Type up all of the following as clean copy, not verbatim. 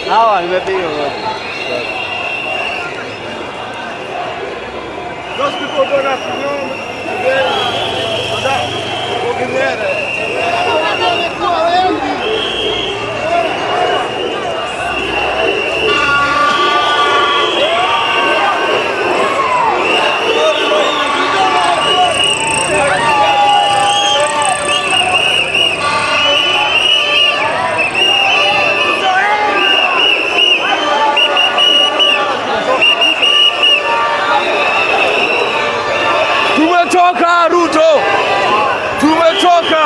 Hawa nimepiga wote. Those people don't have to know. Tumechoka Ruto, tumechoka.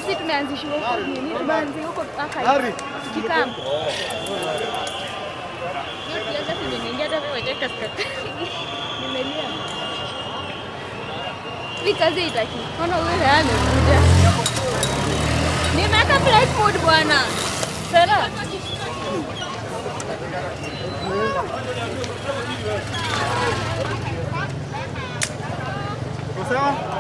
Sisi tumeanzishwa huko nini? Tumeanzia huko aka. Kikam. Yote lazima nimeingia hata kwa kaskazini. Nimelia. Hii kazi itaki. Ona wewe amekuja. Nimeweka flight mode bwana. Sasa. Sawa?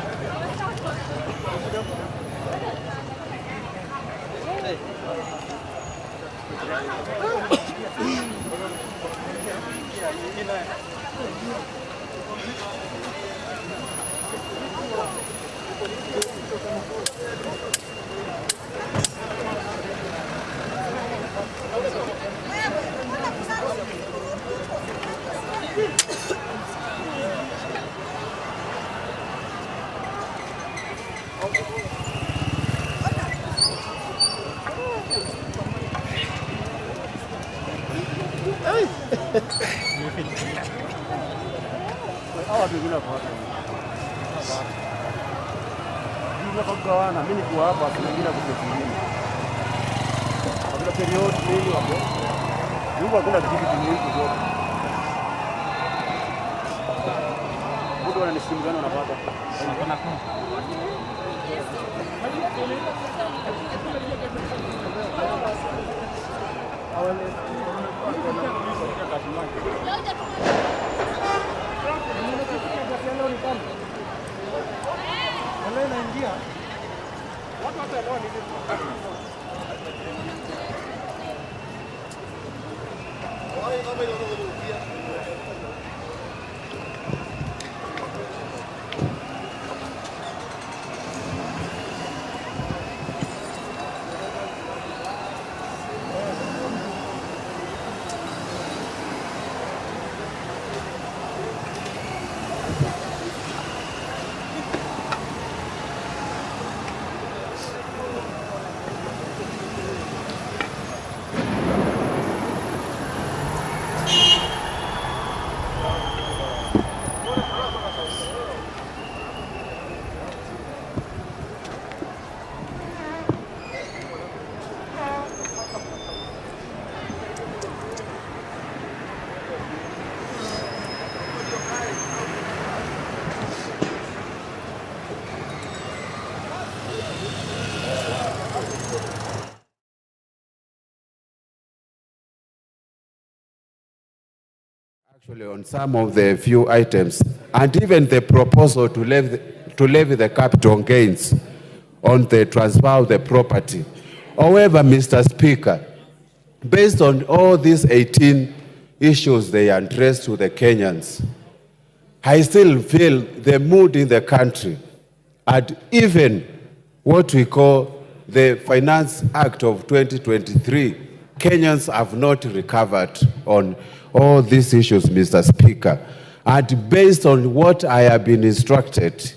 napata. Ndio kwa kugawana, mimi niko hapa kuna ngine kutekeleza. Kabla period nini hapo? Yuko hakuna kitu kingine zote. Mtu ananisimu gani unapata? Actually, on some of the few items, and even the proposal to levy the capital gains on the transfer of the property. However, Mr. Speaker, based on all these 18 issues they addressed to the Kenyans, I still feel the mood in the country, and even what we call the Finance Act of 2023, Kenyans have not recovered on all these issues, Mr. Speaker. And based on what I have been instructed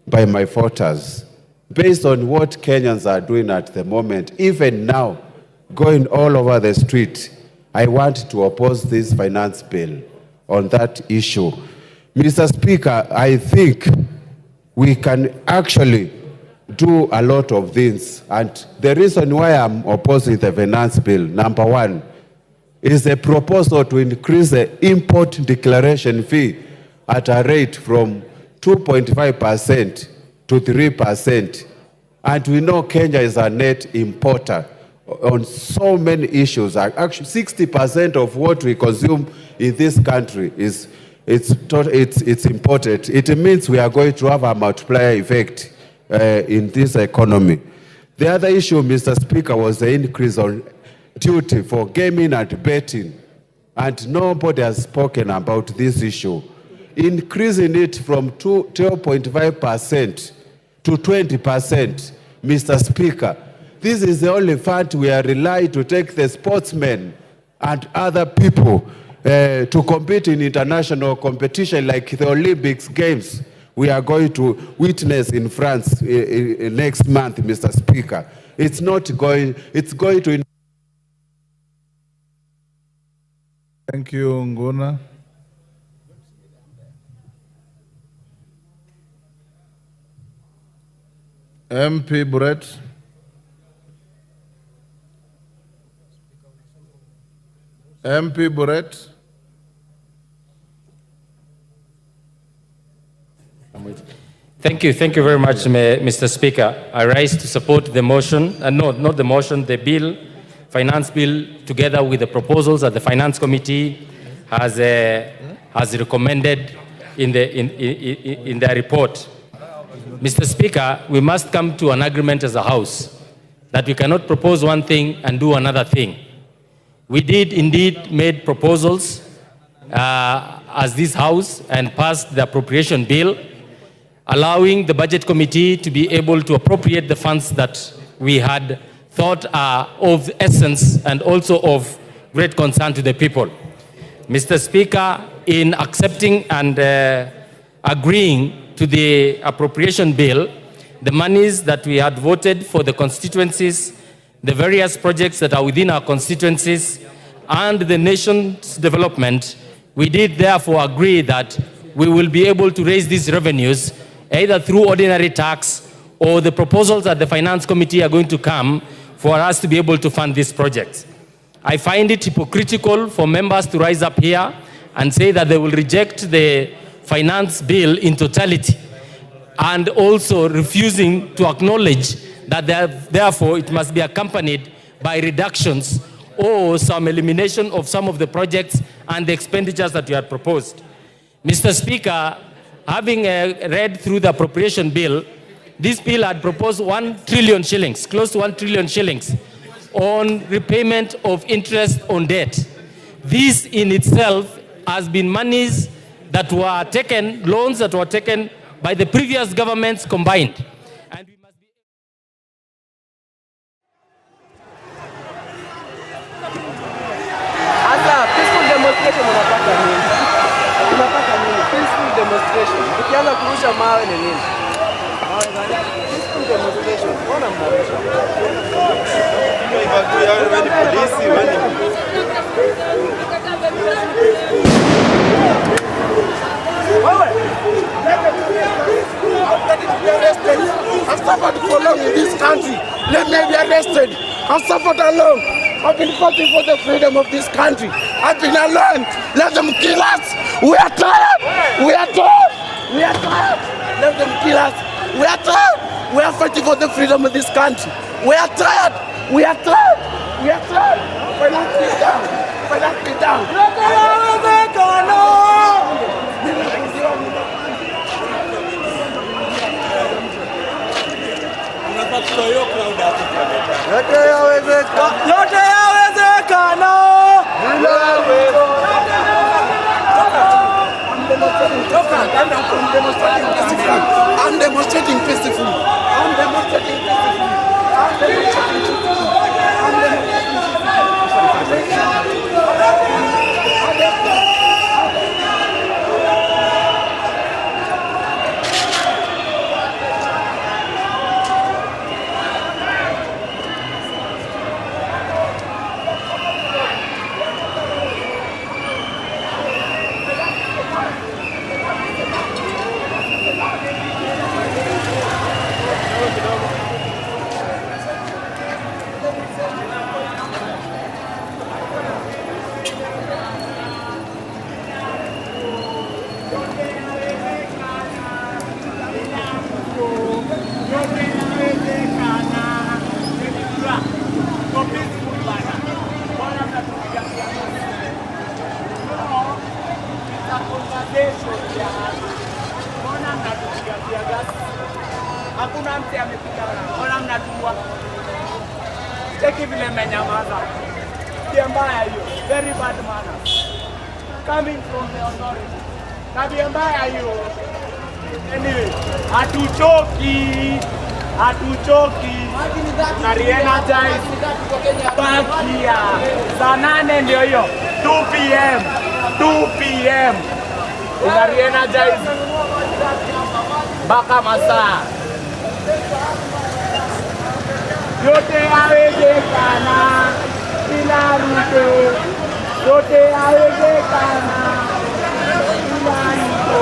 by my voters, based on what Kenyans are doing at the moment, even now, going all over the street, I want to oppose this finance bill on that issue. Mr. Speaker, I think we can actually do a lot of things. And the reason why I'm opposing the finance bill, number one, is a proposal to increase the import declaration fee at a rate from 2.5% to 3%. And we know Kenya is a net importer on so many issues. Actually, 60% of what we consume in this country is imported. It means we are going to have a multiplier effect in this economy. The other issue, Mr. Speaker, was the increase on duty for gaming and betting, and nobody has spoken about this issue. Increasing it from 12.5% to 20%, Mr. Speaker, this is the only fund we are relying to take the sportsmen and other people to compete in international competition like the Olympics Games we are going to witness in France next month, Mr. Speaker. It's going to... Thank you, Nguna. MP Brett. MP Brett. Thank you very much, Mr. Speaker. I rise to support the motion, not the motion, the bill, finance bill, together with the proposals that the Finance Committee has recommended in their report. Mr. Speaker, we must come to an agreement as a House that we cannot propose one thing and do another thing. We did indeed made proposals as this House and passed the appropriation bill, allowing the Budget Committee to be able to appropriate the funds that we had thought are of essence and also of great concern to the people. Mr. Speaker, in accepting and agreeing to the appropriation bill, the monies that we had voted for the constituencies, the various projects that are within our constituencies, and the nation's development, we did therefore agree that we will be able to raise these revenues either through ordinary tax or the proposals that the Finance Committee are going to come for us to be able to fund these projects. I find it hypocritical for members to rise up here and say that they will reject the finance bill in totality and also refusing to acknowledge that therefore it must be accompanied by reductions or some elimination of some of the projects and the expenditures that you had proposed. Mr. Speaker, having read through the appropriation bill, this bill had proposed 1 trillion shillings, close to 1 trillion shillings, on repayment of interest on debt. This in itself has been monies that were taken, loans that were taken by the previous governments combined. And we must be... Asa, peaceful demonstration unapata nini? Unapata nini? Peaceful demonstration. Ukianza kurusha mawe ni nini? Mawe gani? Peaceful demonstration. Mbona mnarusha? Hiyo ibaki yao ni polisi, wani. Wewe, I'm getting to be arrested. I've suffered for long in this country. Let me be arrested. I've suffered alone. I've been fighting for the freedom of this country. I've been alone. Let them kill us. We are tired. We are tired. We are tired. Let them kill us. We are tired. We are fighting for the freedom of this country. We are tired. We are tired. We are tired. Finance me down. Finance me down. Yote yawezekana. Yote yawezekana. I'm demonstrating peacefully. I'm demonstrating peacefully. I'm demonstrating peacefully. I'm demonstrating Hakuna mtu amepiga ona mnatua. Cheki vile mmenyamaza. Tabia mbaya hiyo. Very bad manners. Coming from the authority. Tabia mbaya hiyo. Anyway, hatuchoki. Hatuchoki. Na re-energize. Bakia. Saa 8 ndio hiyo. 2 p.m. 2 p.m. Una re-energize. Mpaka masaa. Yote yawezekana bila Ruto. Yote yawezekana bila Ruto.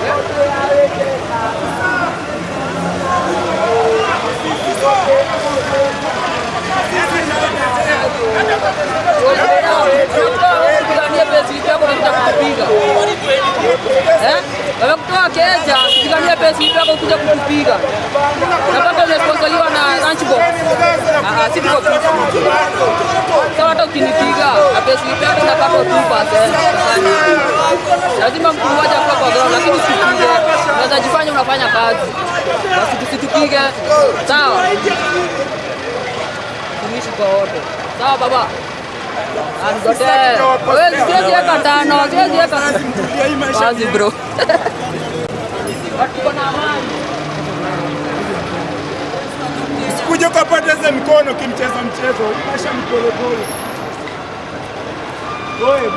Yote yawezekana. Wamekutoa Kenya, kupigania pesa yako kuja kutupiga. Napata unesponsoriwa na lunchbox. Si tuko peaceful. Sasa hata ukinipiga, na pesa yako napata 2%. Lazima mtu mmoja kwa ground, lakini usipige. Unaweza jifanya unafanya kazi. Basi tusitupige. Sawa. Tumishi kwa wote. Sawa baba. Wewe siwezi weka tano, siwezi weka wazi bro. Watu wana amani. Usikuje ukapoteza mikono kimcheza mchezo, unasha mkono pole. Wewe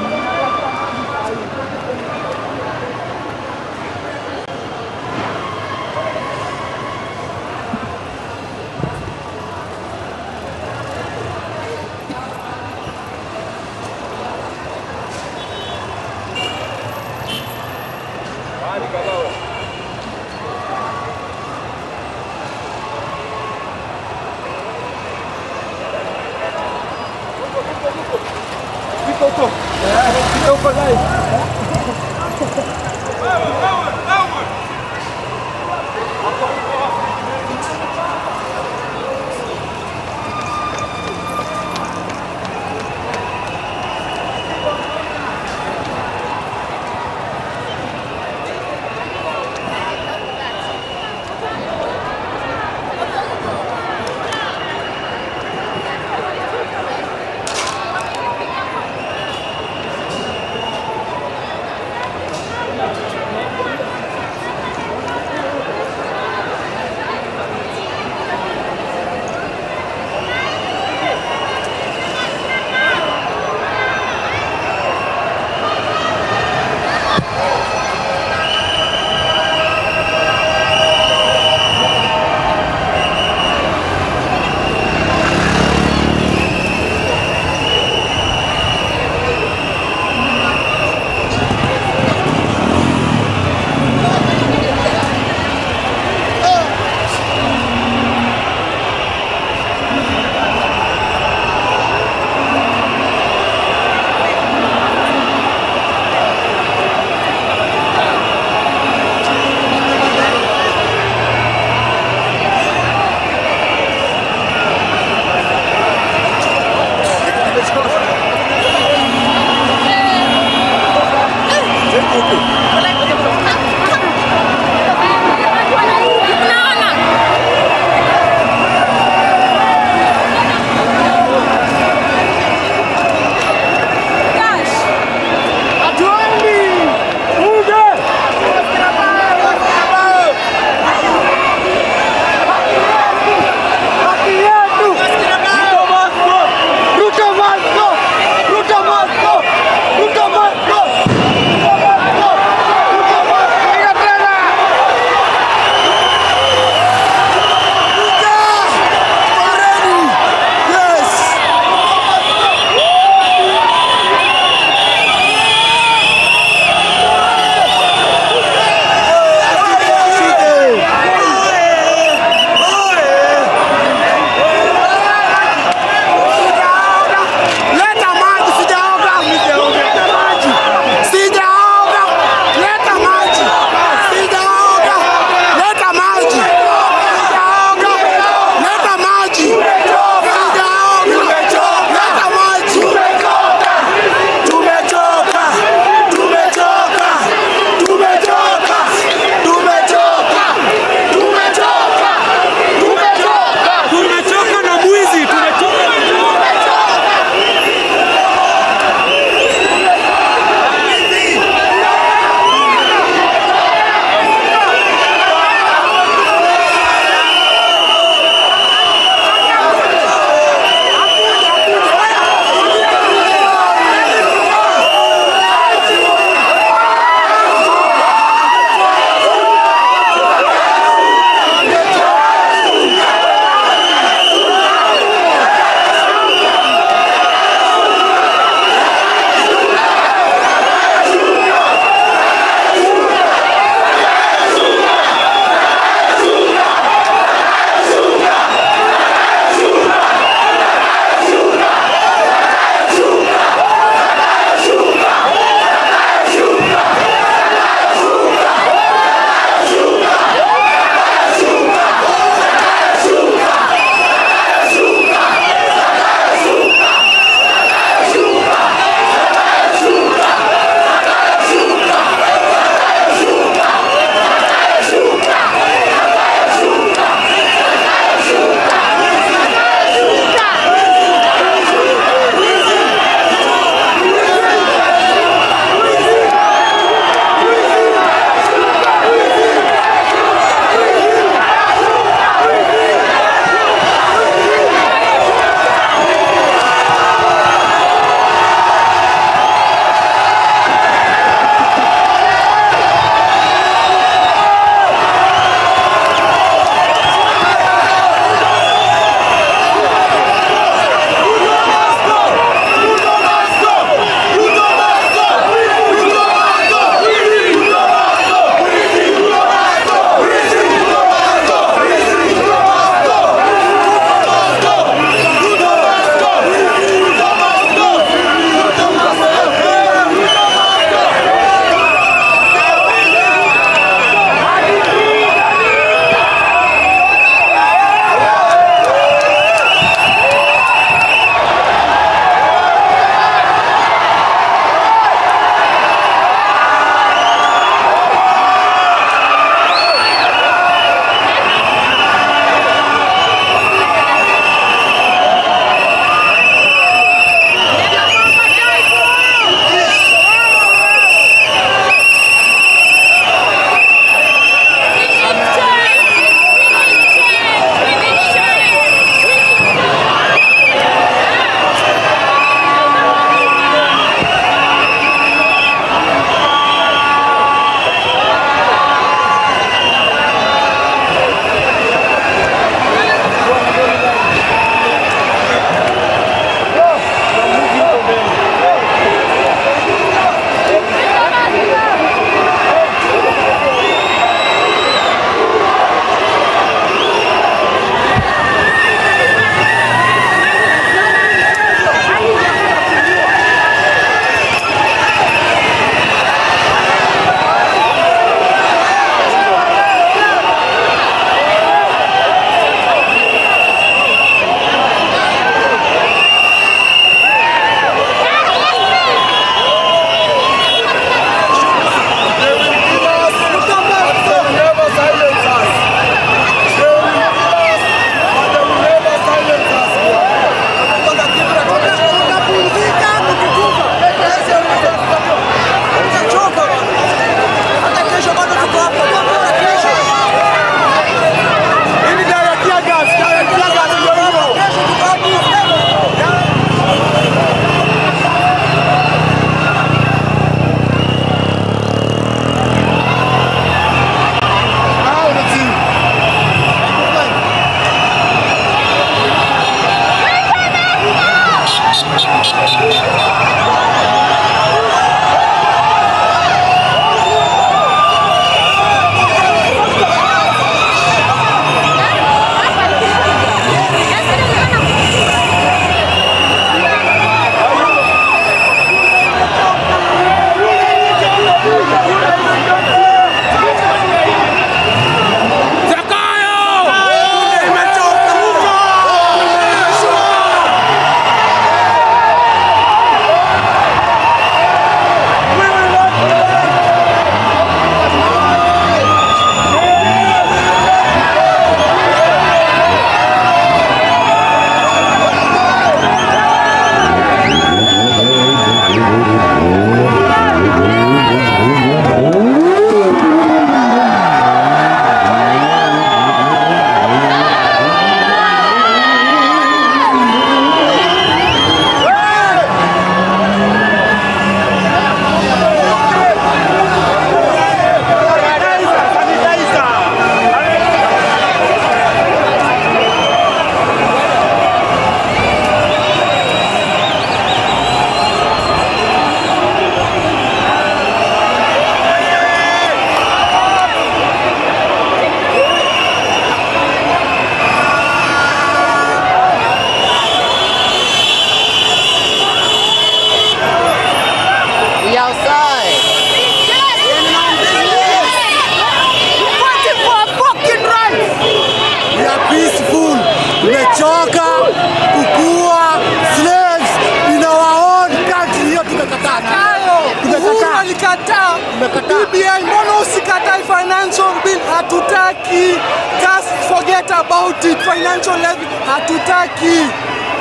hatutaki. Just forget about it. Financial levy hatutaki.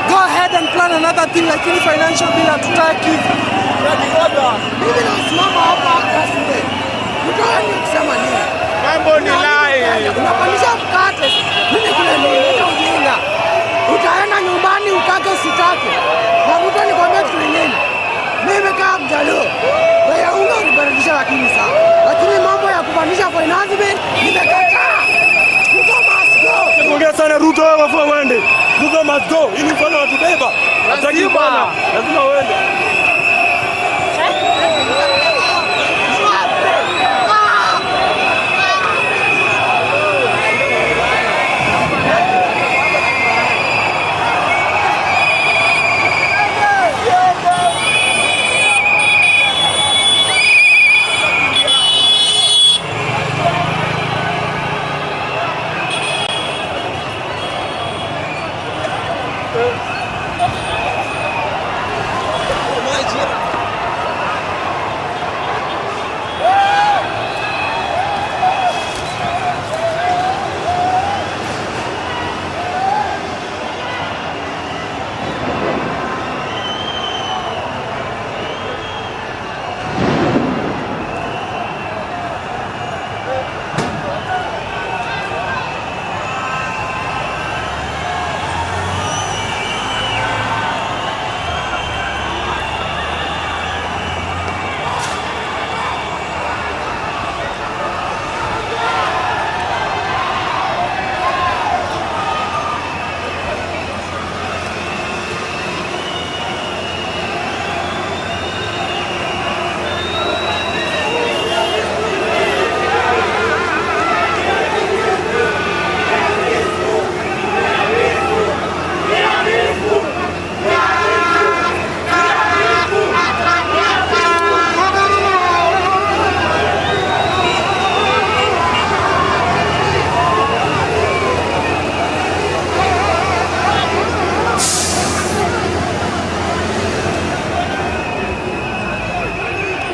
Go ahead and plan another thing, lakini financial bill hatutaki. Mimi nasimama hapa kasume. Mtoani kusema nini? Mambo ni lai. Unapandisha mkate. Mimi kule nini ujinga. Utaenda nyumbani utake usitake. Na mtu nikwambia kitu nini? Mimi kama mjaluo. Wewe unga unibadilisha lakini sawa. Lakini mambo ya kupandisha finance bill nimekataa. Ruto must go. Ongea sana Ruto, wafua wende. Ruto must go. Ili mfano watubeba. Hataki bana. Lazima uende.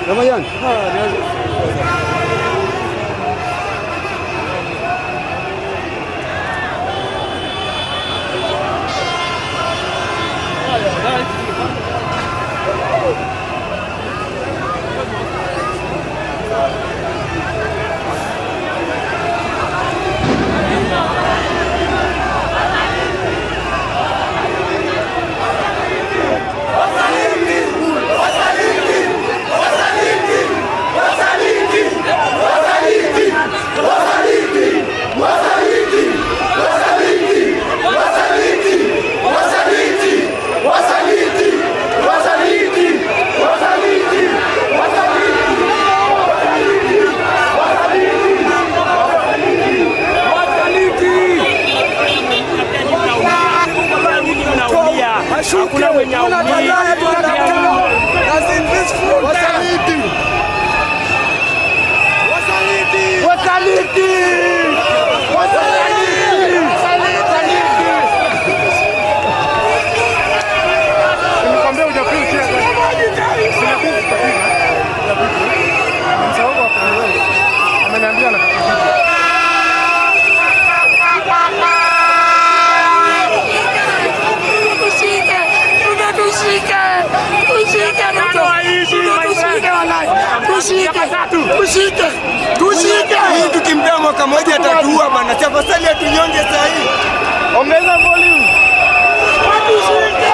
Ramayan. Hii tukimpea mwaka moja atatua bana. Tafadhali atunyonge saa hii. Ongeza volume. Watushike.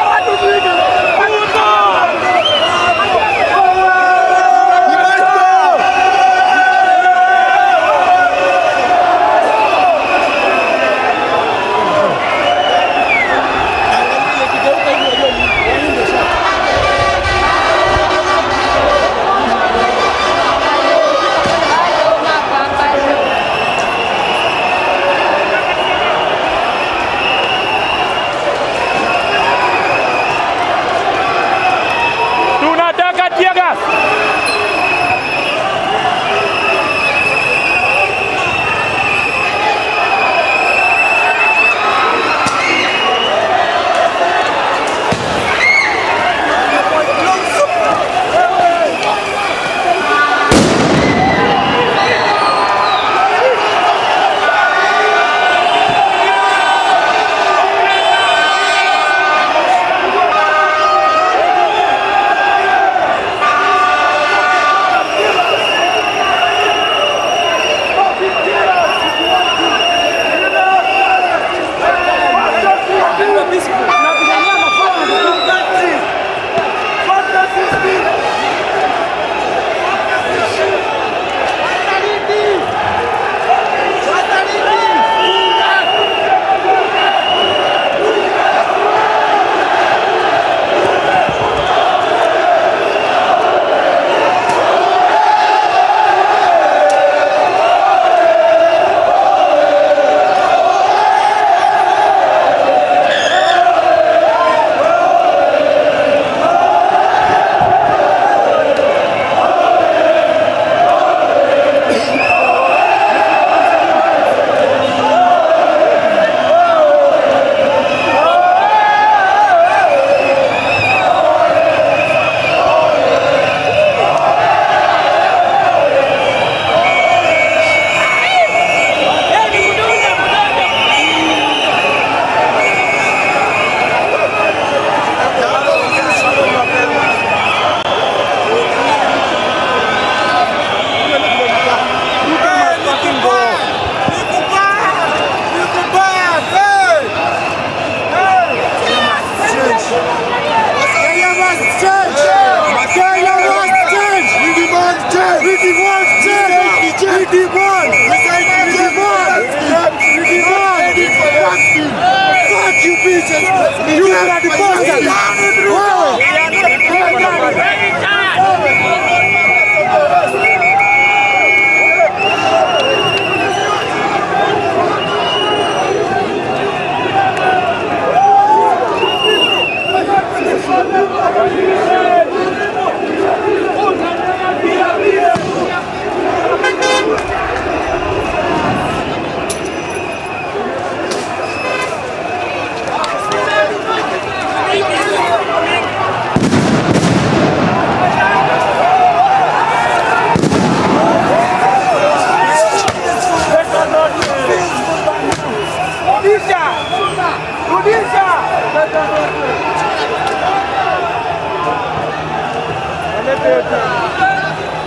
Rudisha! Rudisha!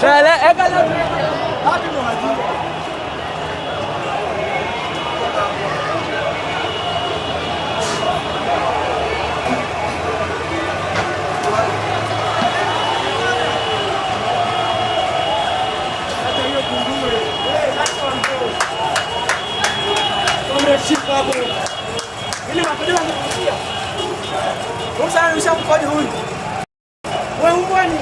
Chale, ekala. Hapi ndo majira. Ili makodia wangepusia. Usana ushamfanya huyu. Wewe umbwani.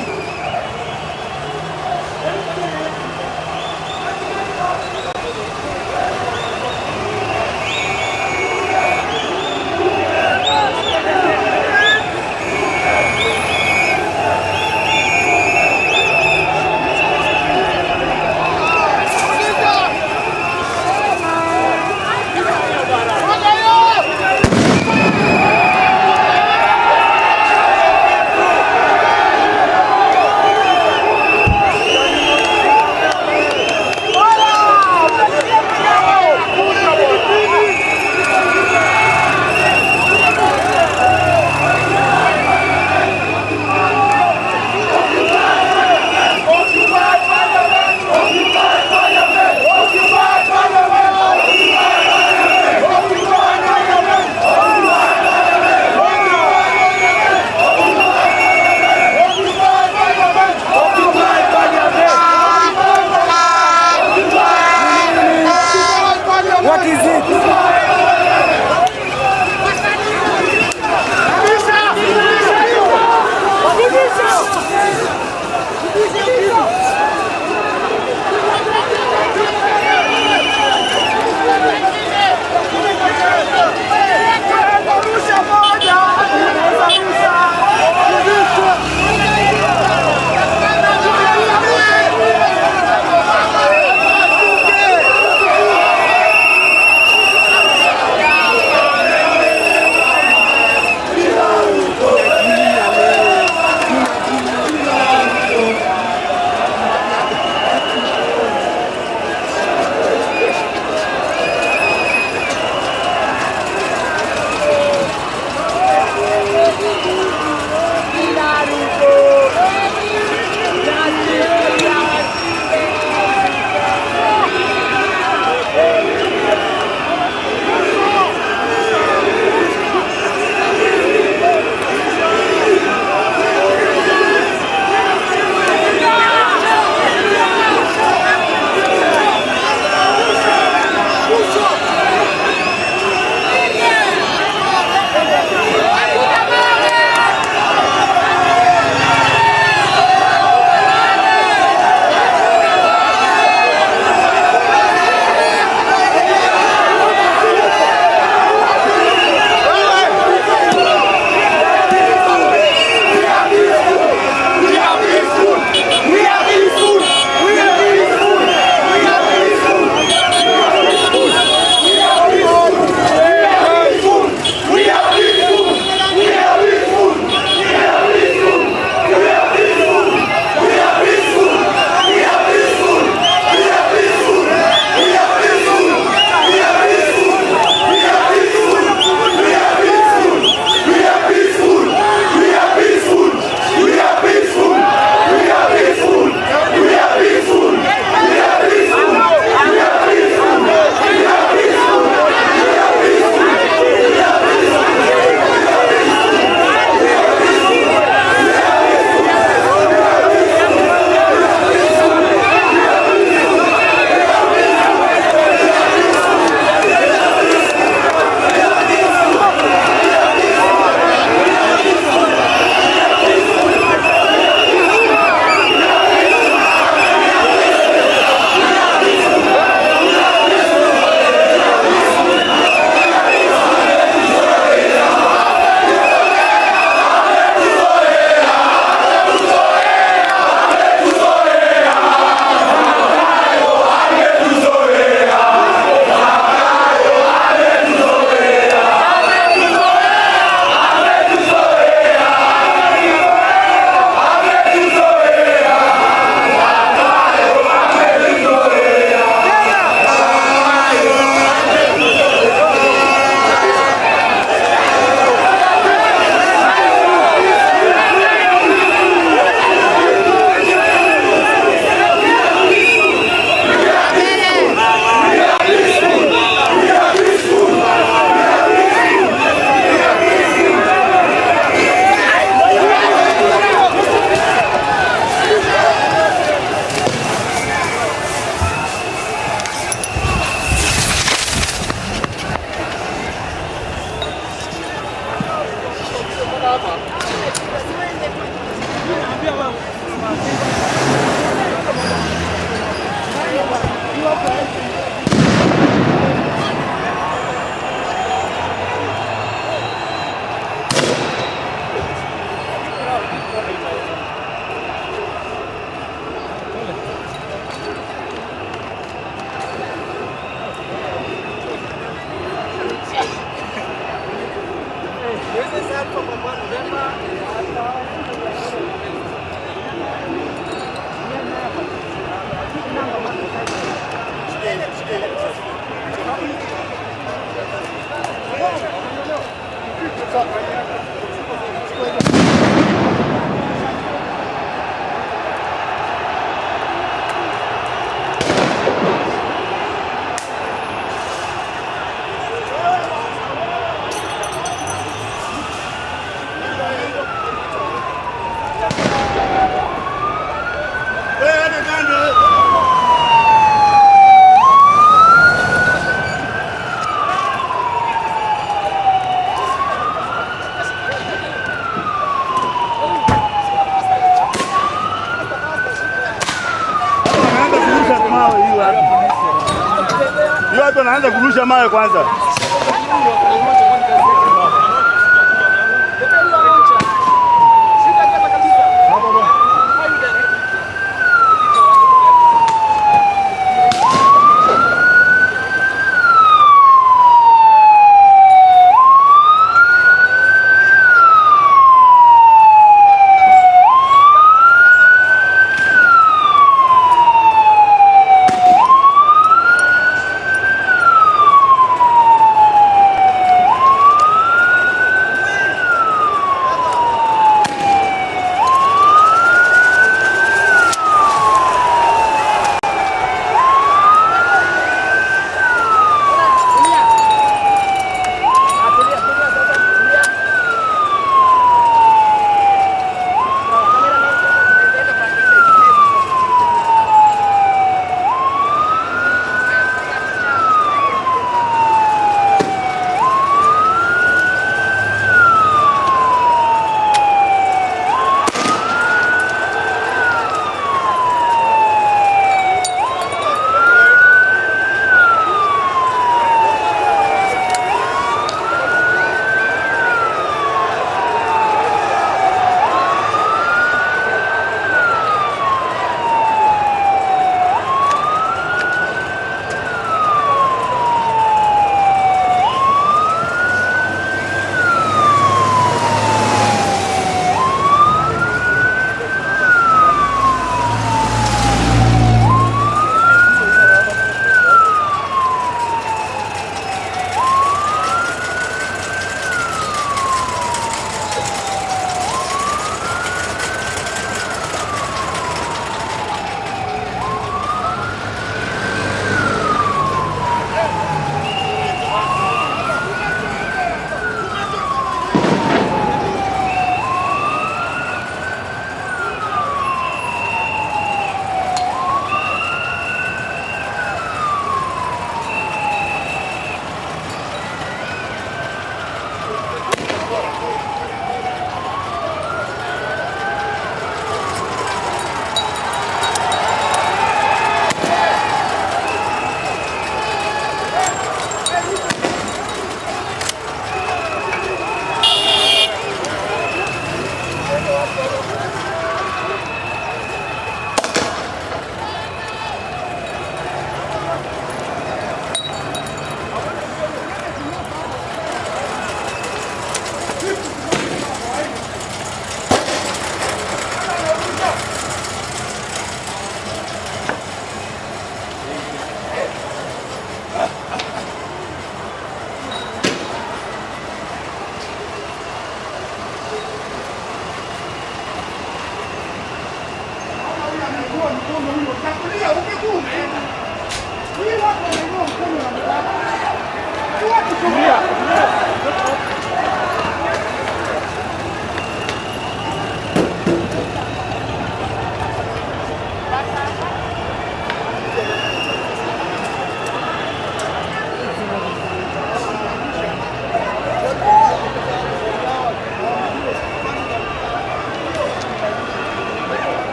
Hiyo watu wanaanza kurusha mawe kwanza.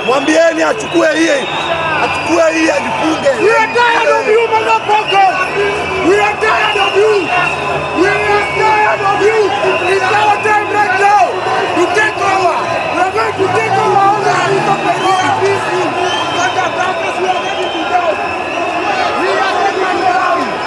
Mwambieni achukue hii ajifunge. We are tired of you, motherfuckers. We are tired of you. We are tired of you. It's our time right now to take over. We are going to take over all the streets of the road. And the darkness we are ready to go. We are taking down.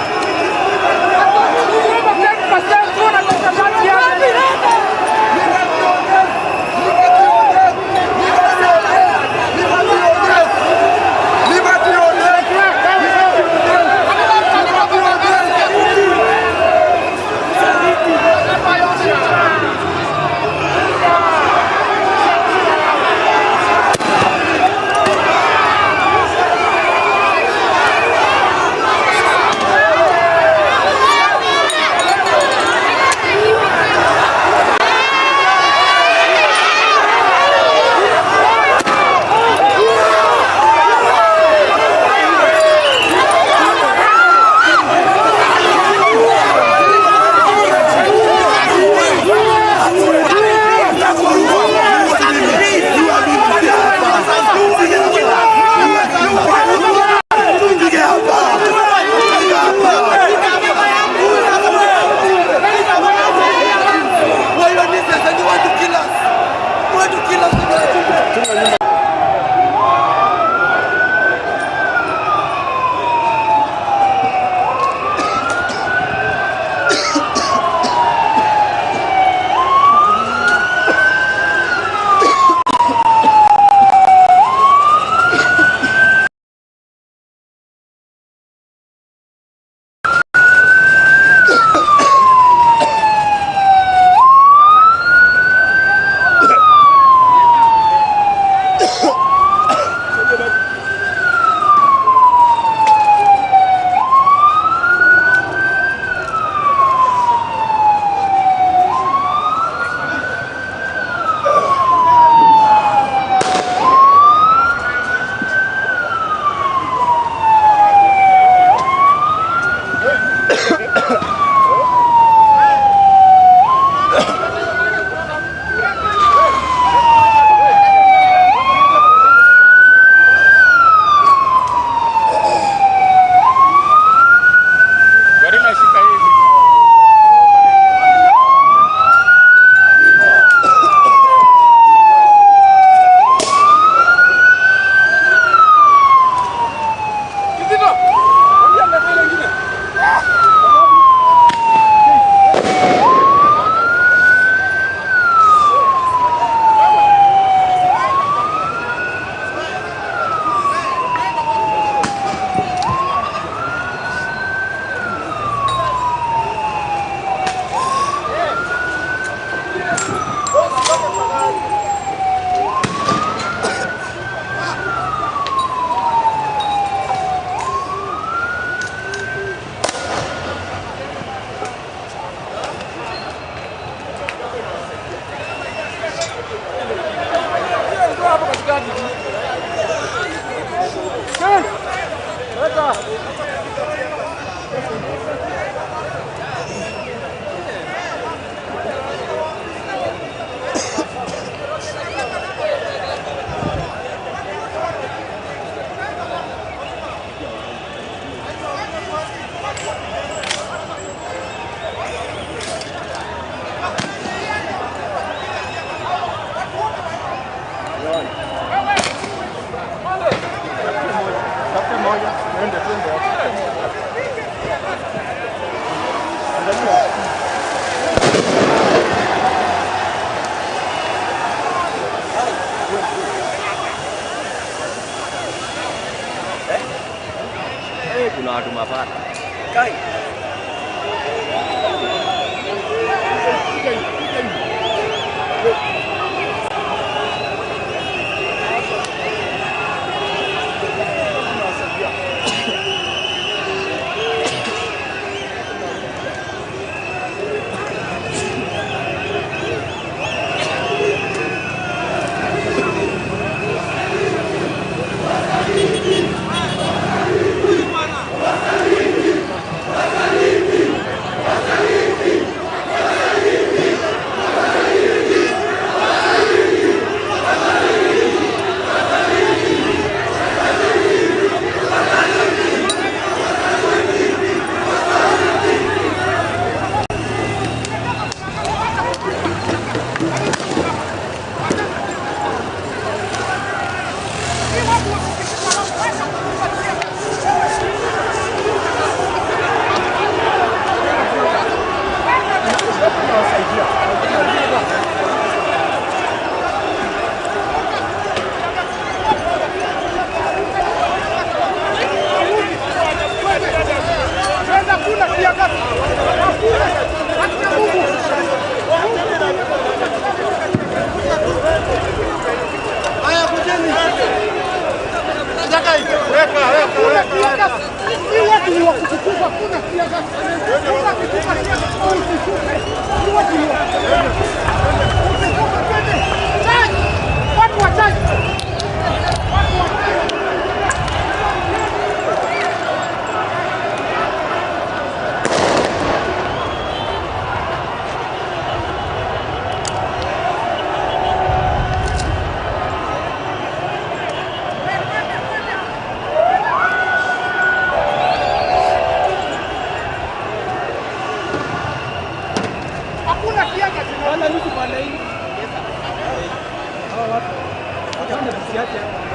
kuna watu mapata.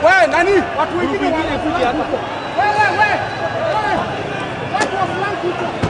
Wewe nani? Watu wengine wanakuja hapa. Wewe. Watu wa fulani kuja.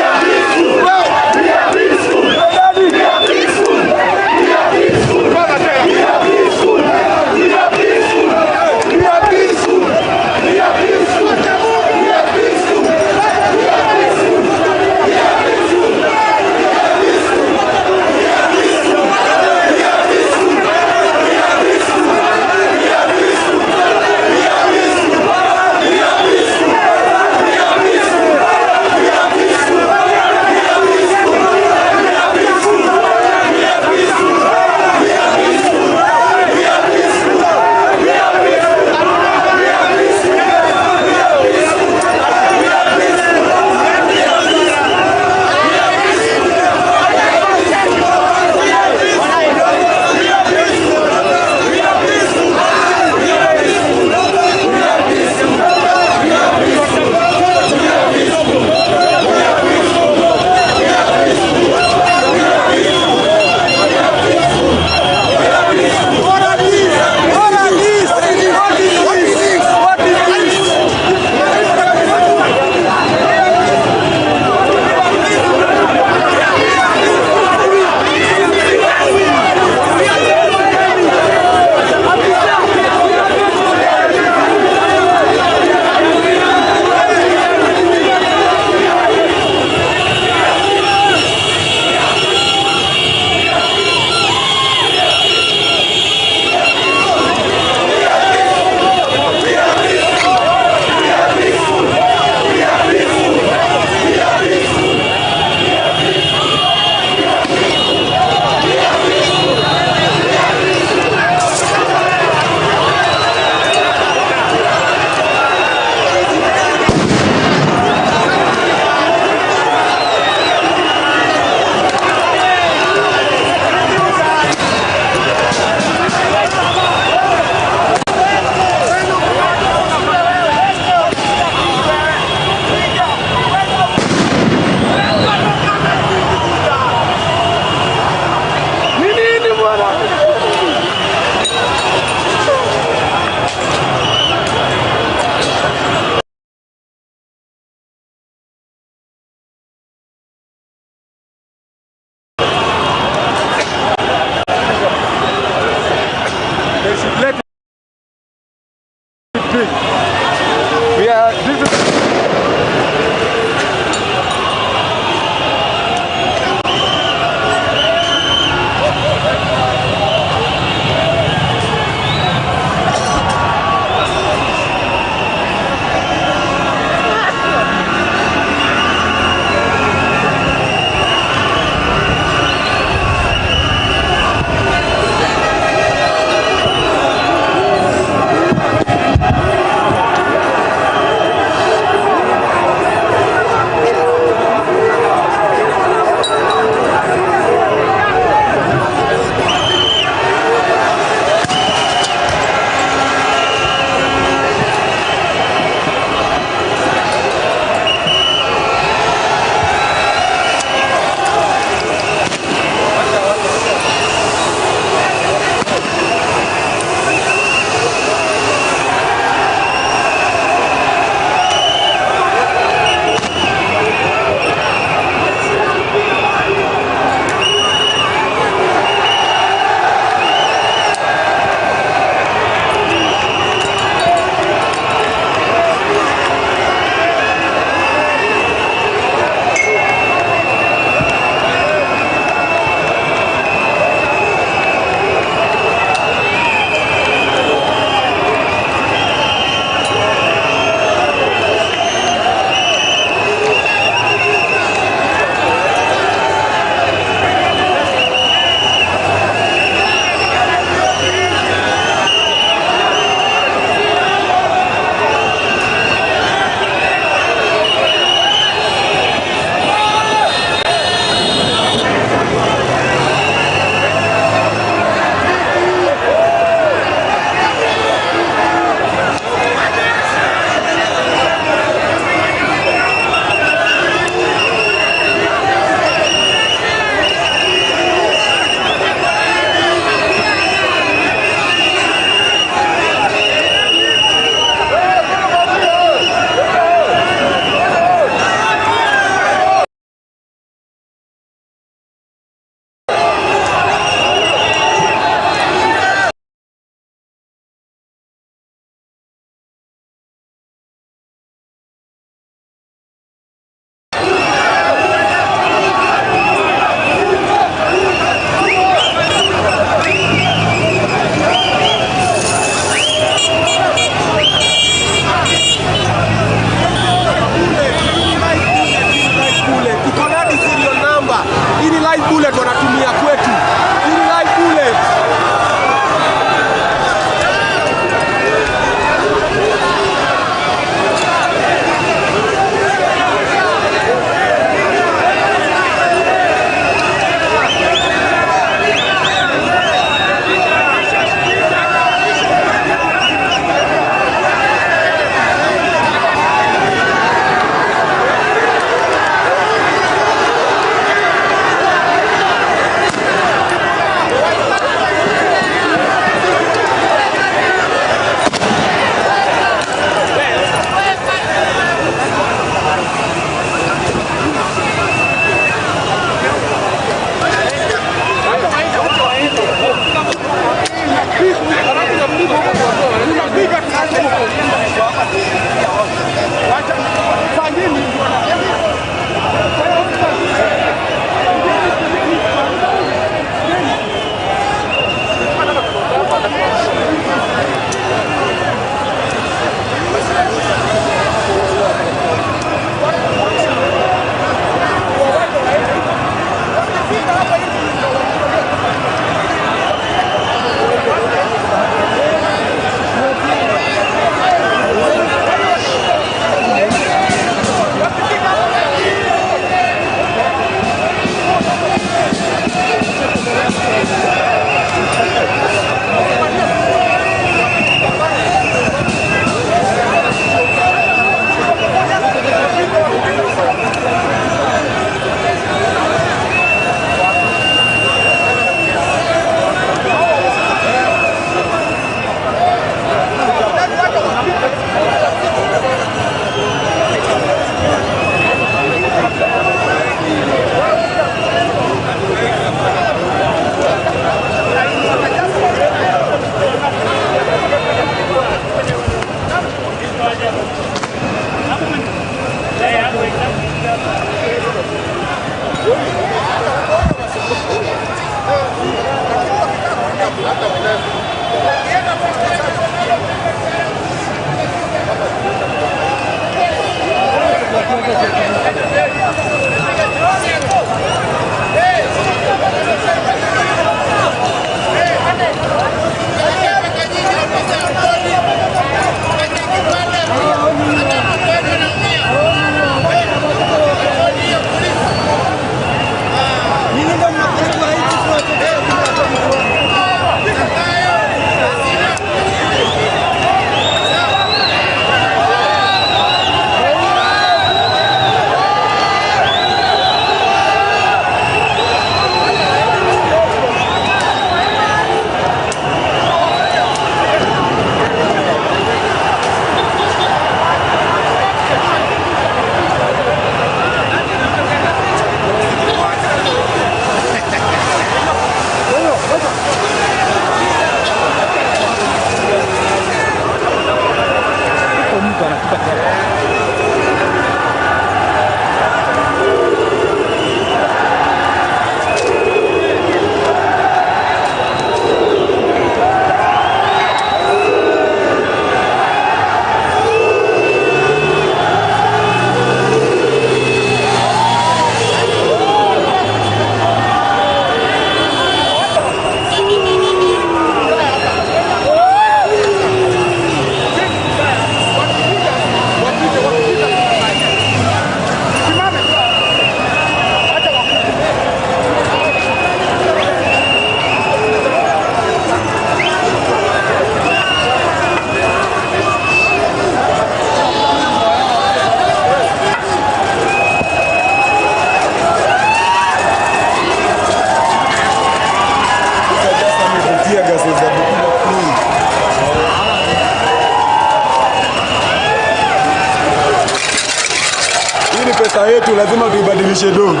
pesa yetu lazima tuibadilishe dola.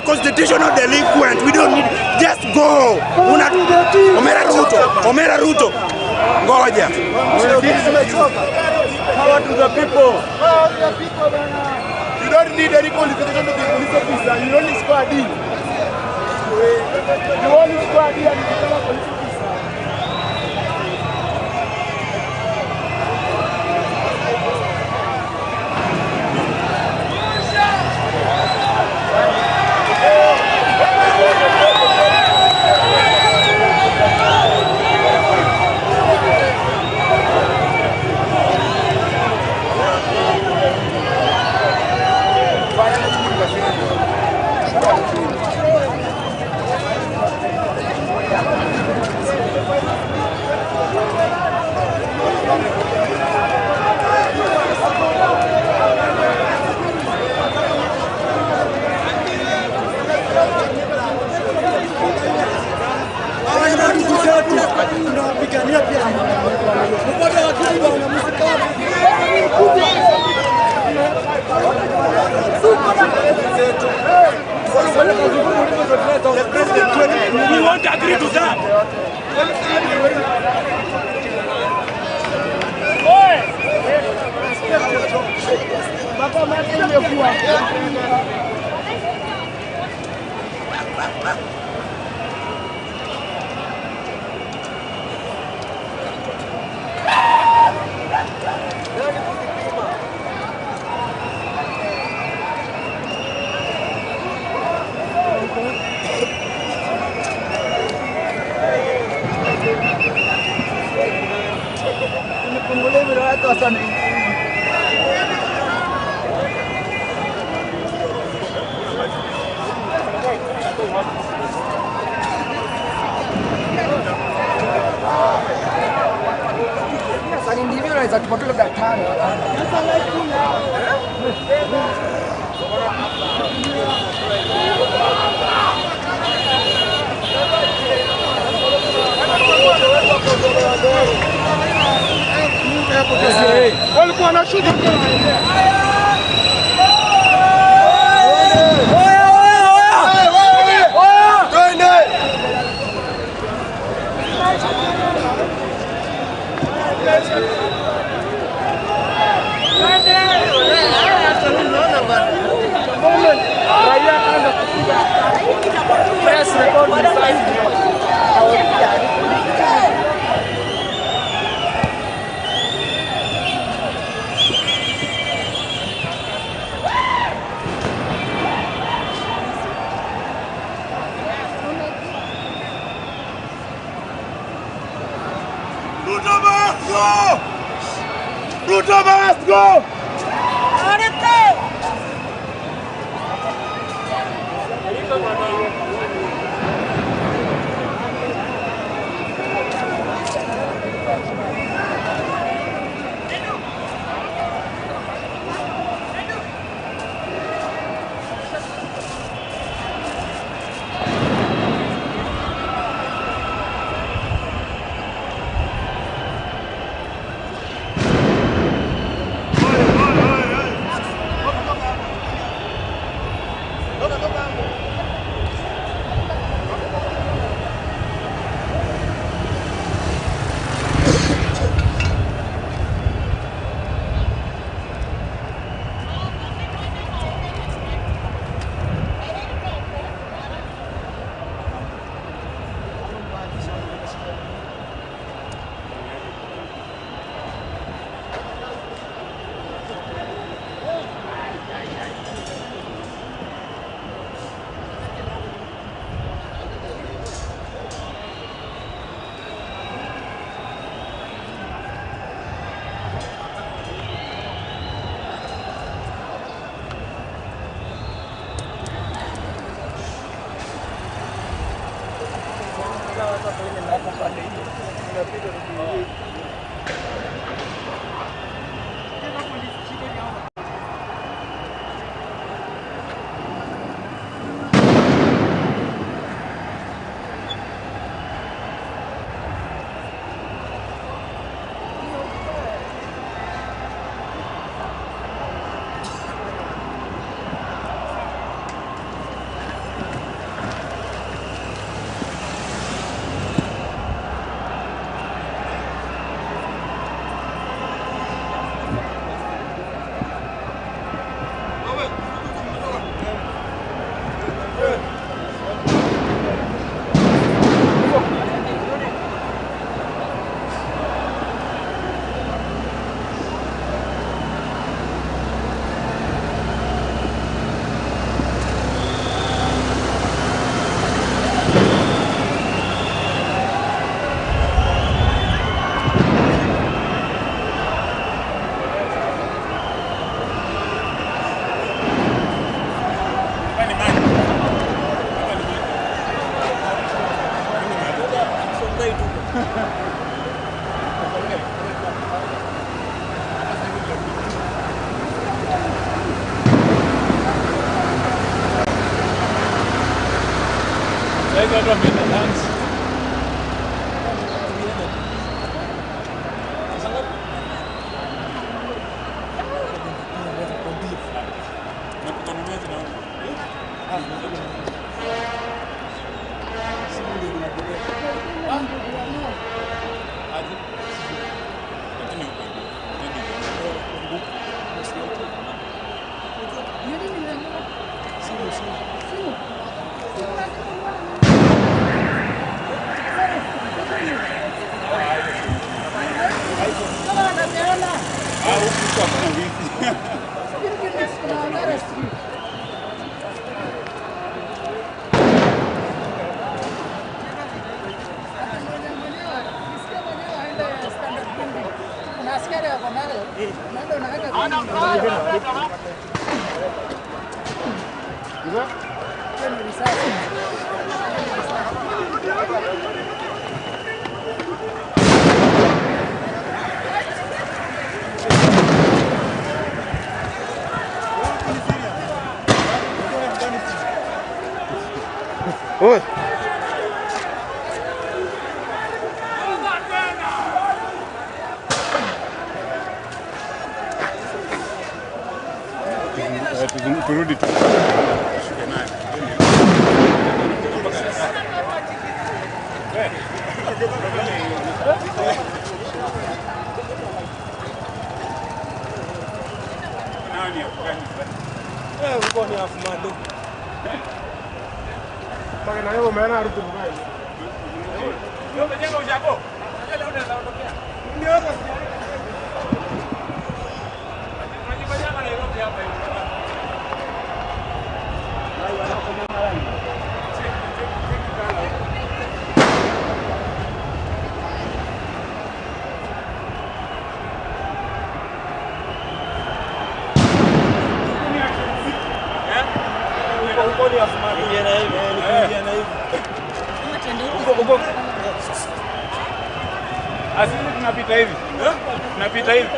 constitutional delinquent. We don't need, just go. Omera Ruto. Ngoja. Power to the people. You don't need any qualification to be a police officer. You only squad in. You only squad in and you become a police officer. We won't agree to that. Walikuwa wanashuka. Ruto must go! Oi. Turudi tu. Uko ni afumado. Magana leo umeona harufu mbaya. Ndio umejenga ujako. Angalia unaweza ondokea. Ndio hapo. Unajifanya kama Nairobi hapa hivi. Wao wanakuja mara hii. Uko ni afumado. Ingia na hivi, ingia na hivi. Uko. Asili tunapita hivi. Tunapita hivi.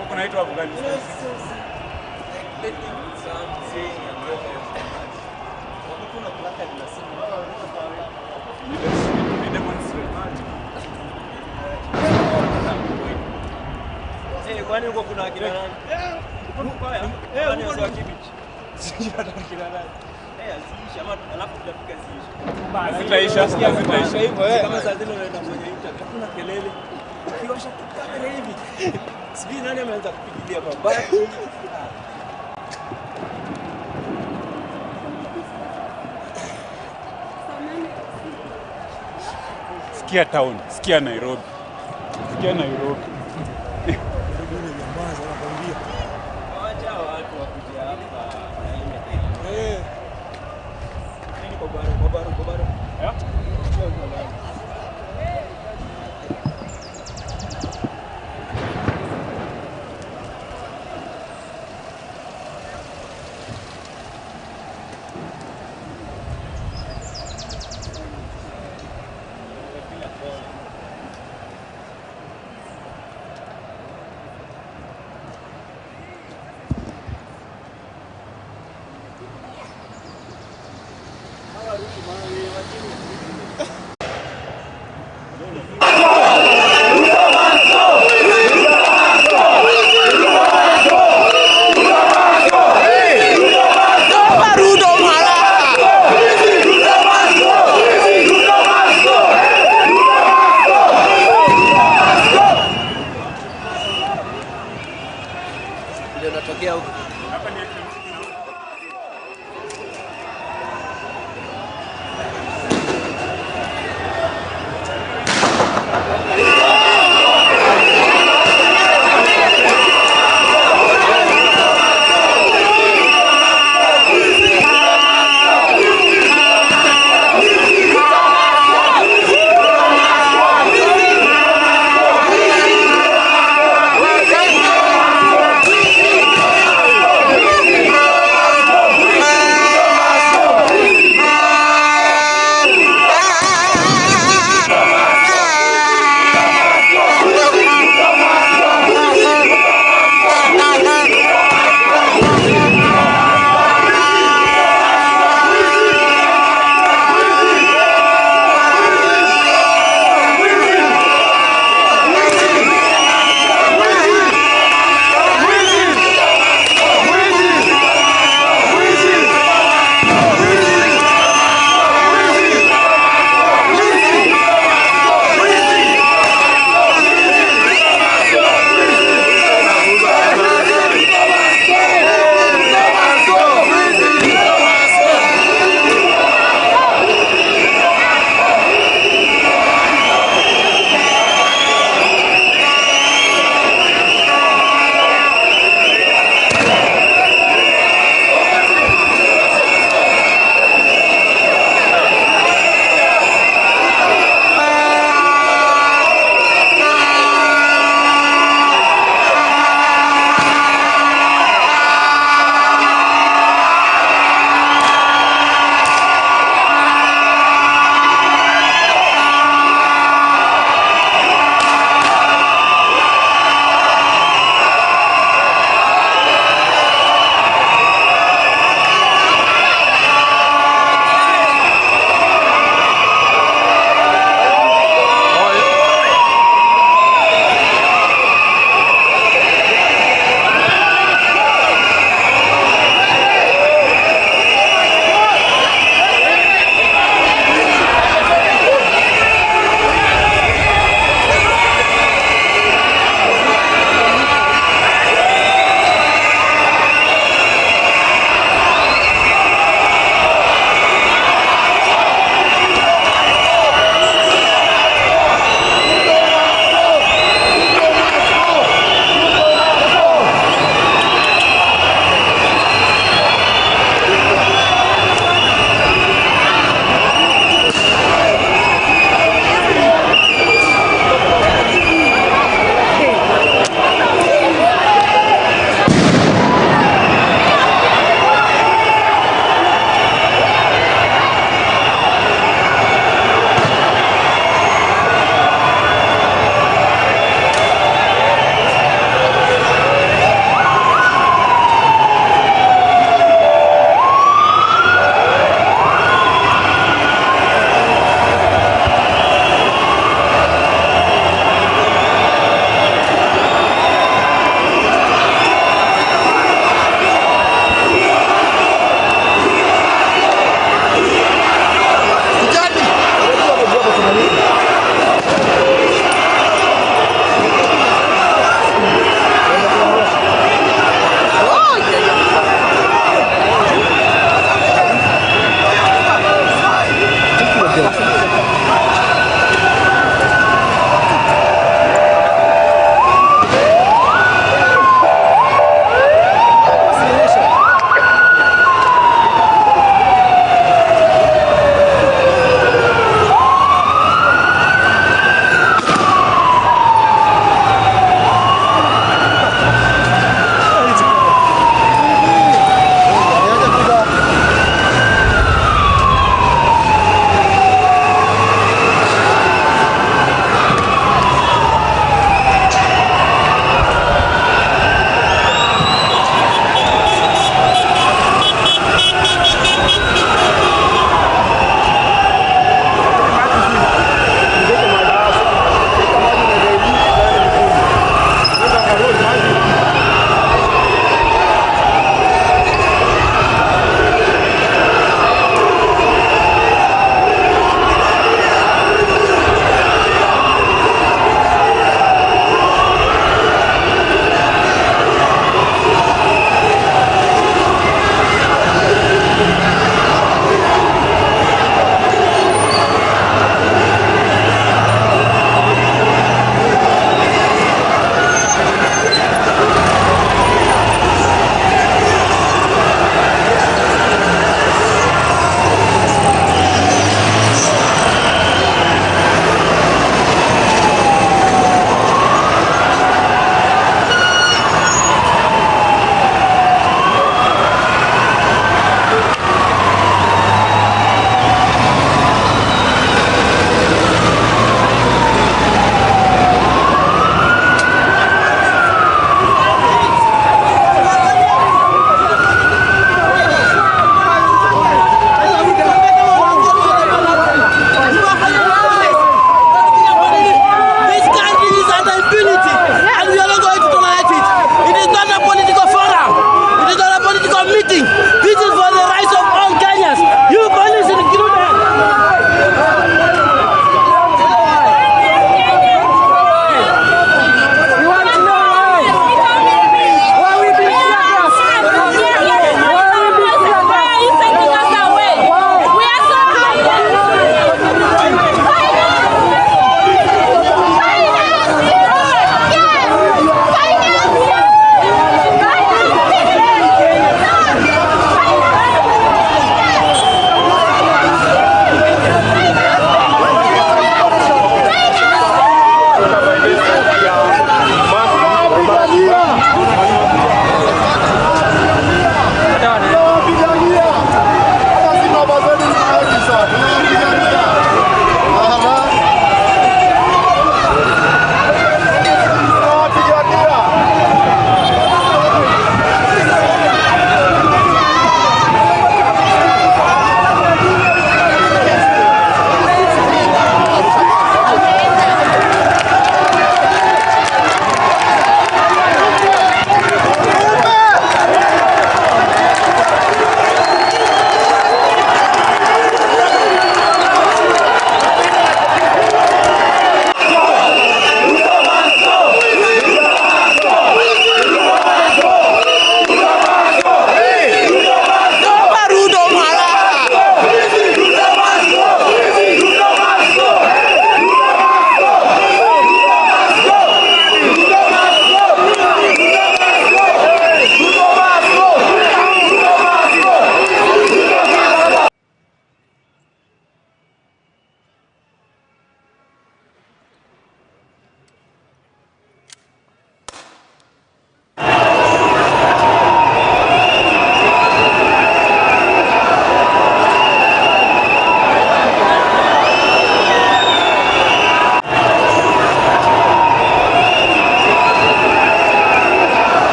Huko naitwa Afghanistan. Kwani huko kuna akina nani? Huko mbaya. Kwani sio kibichi. Sijui atakina nani. Asiisha ama alafu tutafika ziisha. Zitaisha hivyo kama saa zile unaenda kwenye internet hakuna kelele. Ukiosha kamera hivi. Sijui nani ameanza kupigilia mabaki. Sikia town, sikia Nairobi. Sikia Nairobi.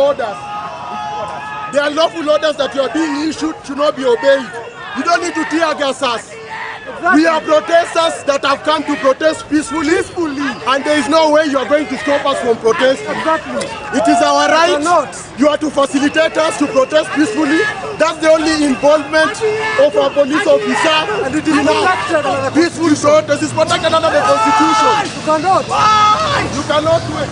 orders. The unlawful orders that you are being issued should not be obeyed. You don't need to tear gas us. We are protesters that have come to protest peacefully, and there is no way you are going to stop us from protesting. It is our right. You are to facilitate us to protest peacefully. That's the only involvement of a police officer. And it is not peaceful protest. It's protected under the Constitution. You cannot. You cannot do it.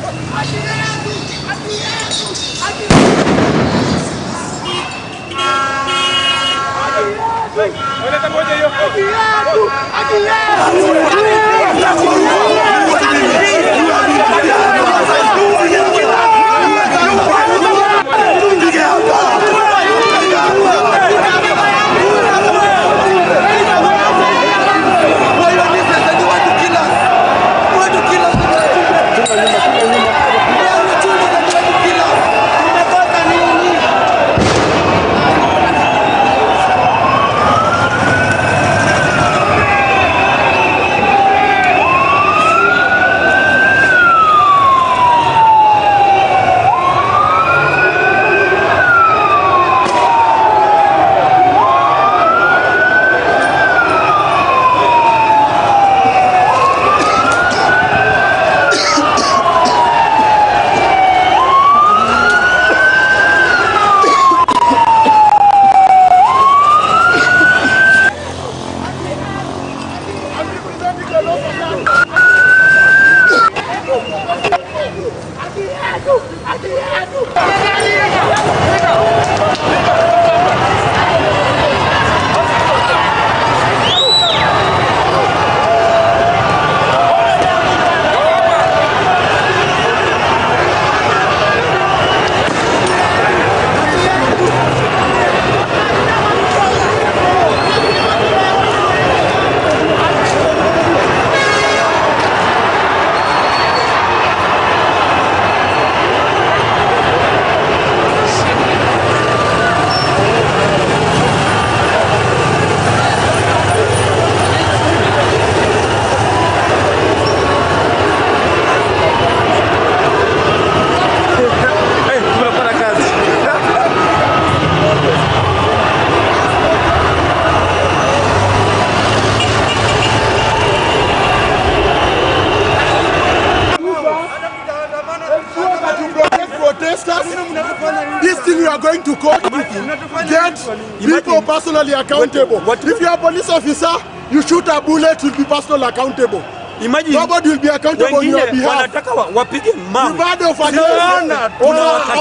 This thing we are going to court to get people personally accountable. If you are a police officer, you shoot a bullet, you'll be personally accountable. Imagine nobody will be accountable on your behalf. Reward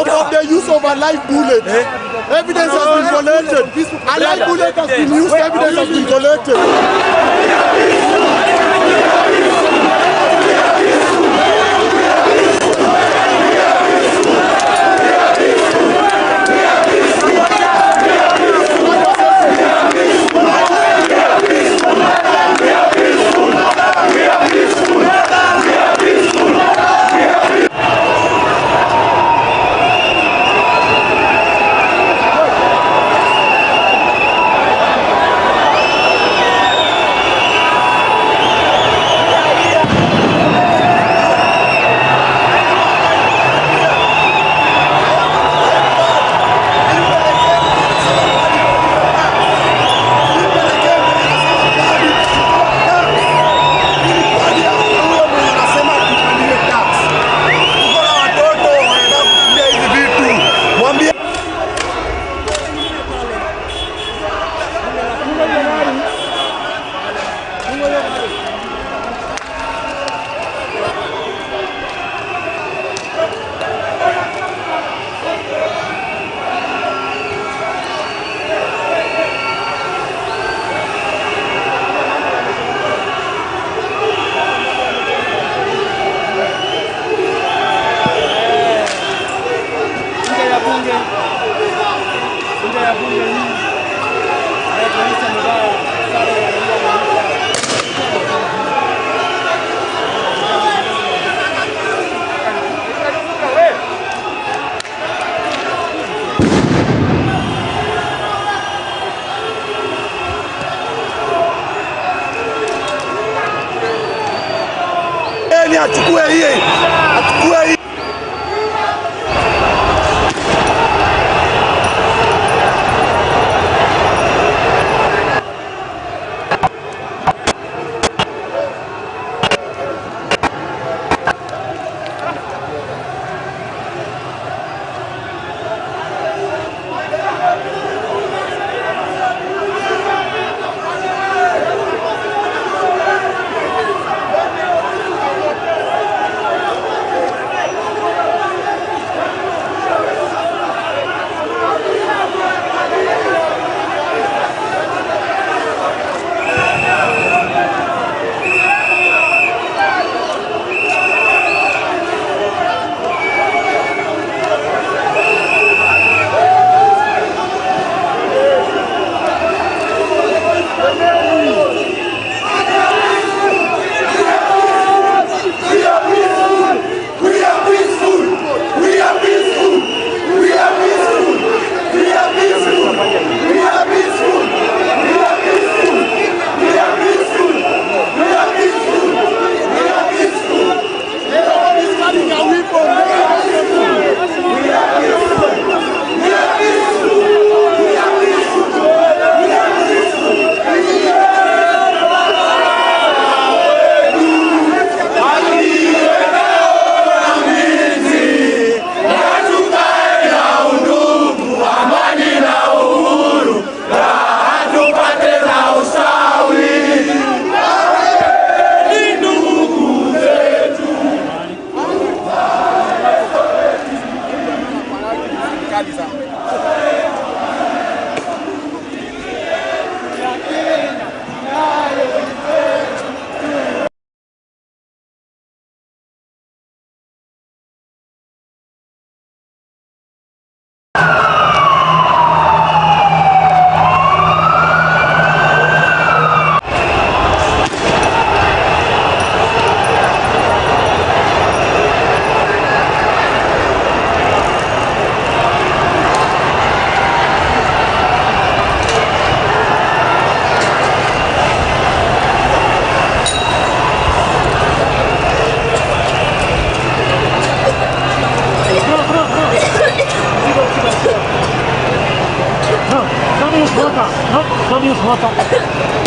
of the use of a live bullet. Evidence has been collected. A live bullet has been used, evidence has been collected. Achukue hii. water. No, don't use water.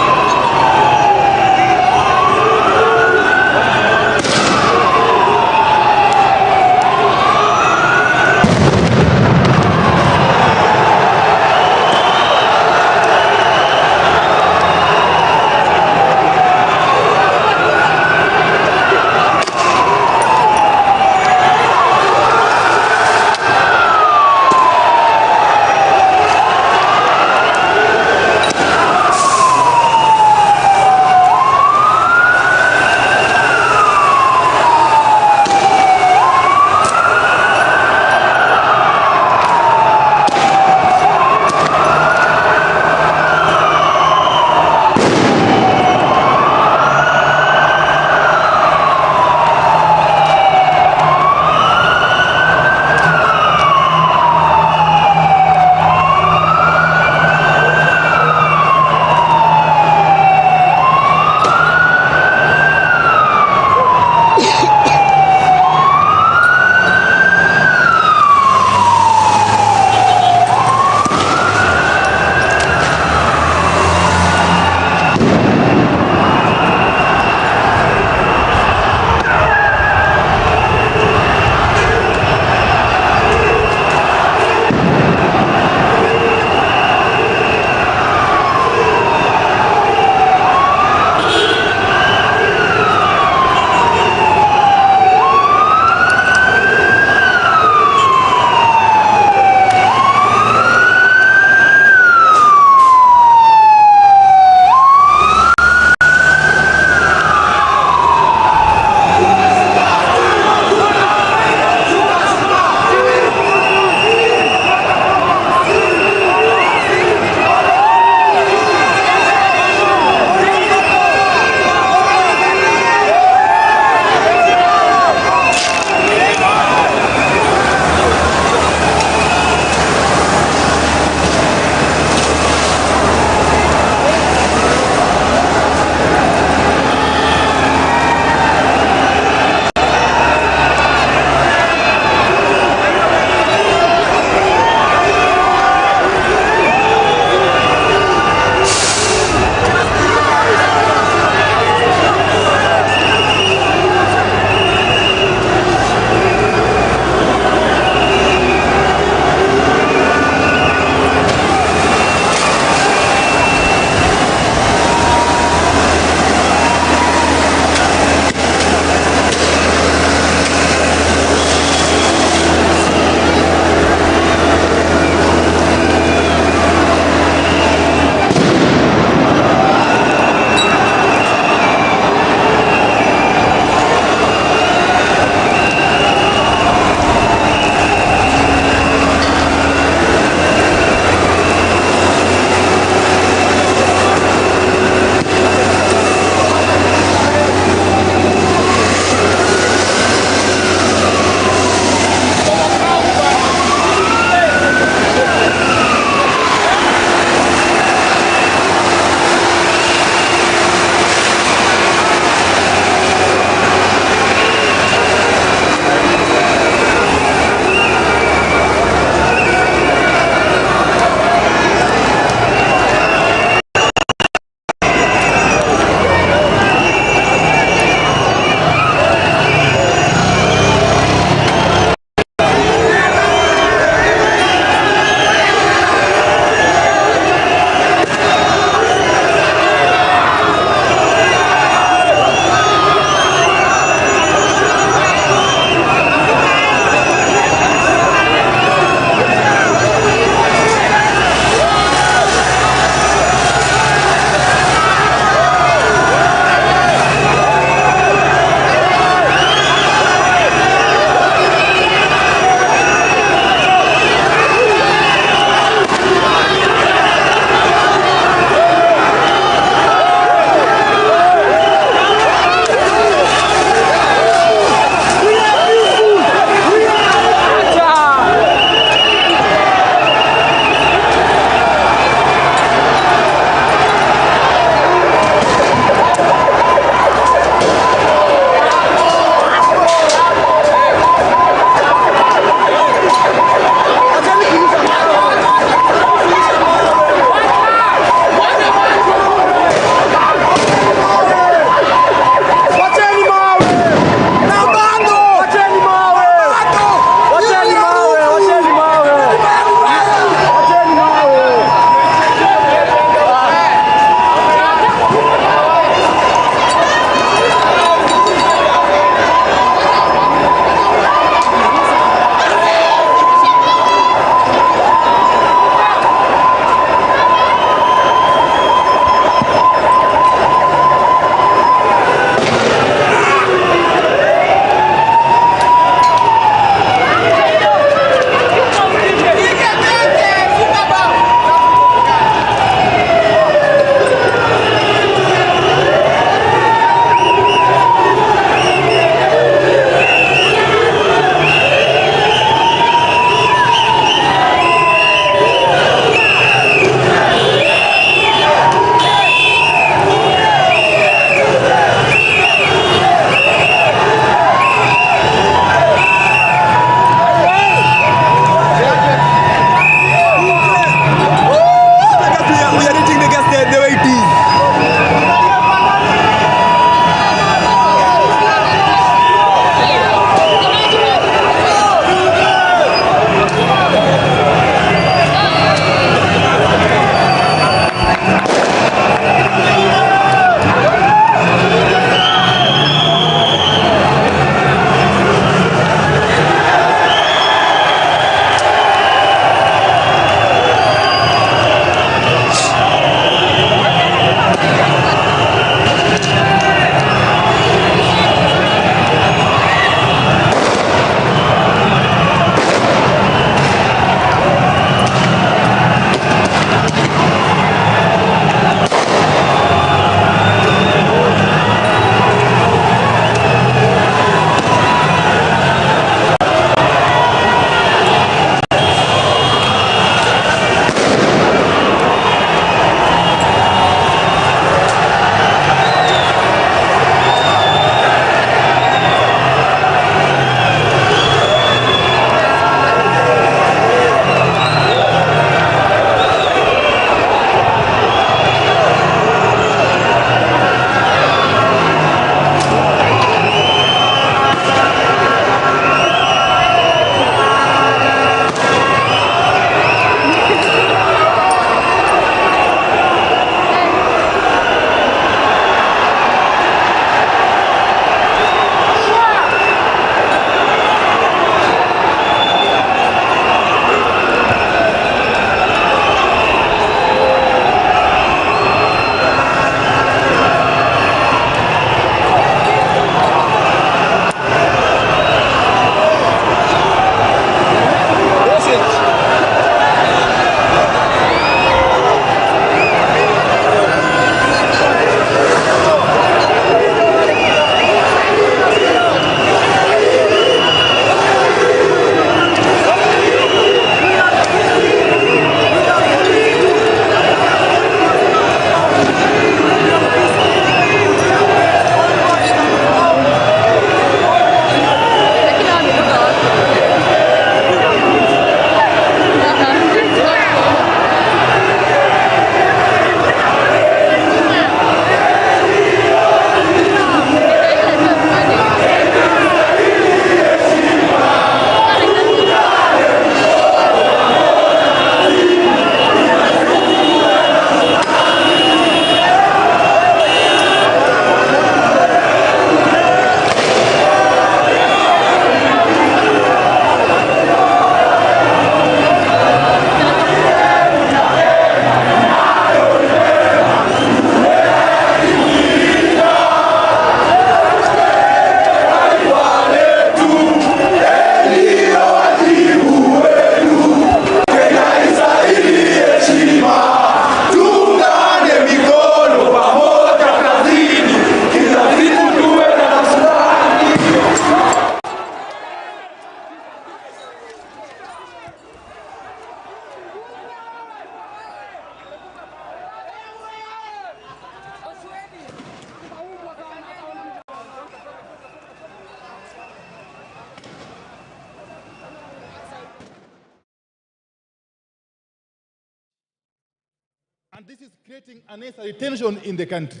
And this is creating unnecessary tension in the country.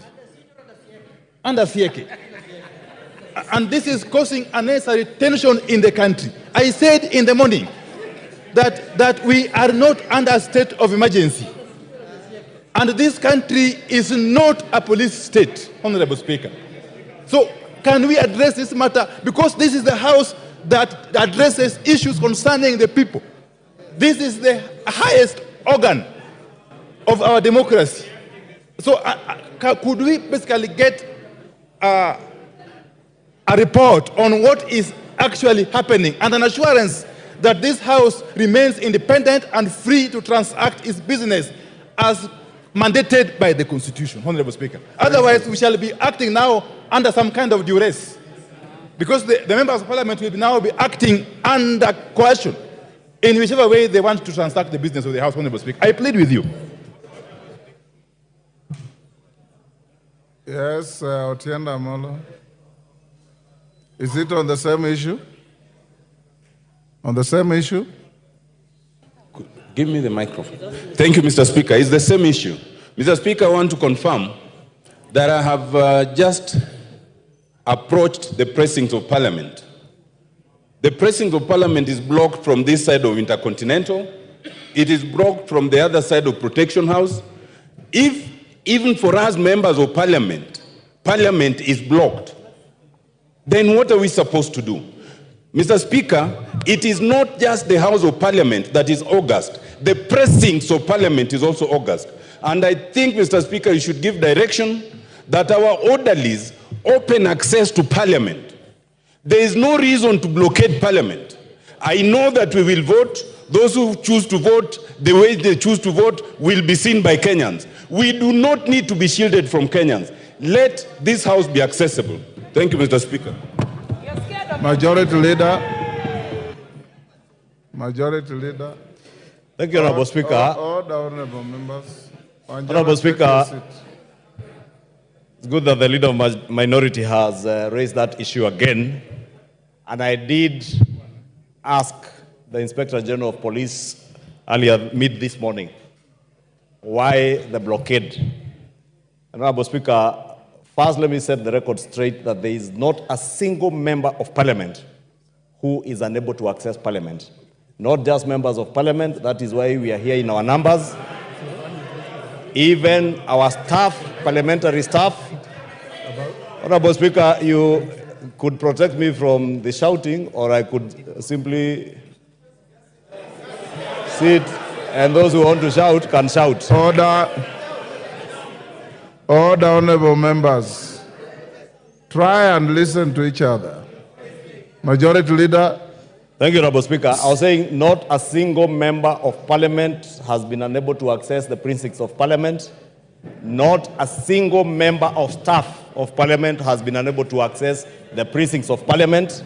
Under Sieke. And this is causing unnecessary tension in the country. I said in the morning that we are not under a state of emergency. And this country is not a police state, Honorable Speaker. So can we address this matter? Because this is the house that addresses issues concerning the people. This is the highest organ of our democracy. So could we basically get a report on what is actually happening and an assurance that this house remains independent and free to transact its business as mandated by the Constitution, Honorable Speaker. Otherwise, we shall be acting now under some kind of duress, because the members of Parliament will now be acting under coercion in whichever way they want to transact the business of the House, Honorable Speaker. I plead with you. Yes, Otienda Molo. Is it on the same issue? On the same issue? Give me the microphone. Thank you, Mr. Speaker. It's the same issue. Mr. Speaker, I want to confirm that I have just approached the precincts of Parliament. The precinct of Parliament is blocked from this side of Intercontinental. It is blocked from the other side of Protection House. If, even for us members of Parliament, Parliament is blocked, then what are we supposed to do? Mr. Speaker, it is not just the House of Parliament that is august. The precincts of Parliament is also august. And I think, Mr. Speaker, you should give direction that our orderlies open access to Parliament. There is no reason to blockade Parliament. I know that we will vote. Those who choose to vote the way they choose to vote will be seen by Kenyans. We do not need to be shielded from Kenyans. Let this house be accessible. Thank you, Mr. Speaker. Majority Leader. Majority Leader. Thank you, Honorable Speaker. Order, honorable members. Honorable Speaker, it's good that the Leader of Minority has raised that issue again. And I did ask the Inspector General of Police earlier this morning why the blockade. Honorable Speaker, first let me set the record straight that there is not a single member of Parliament who is unable to access Parliament. Not just members of Parliament, that is why we are here in our numbers. Even our staff, parliamentary staff. Honorable Speaker, you could protect me from the shouting, or I could simply sit, and those who want to shout can shout. Order. Order, honorable members. Try and listen to each other. Majority Leader. Thank you, Honorable Speaker. I was saying not a single member of Parliament has been unable to access the precincts of Parliament. Not a single member of staff of Parliament has been unable to access the precincts of Parliament.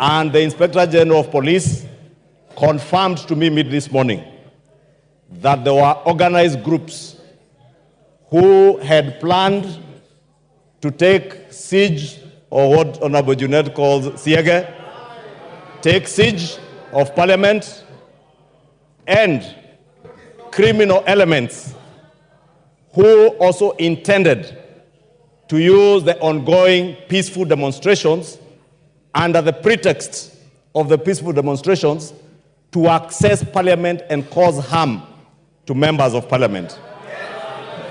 And the Inspector General of Police confirmed to me this morning that there were organized groups who had planned to take siege, or what Honorable Junet calls siege, take siege of Parliament, and criminal elements who also intended to use the ongoing peaceful demonstrations under the pretext of the peaceful demonstrations to access Parliament and cause harm to members of Parliament.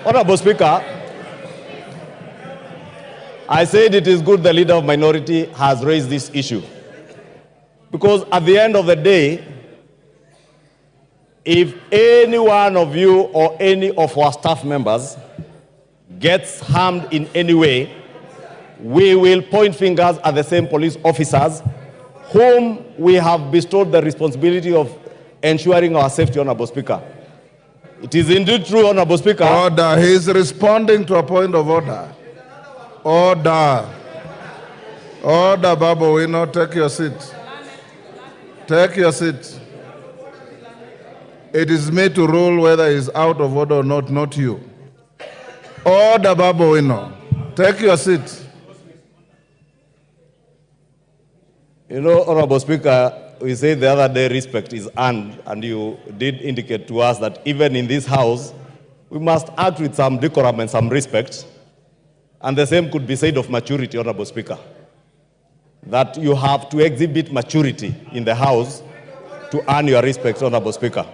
Honorable Speaker, I said it is good the Leader of Minority has raised this issue, because at the end of the day, if any one of you or any of our staff members gets harmed in any way, we will point fingers at the same police officers whom we have bestowed the responsibility of ensuring our safety, Honorable Speaker. It is indeed true, Honorable Speaker. Order. He is responding to a point of order. Order. Order, Babu. We not take your seat. Take your seat. It is me to rule whether he's out of order or not you. Order, Babu Wino. Take your seat. You know, Honorable Speaker, we said the other day respect is earned, and you did indicate to us that even in this House, we must act with some decorum and some respect. And the same could be said of maturity, Honorable Speaker. That you have to exhibit maturity in the House to earn your respect, Honorable Speaker.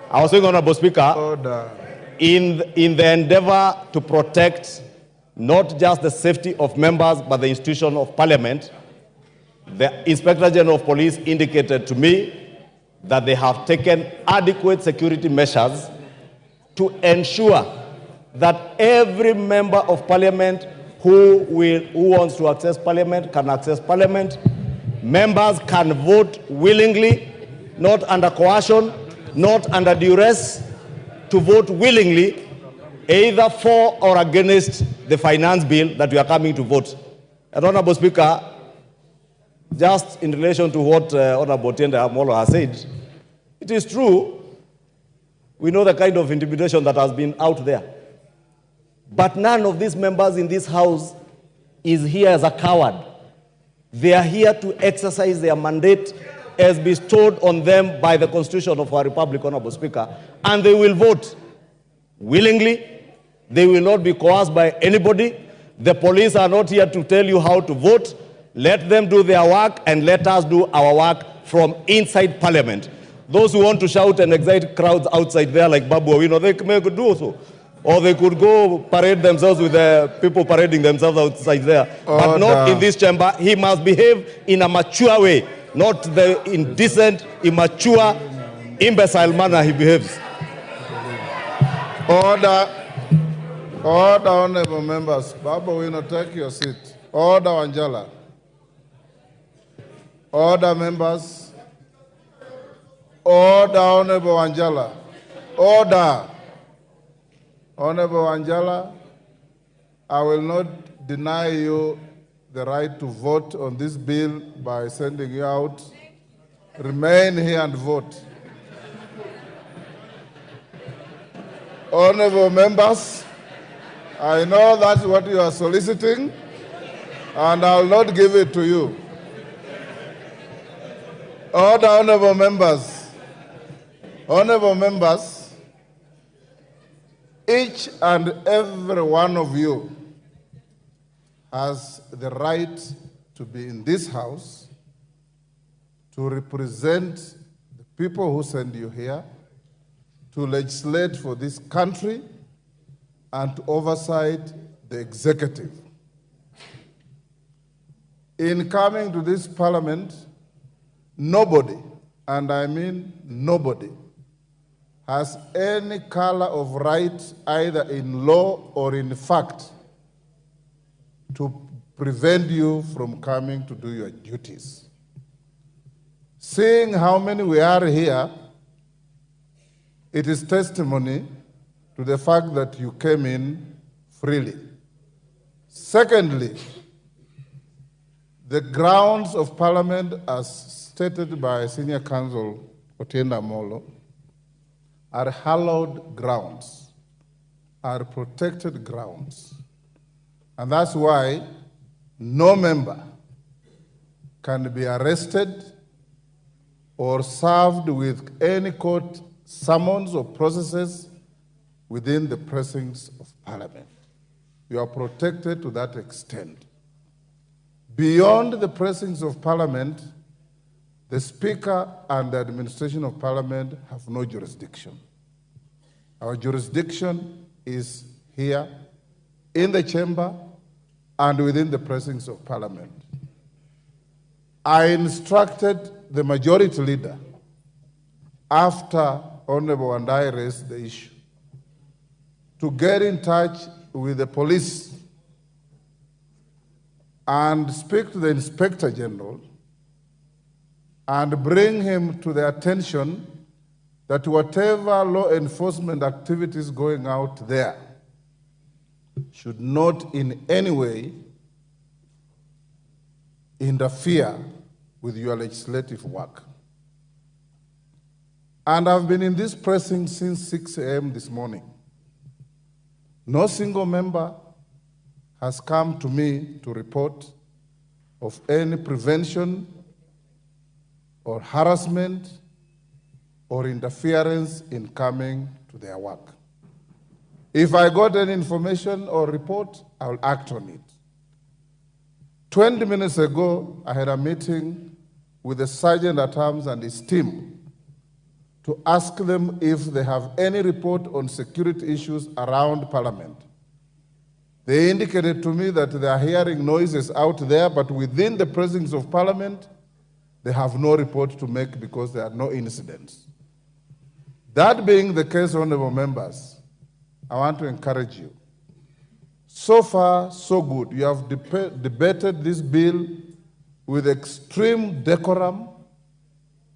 I was saying, Honorable Speaker, Order. in the endeavor to protect not just the safety of members, but the institution of Parliament, the Inspector General of Police indicated to me that they have taken adequate security measures to ensure that every member of Parliament who wants to access Parliament can access Parliament. Members can vote willingly, not under coercion, not under duress, to vote willingly, either for or against the finance bill that we are coming to vote. And Honorable Speaker, just in relation to what Honorable Tiende Amolo has said, it is true, we know the kind of intimidation that has been out there. But none of these members in this House is here as a coward. They are here to exercise their mandate as bestowed on them by the Constitution of our Republic, Honorable Speaker, and they will vote willingly. They will not be coerced by anybody. The police are not here to tell you how to vote. Let them do their work and let us do our work from inside Parliament. Those who want to shout and excite crowds outside there like Babu Owino, they may do so. Or they could go parade themselves with the people parading themselves outside there. Order. But not in this chamber. He must behave in a mature way, not the indecent, immature, imbecile manner he behaves. Order. Order, honorable members. Babu Owino, take your seat. Order, Angela. Order, members. Order, Honorable Angela. Order. Honorable Angela, I will not deny you the right to vote on this bill by sending you out. Remain here and vote. Honorable members, I know that's what you are soliciting, and I will not give it to you. Order, honorable members. Honorable members, each and every one of you has the right to be in this House to represent the people who send you here, to legislate for this country, and to oversight the executive. In coming to this Parliament, nobody, and I mean nobody, has any color of right, either in law or in fact, to prevent you from coming to do your duties. Seeing how many we are here, it is testimony to the fact that you came in freely. Secondly, the grounds of Parliament, as stated by Senior Counsel Otiende Amolo, are hallowed grounds, are protected grounds. And that's why no member can be arrested or served with any court summons or processes within the precincts of Parliament. You are protected to that extent. Beyond the precincts of Parliament, the Speaker and the administration of Parliament have no jurisdiction. Our jurisdiction is here in the chamber and within the precincts of Parliament. I instructed the majority leader, after Honorable and I raised the issue, to get in touch with the police and speak to the Inspector General and bring him to the attention that whatever law enforcement activities going out there should not in any way interfere with your legislative work. And I've been in this precinct since 6 a.m. this morning. No single member has come to me to report of any prevention or harassment or interference in coming to their work. If I got any information or report, I will act on it. 20 minutes ago, I had a meeting with the Sergeant at Arms and his team to ask them if they have any report on security issues around Parliament. They indicated to me that they are hearing noises out there, but within the precincts of Parliament, they have no report to make because there are no incidents. That being the case, honorable members, I want to encourage you. So far, so good. You have debated this bill with extreme decorum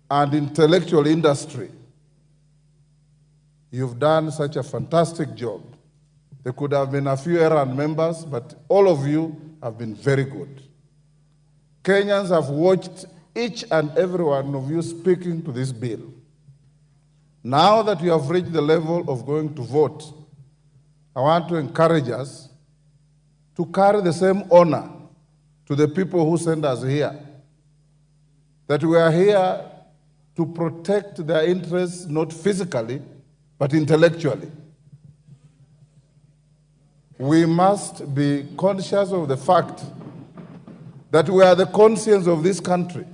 and intellectual industry. You've done such a fantastic job. There could have been a few errant members, but all of you have been very good. Kenyans have watched each and every one of you speaking to this bill. Now that you have reached the level of going to vote, I want to encourage us to carry the same honor to the people who sent us here. That we are here to protect their interests, not physically, but intellectually. We must be conscious of the fact that we are the conscience of this country.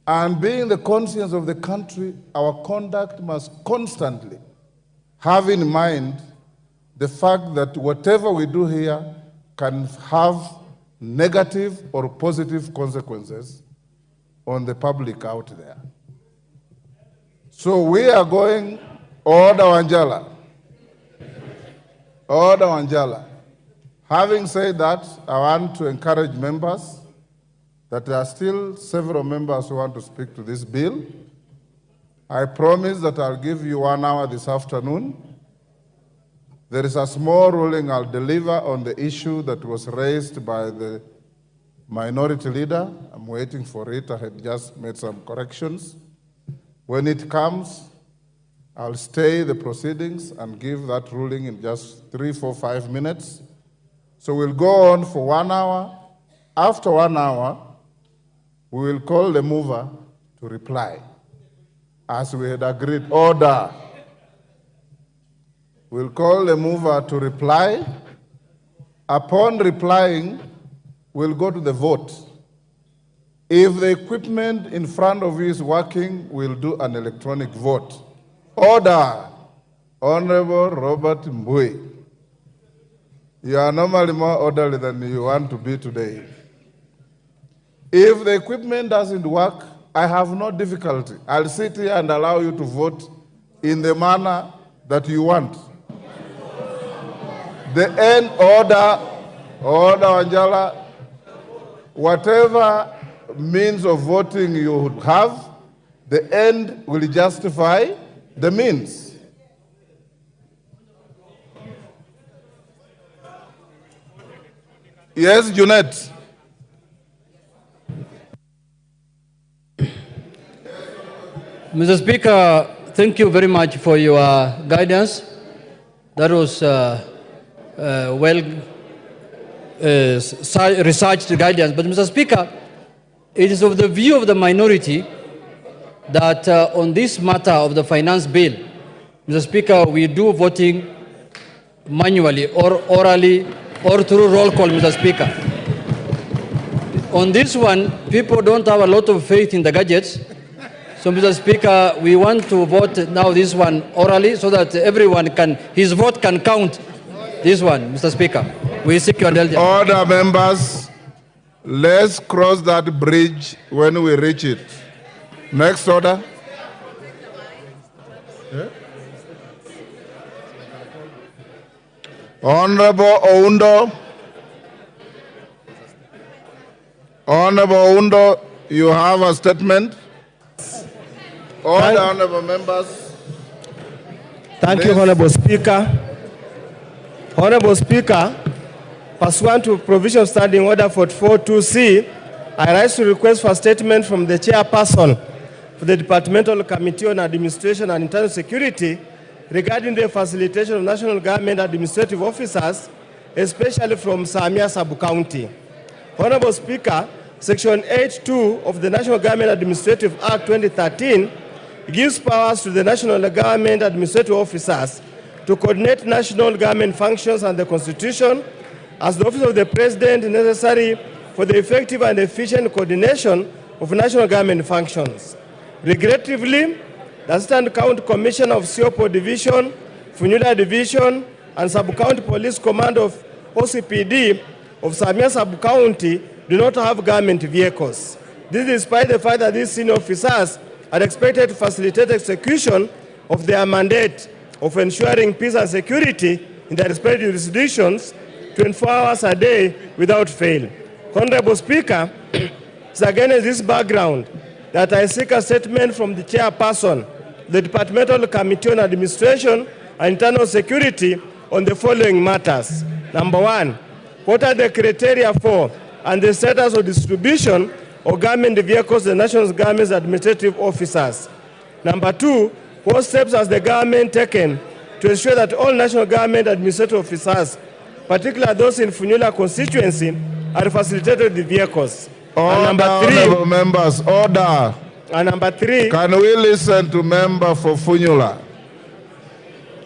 And being the conscience of the country, our conduct must constantly have in mind the fact that whatever we do here can have negative or positive consequences on the public out there. So we are going Order Wanjala. Order Wanjala. Having said that, I want to encourage members that there are still several members who want to speak to this bill. I promise that I'll give you 1 hour this afternoon. There is a small ruling I'll deliver on the issue that was raised by the minority leader. I'm waiting for it. I had just made some corrections. When it comes, I'll stay the proceedings and give that ruling in just 3, 4, 5 minutes. So we'll go on for 1 hour. After 1 hour, we will call the mover to reply, as we had agreed. Order. We'll call the mover to reply. Upon replying, we'll go to the vote. If the equipment in front of you is working, we'll do an electronic vote. Order. Honorable Robert Mbui. You are normally more orderly than you want to be today. If the equipment doesn't work, I have no difficulty. I'll sit here and allow you to vote in the manner that you want. The end order Wanjala, whatever means of voting you would have, the end will justify the means. Yes, Junet. Mr. Speaker, thank you very much for your guidance. That was researched guidance. But Mr. Speaker, it is of the view of the minority that on this matter of the finance bill, Mr. Speaker, we do voting manually or orally or through roll call, Mr. Speaker. On this one, people don't have a lot of faith in the gadgets. So, Mr. Speaker, we want to vote now this one orally so that everyone can, his vote can count. This one, Mr. Speaker. We seek your indulgence. Order, members. Let's cross that bridge when we reach it. Next order. Yeah. Honorable Oundo. Honorable Oundo, you have a statement. All the honorable members. Thank you, Honorable Speaker. Honorable Speaker, pursuant to provision standing order 44.2c, I rise to request for a statement from the chairperson for the Departmental Committee on Administration and Internal Security regarding the facilitation of national government administrative officers, especially from Samia Sub-County. Honorable Speaker, Section 8.2 of the National Government Administrative Act 2013 gives powers to the national government administrative officers to to coordinate national government functions and the Constitution as the office of the President necessary for the effective and efficient coordination of national government functions. Regrettably, the Assistant County Commissioner of Siopo Division, Funyula Division, and Sub-County Police Command of OCPD of Samia Sub-County do not have government vehicles. This is despite the fact that these senior officers are expected to facilitate execution of their mandate of ensuring peace and security in their respective jurisdictions 24 hours a day without fail. Honorable Speaker, it's against this background that I seek a statement from the chairperson, the Departmental Committee on Administration and Internal Security on the following matters. Number one, what are the criteria for and the status of distribution of government vehicles to the national government's administrative officers? Number two, what steps has the government taken to ensure that all national government administrative officers, particularly those in Funyula constituency, are facilitated with vehicles? Order, and number three, honorable members, order. And number three, can we listen to member for Funyula?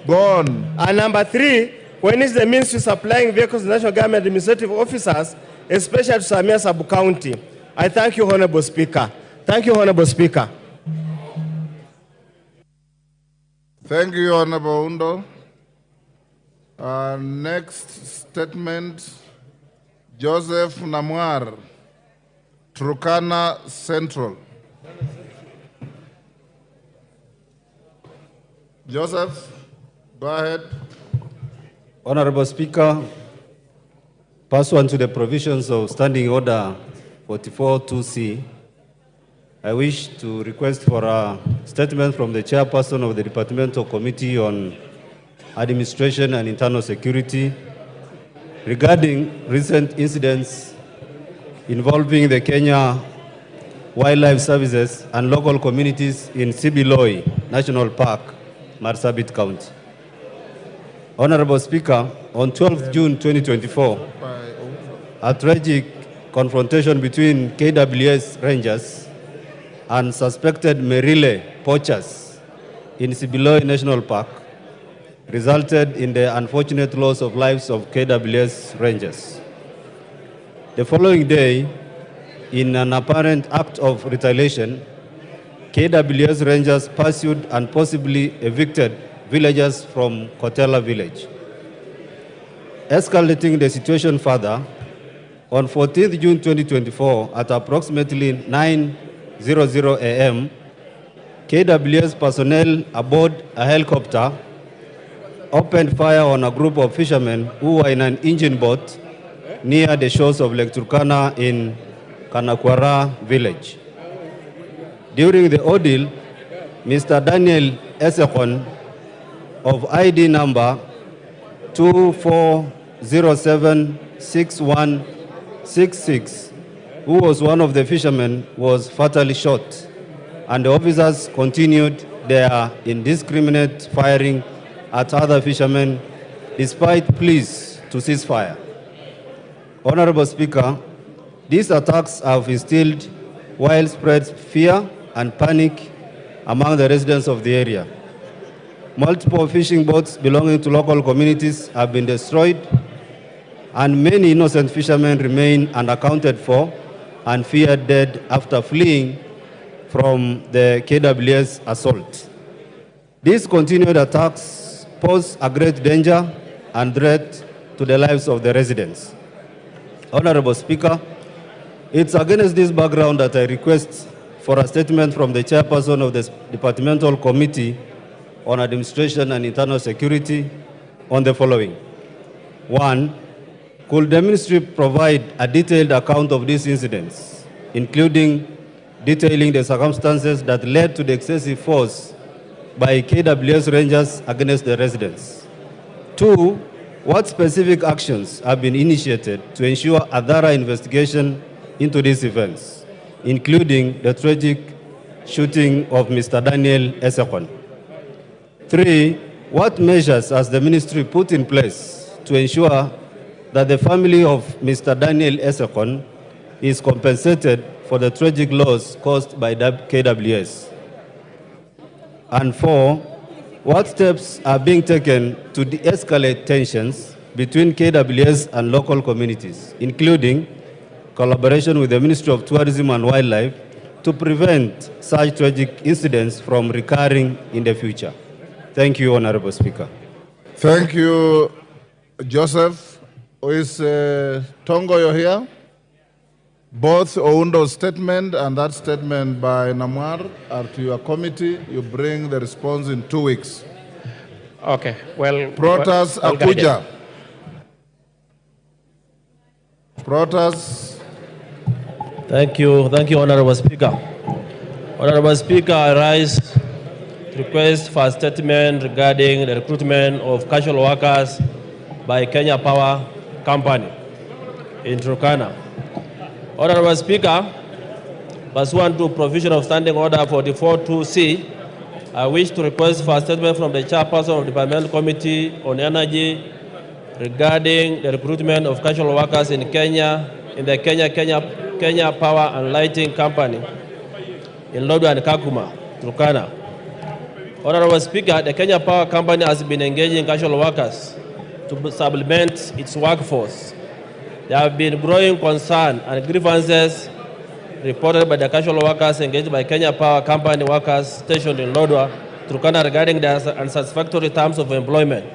Go on. And number three, when is the ministry supplying vehicles to national government administrative officers, especially to Samia Sub-County? I thank you, Honorable Speaker. Thank you, Honorable Speaker. Thank you, Honorable Undo. Next statement, Joseph Namwar, Turkana Central. Joseph, go ahead. Honorable Speaker, pursuant to the provisions of Standing Order 44-2C, I wish to request for a statement from the chairperson of the Departmental Committee on Administration and Internal Security regarding recent incidents involving the Kenya Wildlife Services and local communities in Sibiloi National Park, Marsabit County. Honorable Speaker, on 12th June 2024, a tragic confrontation between KWS Rangers and suspected Merile poachers in Sibiloi National Park resulted in the unfortunate loss of lives of KWS Rangers. The following day, in an apparent act of retaliation, KWS Rangers pursued and possibly evicted villagers from Kotela village. Escalating the situation further, on 14th June 2024, at approximately 9:00 a.m., KWS personnel aboard a helicopter opened fire on a group of fishermen who were in an engine boat near the shores of Lake Turkana in Kanakwara village. During the ordeal, Mr. Daniel Esekon of ID number 24076166, who was one of the fishermen, was fatally shot, and the officers continued their indiscriminate firing at other fishermen despite pleas to cease fire. Honorable Speaker, these attacks have instilled widespread fear and panic among the residents of the area. Multiple fishing boats belonging to local communities have been destroyed, and many innocent fishermen remain unaccounted for and feared dead after fleeing from the KWS assault. These continued attacks pose a great danger and threat to the lives of the residents. Honorable Speaker, it's against this background that I request for a statement from the chairperson of the Departmental Committee on Administration and Internal Security on the following. One, could the ministry provide a detailed account of these incidents, including detailing the circumstances that led to the excessive force by KWS Rangers against the residents? Two, what specific actions have been initiated to ensure a thorough investigation into these events, including the tragic shooting of Mr. Daniel Esekon? Three, what measures has the ministry put in place to ensure that the family of Mr. Daniel Esekon is compensated for the tragic loss caused by KWS? And four, what steps are being taken to de-escalate tensions between KWS and local communities, including collaboration with the Ministry of Tourism and Wildlife to prevent such tragic incidents from recurring in the future? Thank you, Honorable Speaker. Thank you, Joseph. Is Tongo, you're here? Both Oundo's statement and that statement by Namwar are to your committee. You bring the response in 2 weeks. Okay, well... Protas well Akuja. Protas. Thank you, Honorable Speaker. Honorable Speaker, I rise to request for a statement regarding the recruitment of casual workers by Kenya Power Company in Turkana. Honorable Speaker, pursuant to provision of Standing Order 44-2C, I wish to request for a statement from the chairperson of the Parliamentary Committee on Energy regarding the recruitment of casual workers in Kenya, in the Kenya Power and Lighting Company in Lodwar and Kakuma, Turkana. Honorable Speaker, the Kenya Power Company has been engaging casual workers to supplement its workforce. There have been growing concern and grievances reported by the casual workers engaged by Kenya Power Company workers stationed in Lodwar, Turkana regarding their unsatisfactory terms of employment.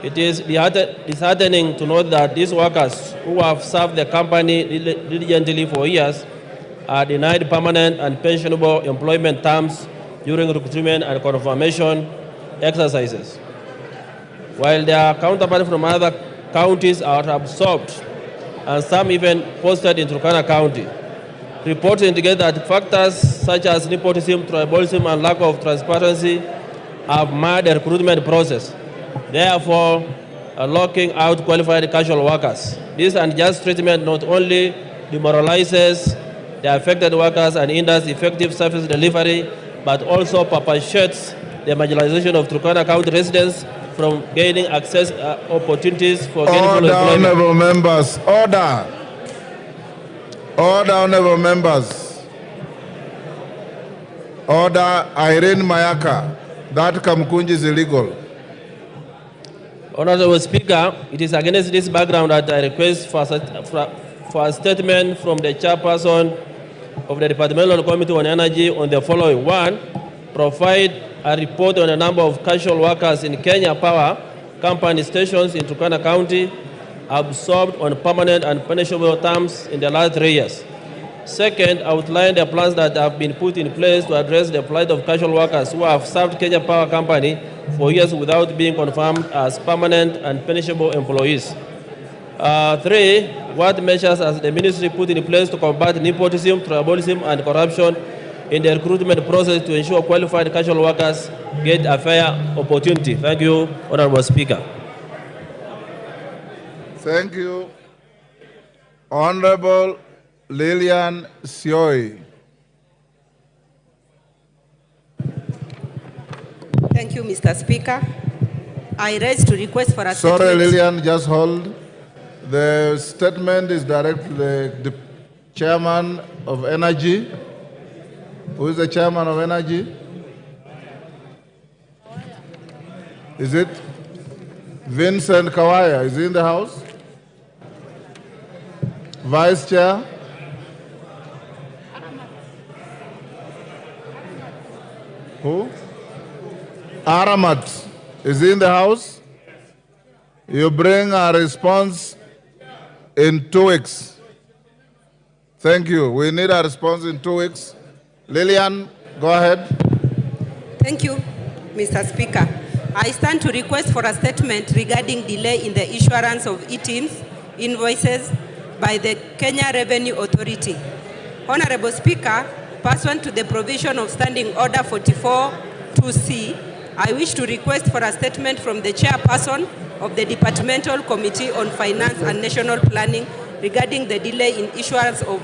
It is disheartening to note that these workers who have served the company diligently for years are denied permanent and pensionable employment terms during recruitment and confirmation exercises, while their counterparts from other counties are absorbed and some even posted in Turkana County. Reports indicate that factors such as nepotism, tribalism, and lack of transparency have marred the recruitment process, therefore locking out qualified casual workers. This unjust treatment not only demoralizes the affected workers and hinders effective service delivery, but also perpetuates the marginalization of Turkana County residents from gaining access opportunities for gainful employment. Honorable members, order. Order, honorable members. Order, Irene Mayaka. That Kamkunji is illegal. Honorable Speaker, it is against this background that I request for a statement from the chairperson of the Departmental Committee on Energy on the following. One, provide a report on the number of casual workers in Kenya Power Company stations in Turkana County absorbed on permanent and punishable terms in the last 3 years. Second, outline the plans that have been put in place to address the plight of casual workers who have served Kenya Power Company for years without being confirmed as permanent and punishable employees. Three, what measures has the ministry put in place to combat nepotism, tribalism, and corruption in the recruitment process to ensure qualified casual workers get a fair opportunity? Thank you, Honorable Speaker. Thank you. Honorable Lilian Sioi. Thank you, Mr. Speaker. I raise to request for a statement. Sorry, Lilian, just hold. The statement is directed to the Chairman of Energy. Who is the Chairman of Energy? Is it Vincent Kawaya? Is he in the House? Vice Chair? Who? Aramat. Is he in the House? You bring a response in 2 weeks. Thank you. We need a response in 2 weeks. Lillian, go ahead. Thank you, Mr. Speaker. I stand to request for a statement regarding delay in the issuance of e-TIMS invoices by the Kenya Revenue Authority. Honorable Speaker, pursuant to the provision of Standing Order 44-2C, I wish to request for a statement from the chairperson of the Departmental Committee on Finance and National Planning regarding the delay in issuance of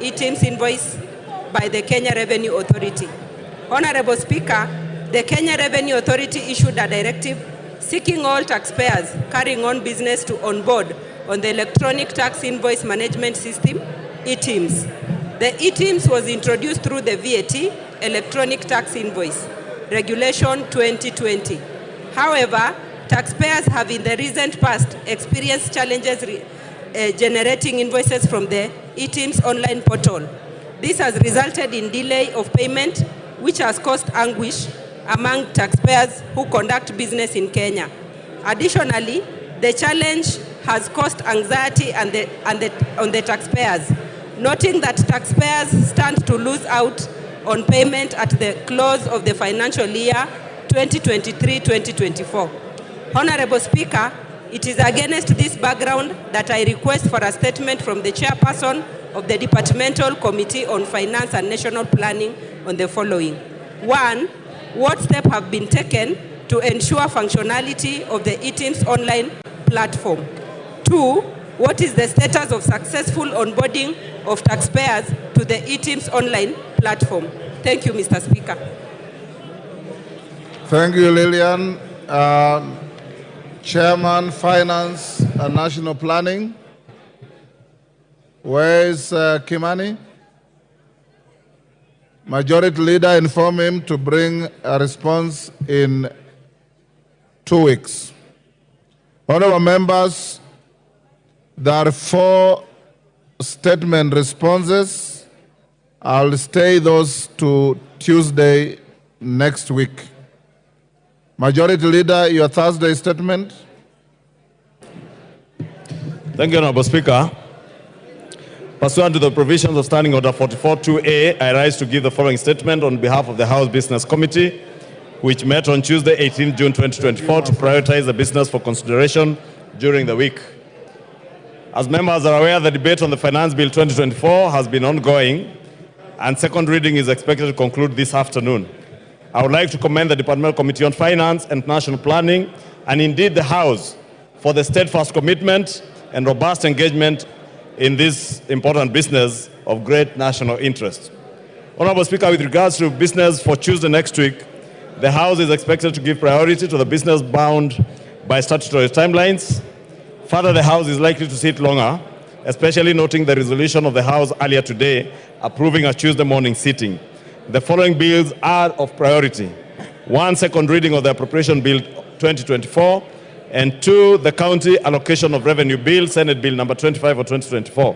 e-TIMS invoice by the Kenya Revenue Authority. Honorable Speaker, the Kenya Revenue Authority issued a directive seeking all taxpayers carrying on business to onboard on the Electronic Tax Invoice Management System, e-TIMS. The e-TIMS was introduced through the VAT, Electronic Tax Invoice. Regulation 2020. However, taxpayers have in the recent past experienced challenges generating invoices from the eTIMS online portal. This has resulted in delay of payment, which has caused anguish among taxpayers who conduct business in Kenya. Additionally, the challenge has caused anxiety on the taxpayers, noting that taxpayers stand to lose out on payment at the close of the financial year 2023-2024. Honorable Speaker, it is against this background that I request for a statement from the chairperson of the Departmental Committee on Finance and National Planning on the following. 1, what steps have been taken to ensure functionality of the eTIMS online platform? 2, what is the status of successful onboarding of taxpayers to the eTIMS online platform? Thank you, Mr. Speaker. Thank you, Lillian. Chairman, Finance and National Planning. Where is Kimani? Majority Leader, inform him to bring a response in 2 weeks. Honorable members, there are 4 statement responses. I'll stay those to Tuesday next week. Majority Leader, your Thursday statement. Thank you, Honorable Speaker. Pursuant to the provisions of Standing Order 44.2a, I rise to give the following statement on behalf of the House Business Committee, which met on Tuesday, 18 June 2024, to prioritize the business for consideration during the week. As members are aware, the debate on the Finance Bill 2024 has been ongoing, and second reading is expected to conclude this afternoon. I would like to commend the Departmental Committee on Finance and National Planning, and indeed the House, for the steadfast commitment and robust engagement in this important business of great national interest. Honorable Speaker, with regards to business for Tuesday next week, the House is expected to give priority to the business bound by statutory timelines. Further, the House is likely to sit longer, especially noting the resolution of the House earlier today approving a Tuesday morning sitting. The following bills are of priority. 1, second reading of the Appropriation Bill 2024, and 2, the County Allocation of Revenue Bill, Senate Bill number 25 of 2024.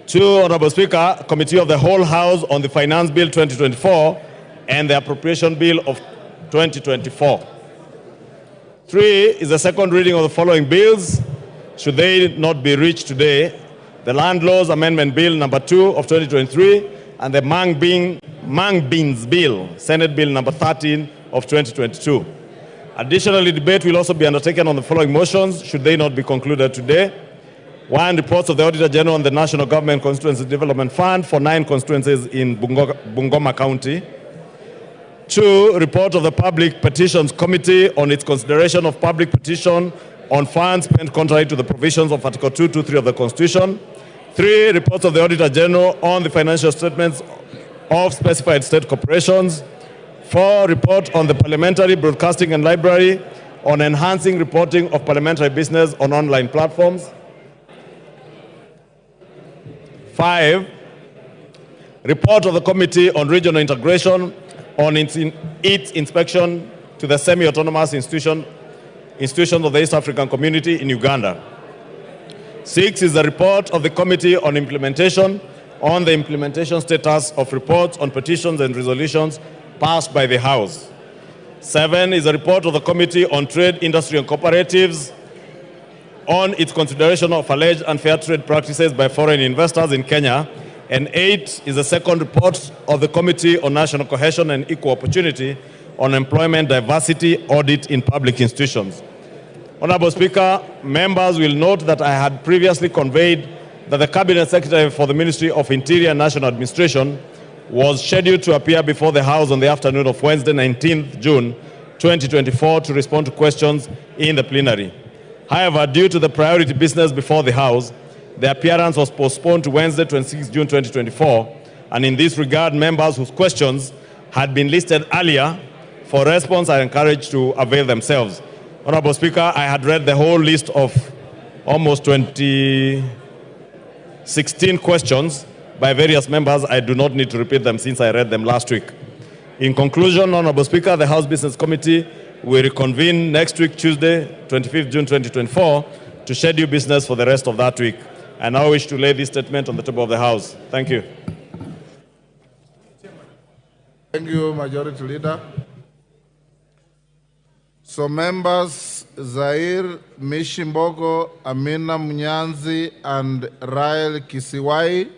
2, Honorable Speaker, Committee of the Whole House on the Finance Bill 2024 and the Appropriation Bill of 2024. 3 is the second reading of the following bills, should they not be reached today: the Land Laws Amendment Bill number 2 of 2023 and the Mang Beans Bill, Senate Bill number 13 of 2022. Additionally, debate will also be undertaken on the following motions, should they not be concluded today. 1, reports of the Auditor General on the National Government Constituency Development Fund for 9 constituencies in Bungoma County. 2, report of the Public Petitions Committee on its consideration of public petition on funds spent contrary to the provisions of Article 223 of the Constitution. 3, reports of the Auditor General on the financial statements of specified state corporations. 4, report on the Parliamentary, Broadcasting and Library on enhancing reporting of parliamentary business on online platforms. 5, report of the Committee on Regional Integration on its inspection to the semi-autonomous institutions of the East African Community in Uganda. 6 is the report of the Committee on Implementation on the implementation status of reports on petitions and resolutions passed by the House. 7 is a report of the Committee on Trade, Industry and Cooperatives on its consideration of alleged unfair trade practices by foreign investors in Kenya. And 8 is the second report of the Committee on National Cohesion and Equal Opportunity on employment diversity audit in public institutions. Honorable Speaker, members will note that I had previously conveyed that the Cabinet Secretary for the Ministry of Interior and National Administration was scheduled to appear before the House on the afternoon of Wednesday, 19th June 2024 to respond to questions in the plenary. However, due to the priority business before the House, the appearance was postponed to Wednesday, 26th June 2024, and in this regard, members whose questions had been listed earlier for response are encouraged to avail themselves. Honorable Speaker, I had read the whole list of almost 16 questions by various members. I do not need to repeat them since I read them last week. In conclusion, Honorable Speaker, the House Business Committee will reconvene next week, Tuesday, 25th June 2024, to schedule business for the rest of that week. I now wish to lay this statement on the table of the House. Thank you. Thank you, Majority Leader. So members Zair Mishimbogo, Amina Munyanzi, and Rael Kisiwai,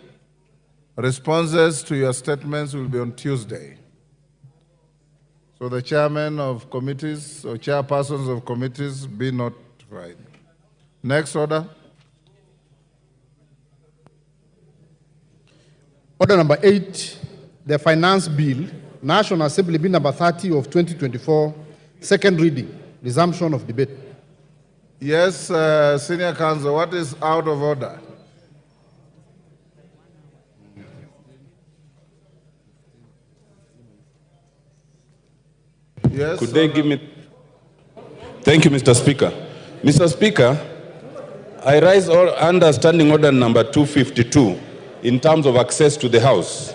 responses to your statements will be on Tuesday. So the chairman of committees or chairpersons of committees be notified. Next order. Order number 8, the Finance Bill, National Assembly Bill number 30 of 2024, second reading, resumption of debate. Yes, Senior Counsel, what is out of order? Yes. Could they give me... Thank you, Mr. Speaker. Mr. Speaker, I rise under Standing Order number 252 in terms of access to the House.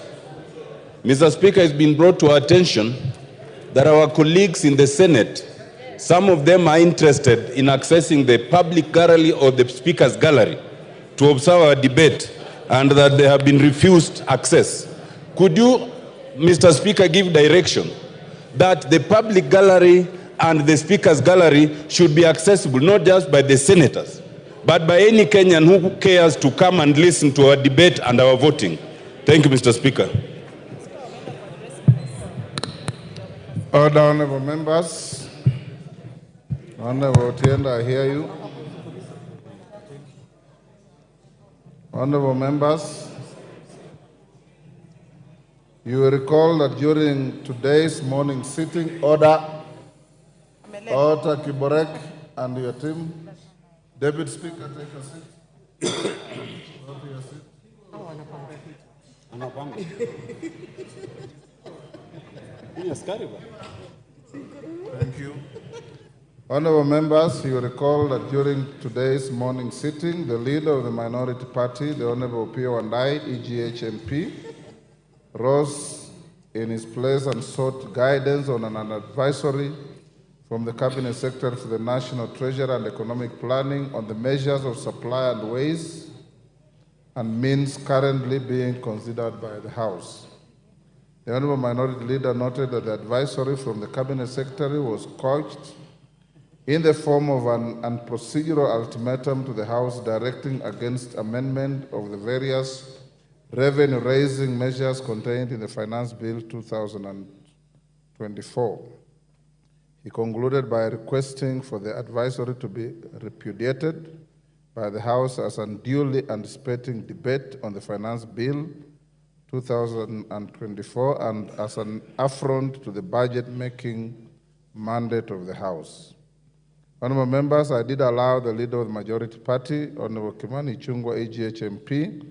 Mr. Speaker, it's been brought to our attention that our colleagues in the Senate, some of them are interested in accessing the public gallery or the Speaker's gallery to observe our debate, and that they have been refused access. Could you, Mr. Speaker, give direction that the public gallery and the Speaker's gallery should be accessible not just by the senators, but by any Kenyan who cares to come and listen to our debate and our voting? Thank you, Mr. Speaker. Order, honorable members. Honorable Otienda, I hear you. Honorable members, you will recall that during today's morning sitting, Order Kiborek and your team, Deputy Speaker, take a seat. Go to your seat. Thank you. Honorable members, you recall that during today's morning sitting, the leader of the minority party, the Honorable Pio Wandai, EGH MP, rose in his place and sought guidance on an advisory from the Cabinet Secretary for the National Treasury and Economic Planning on the measures of supply and ways and means currently being considered by the House. The Honorable Minority Leader noted that the advisory from the Cabinet Secretary was couched in the form of an procedural ultimatum to the House directing against amendment of the various revenue-raising measures contained in the Finance Bill 2024. He concluded by requesting for the advisory to be repudiated by the House as unduly anticipating debate on the Finance Bill 2024 and as an affront to the budget-making mandate of the House. Honorable members, I did allow the leader of the majority party, Honorable Kimani Ichung'wah, AGH MP,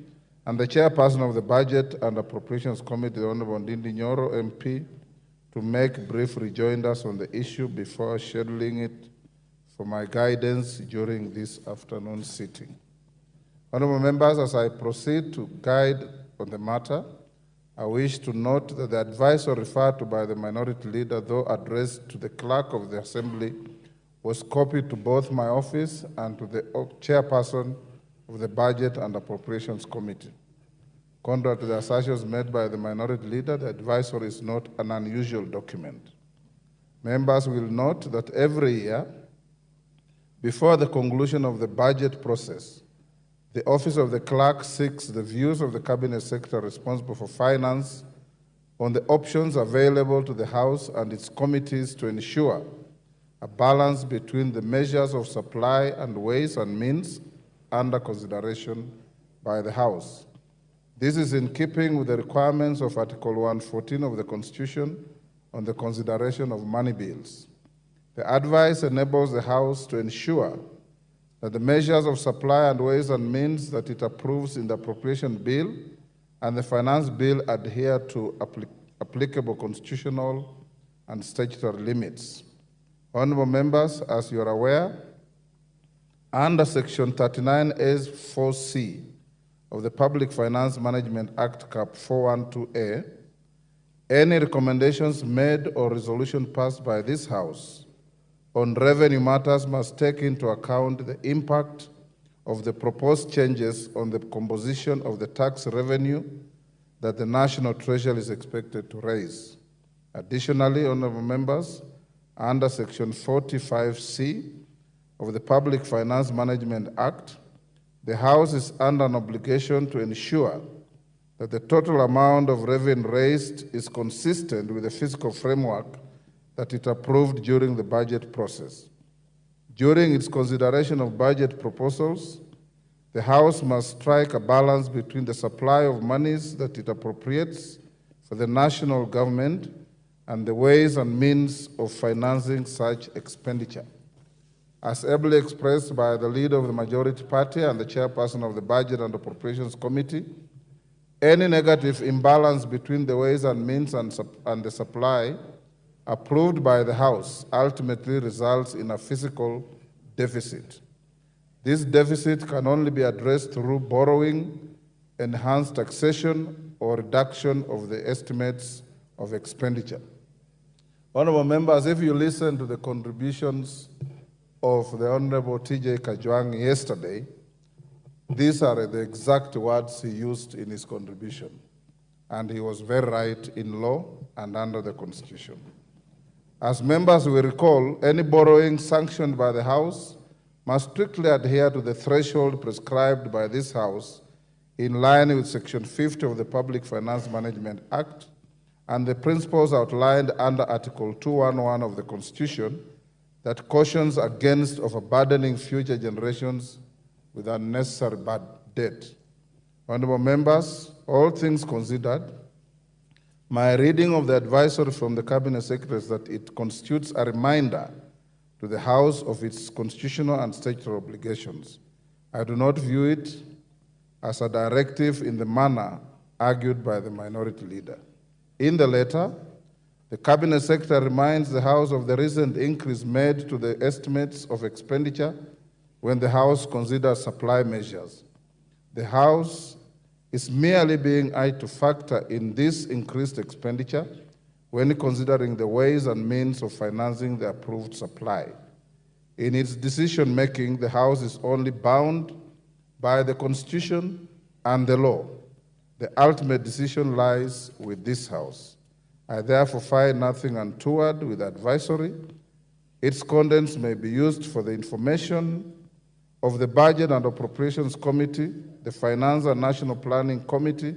and the chairperson of the Budget and Appropriations Committee, the Honorable Ndindi Nyoro MP, to make brief rejoinders on the issue before scheduling it for my guidance during this afternoon sitting. Honorable members, as I proceed to guide on the matter, I wish to note that the advice referred to by the minority leader, though addressed to the clerk of the Assembly, was copied to both my office and to the chairperson of the Budget and Appropriations Committee. Contrary to the assertions made by the minority leader, the advisory is not an unusual document. Members will note that every year, before the conclusion of the budget process, the Office of the Clerk seeks the views of the Cabinet Secretary responsible for finance on the options available to the House and its committees to ensure a balance between the measures of supply and ways and means under consideration by the House. This is in keeping with the requirements of Article 114 of the Constitution on the consideration of money bills. The advice enables the House to ensure that the measures of supply and ways and means that it approves in the appropriation bill and the finance bill adhere to applicable constitutional and statutory limits. Honorable members, as you are aware, under Section 39A(4)(c) of the Public Finance Management Act, Cap 412A, Any recommendations made or resolution passed by this House on revenue matters must take into account the impact of the proposed changes on the composition of the tax revenue that the National Treasury is expected to raise. Additionally, honorable members, under Section 45C of the Public Finance Management Act, the House is under an obligation to ensure that the total amount of revenue raised is consistent with the fiscal framework that it approved during the budget process. During its consideration of budget proposals, the House must strike a balance between the supply of monies that it appropriates for the national government and the ways and means of financing such expenditure. As ably expressed by the leader of the majority party and the chairperson of the Budget and Appropriations Committee, any negative imbalance between the ways and means and the supply approved by the House ultimately results in a fiscal deficit. This deficit can only be addressed through borrowing, enhanced taxation, or reduction of the estimates of expenditure. Honorable members, if you listen to the contributions of the Honorable T.J. Kajwang yesterday, these are the exact words he used in his contribution. And he was very right in law and under the Constitution. As members will recall, any borrowing sanctioned by the House must strictly adhere to the threshold prescribed by this House in line with Section 50 of the Public Finance Management Act and the principles outlined under Article 211 of the Constitution that cautions against overburdening future generations with unnecessary bad debt. Honorable members, all things considered, my reading of the advisory from the Cabinet Secretary is that it constitutes a reminder to the House of its constitutional and statutory obligations. I do not view it as a directive in the manner argued by the minority leader. In the letter, the Cabinet Secretary reminds the House of the recent increase made to the estimates of expenditure when the House considers supply measures. The House is merely being asked to factor in this increased expenditure when considering the ways and means of financing the approved supply. In its decision-making, the House is only bound by the Constitution and the law. The ultimate decision lies with this House. I therefore find nothing untoward with advisory. Its contents may be used for the information of the Budget and Appropriations Committee, the Finance and National Planning Committee,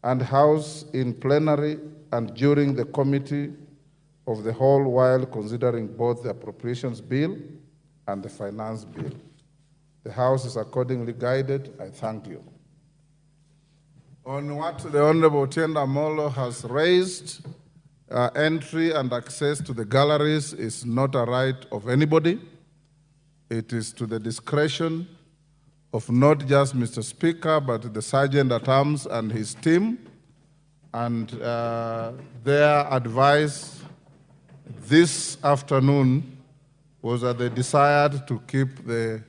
and House in plenary and during the Committee of the Whole while considering both the Appropriations Bill and the Finance Bill. The House is accordingly guided. I thank you. On what the Honorable Otiende Amolo has raised, entry and access to the galleries is not a right of anybody. It is to the discretion of not just Mr. Speaker, but the Sergeant at Arms and his team. And their advice this afternoon was that they desired to keep the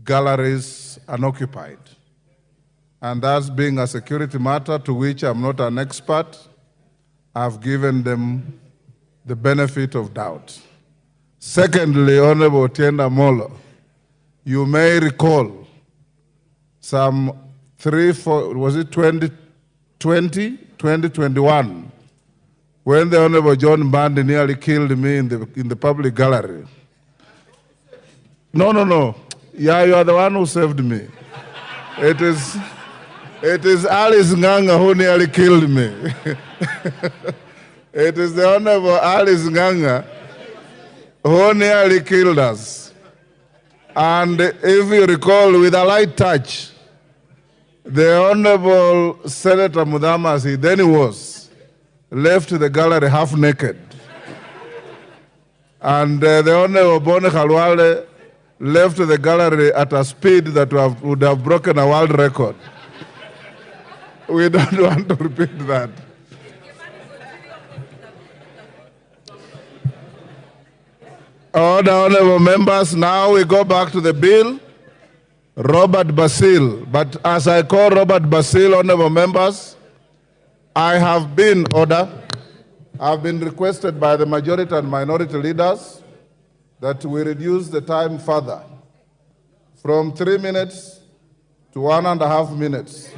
galleries unoccupied. And that's being a security matter to which I'm not an expert, I've given them the benefit of doubt. Secondly, Honorable Otiende Amolo, you may recall some 2021, when the Honorable John Mbandi nearly killed me in the public gallery. No. Yeah, you are the one who saved me. It is Alice Nganga who nearly killed me. It is the Honorable Alice Nganga who nearly killed us. And if you recall, with a light touch, the Honorable Senator Mudhama, as he then was, left the gallery half naked. And the Honorable Bone Khalwale left the gallery at a speed that would have broken a world record. We don't want to repeat that. Honorable members, now we go back to the bill. Robert Basil. But as I call Robert Basil, honorable members, I have been order. I've been requested by the majority and minority leaders that we reduce the time further from 3 minutes to 1.5 minutes.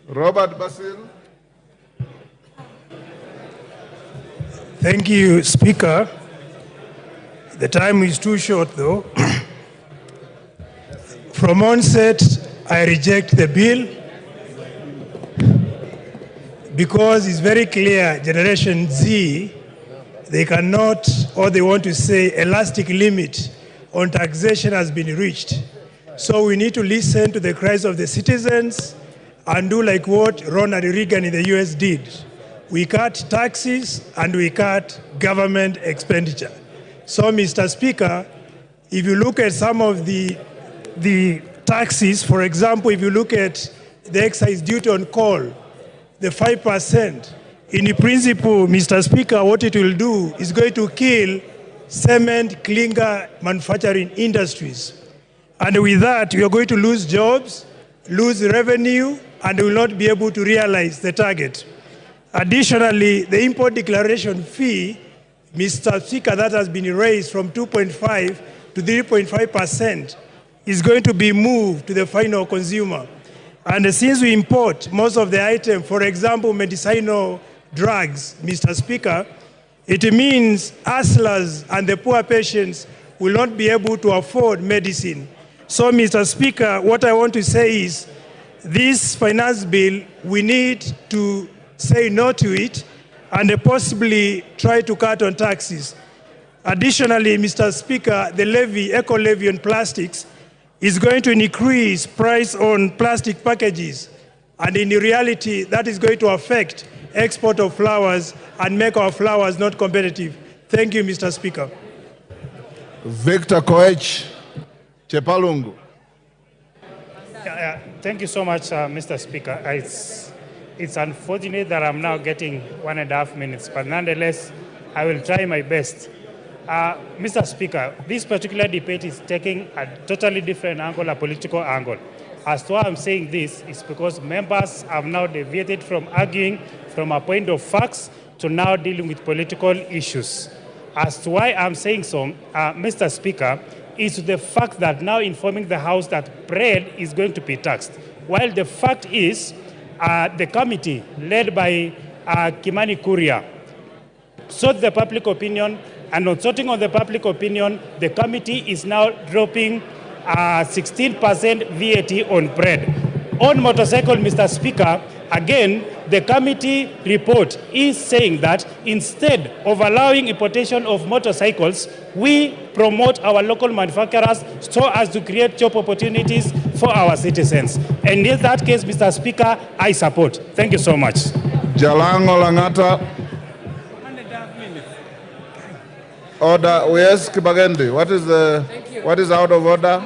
Robert Basil. Thank you, Speaker. The time is too short, though. From onset, I reject the bill because it's very clear Generation Z, they cannot, or they want to say elastic limit on taxation has been reached. So we need to listen to the cries of the citizens and do like what Ronald Reagan in the US did. We cut taxes and we cut government expenditure. So, Mr. Speaker, if you look at some of the taxes, for example, if you look at the excise duty on coal, the 5%, in principle, Mr. Speaker, what it will do is going to kill cement, clinker manufacturing industries. And with that, we are going to lose jobs, lose revenue, and will not be able to realize the target. Additionally, the import declaration fee, Mr. Speaker, that has been raised from 2.5 to 3.5% is going to be moved to the final consumer. And since we import most of the items, for example, medicinal drugs, Mr. Speaker, it means hustlers and the poor patients will not be able to afford medicine. So, Mr. Speaker, what I want to say is this finance bill, we need to say no to it and possibly try to cut on taxes. Additionally, Mr. Speaker, the levy, eco-levy on plastics is going to increase price on plastic packages. And in reality, that is going to affect export of flowers and make our flowers not competitive. Thank you, Mr. Speaker. Victor Koech, Chepalungu. Thank you so much, Mr. Speaker. It's unfortunate that I'm now getting 1.5 minutes, but nonetheless, I will try my best. Mr. Speaker, this particular debate is taking a totally different angle, a political angle. As to why I'm saying this is because members have now deviated from arguing from a point of facts to now dealing with political issues. As to why I'm saying so, Mr. Speaker, is the fact that now informing the House that bread is going to be taxed, while the fact is the committee led by Kimani Kuria sought the public opinion, and on sorting on the public opinion, the committee is now dropping 16% VAT on bread. On motorcycle, Mr. Speaker, again, the committee report is saying that instead of allowing importation of motorcycles, we promote our local manufacturers so as to create job opportunities for our citizens. And in that case, Mr. Speaker, I support. Thank you so much. Jalango Langata. Order. Yes, Kibagende. What is out of order?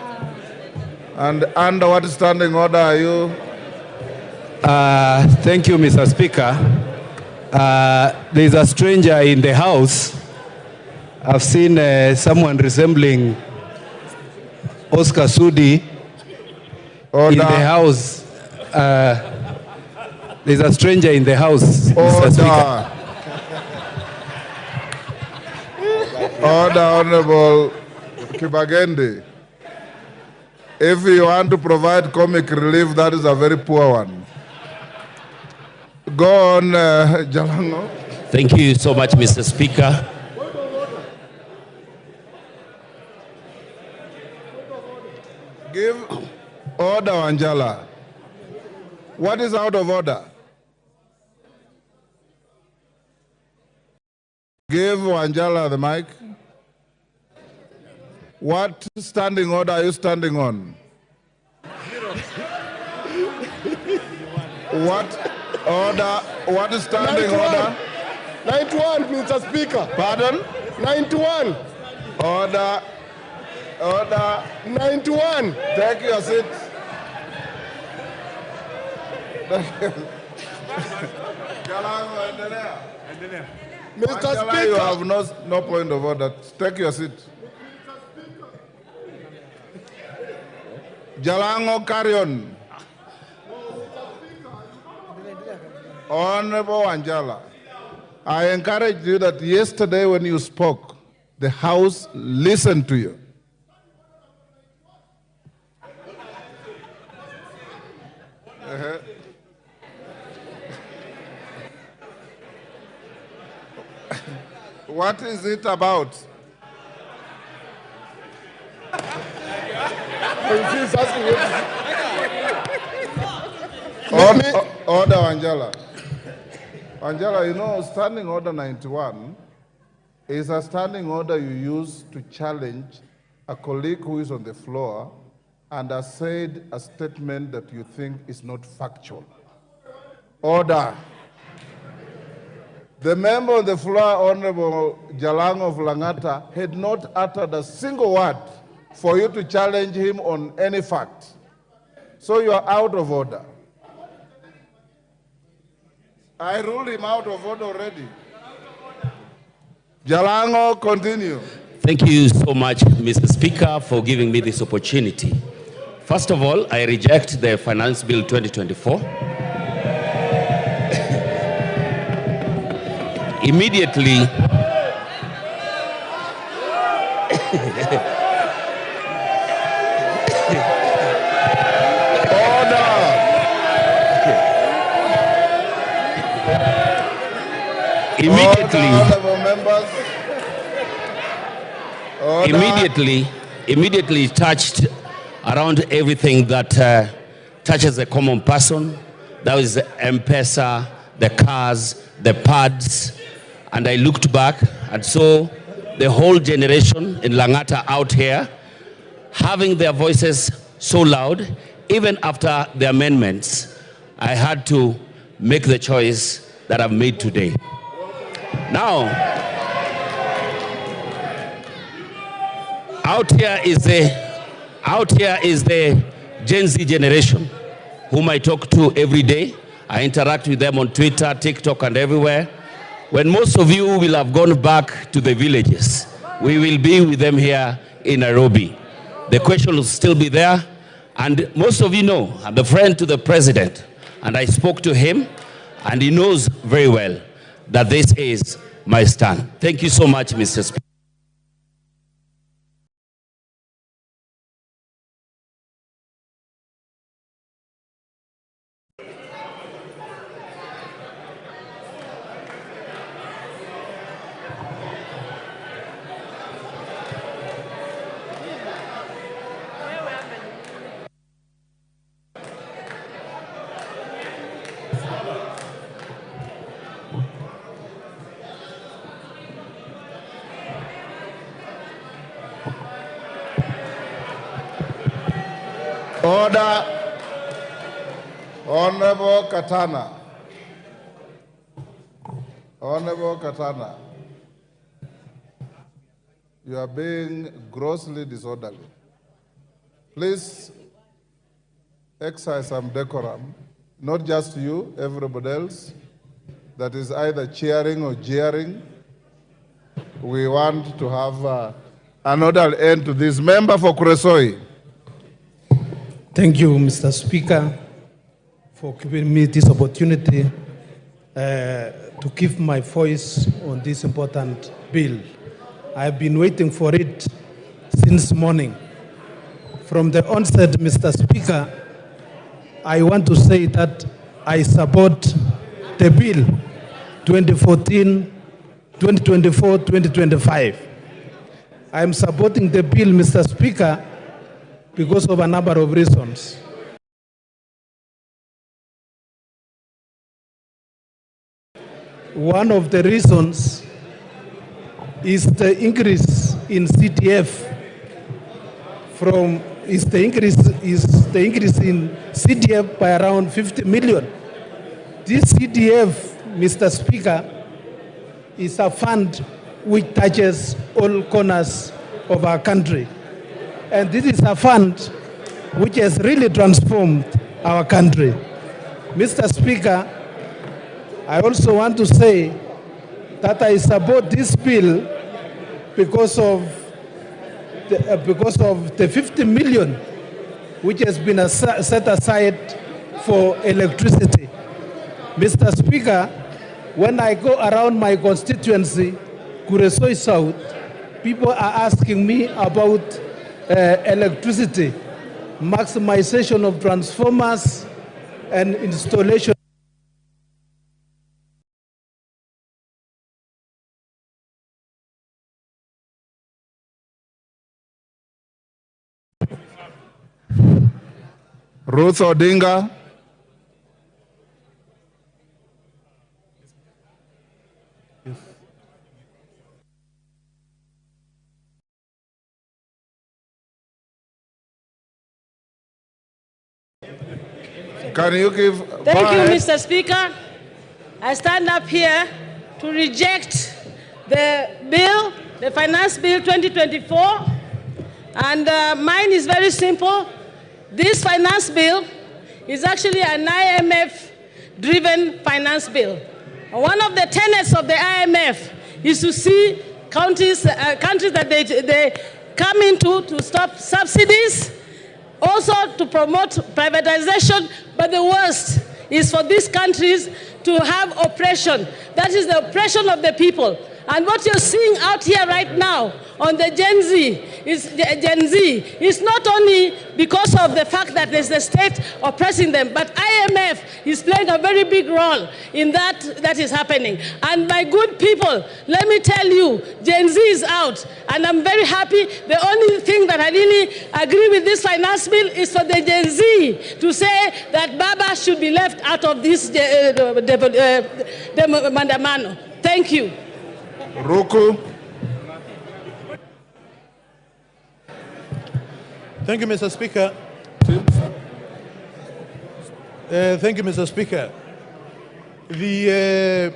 And under what standing order are you? Thank you, Mr. Speaker. There is a stranger in the House. I've seen someone resembling Oscar Sudi in the House. There's a stranger in the House, Mr. Speaker. Order, Honorable Kibagende. If you want to provide comic relief, that is a very poor one. Go on, Jalango. Thank you so much, Mr. Speaker. Give order, Anjala. What is out of order? Give Anjala the mic. What standing order are you standing on? What order? What is standing 91. order? 91, Mr. Speaker. Pardon? 91. Order. Order. 91. Take your seat. Mr. Speaker. You have no point of order. Take your seat. Jalango, carry on. Honorable Anjala. I encourage you that yesterday when you spoke, the House listened to you. What is it about? Order, Angela. Angela, you know, Standing Order 91 is a standing order you use to challenge a colleague who is on the floor and has said a statement that you think is not factual. Order. The member on the floor, Honorable Jalang of Langata, had not uttered a single word for you to challenge him on any fact. So you are out of order. I ruled him out of order already. Jalango, continue. Thank you so much, Mr. Speaker, for giving me this opportunity. First of all, I reject the Finance Bill 2024. Immediately, immediately touched around everything that touches a common person. That was the M-Pesa, the cars, the pads. And I looked back and saw the whole generation in Langata out here having their voices so loud. Even after the amendments, I had to make the choice that I've made today. Now, out here is the Gen Z generation whom I talk to every day. I interact with them on Twitter, TikTok, and everywhere. When most of you will have gone back to the villages, we will be with them here in Nairobi. The question will still be there. And most of you know, I'm the friend to the president, and I spoke to him, and he knows very well that this is my stand. Thank you so much, Mr. Speaker. Order. Honorable Katana. Honorable Katana, you are being grossly disorderly. Please exercise some decorum, not just you, everybody else that is either cheering or jeering. We want to have an orderly end to this. Member for Kuresoi. Thank you, Mr. Speaker, for giving me this opportunity to give my voice on this important bill. I've been waiting for it since morning. From the onset, Mr. Speaker, I want to say that I support the bill 2024-2025. I am supporting the bill, Mr. Speaker, because of a number of reasons. One of the reasons is the increase in CTF is the increase in CTF by around 50 million. This CTF, Mr. Speaker, is a fund which touches all corners of our country. And this is a fund which has really transformed our country. Mr. Speaker, I also want to say that I support this bill because of the 50 million which has been set aside for electricity. Mr. Speaker, When I go around my constituency, Kuresoi South, people are asking me about electricity, maximization of transformers, and installation. Ruth Odinga. Can you give... Thank you, Mr. Speaker. I stand up here to reject the bill, the Finance Bill 2024, and mine is very simple. This finance bill is actually an IMF-driven finance bill. One of the tenets of the IMF is to see countries that they come into to stop subsidies, also to promote privatization, but the worst is for these countries to have oppression. That is the oppression of the people. And what you're seeing out here right now on the Gen Z is not only because of the fact that there's the state oppressing them, but IMF is playing a very big role in that is happening. And my good people, let me tell you, Gen Z is out, and I'm very happy. The only thing that I really agree with this finance bill is for the Gen Z to say that Baba should be left out of this mandamano. Thank you. Roku. Thank you, Mr. Speaker. Thank you, Mr. Speaker. The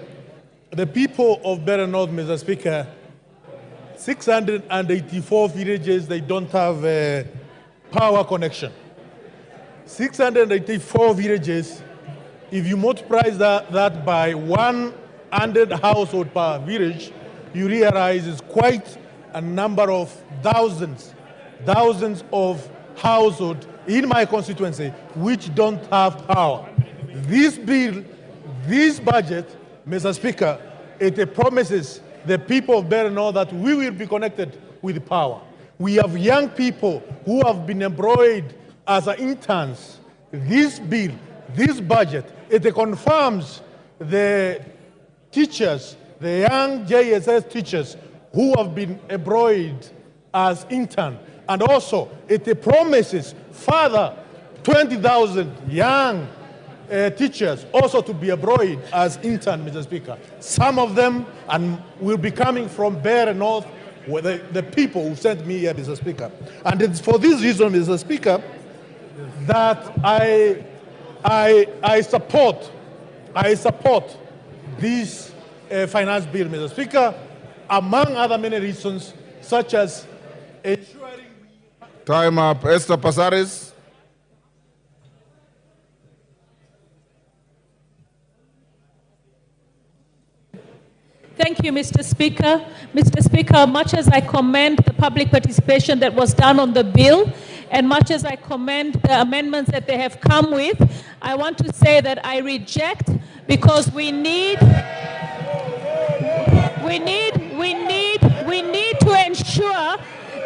people of Better North, Mr. Speaker, 684 villages, they don't have a power connection. 684 villages, if you multiply that by 100 households per village, you realize it's quite a number of thousands of households in my constituency which don't have power. This bill, this budget, Mr. Speaker, it promises the people of Better North that we will be connected with power. We have young people who have been employed as interns. This bill, this budget, it confirms the teachers, the young JSS teachers who have been employed as interns. And also, it promises further 20,000 young teachers also to be employed as interns, Mr. Speaker. Some of them will be coming from Better North, the people who sent me here, Mr. Speaker. And it's for this reason, Mr. Speaker, that I support this finance bill, Mr. Speaker, among other many reasons, such as ensuring... Time up. Esther Pasaris. Thank you, Mr. Speaker. Mr. Speaker, much as I commend the public participation that was done on the bill, and much as I commend the amendments that they have come with, I want to say that I reject, because we need to ensure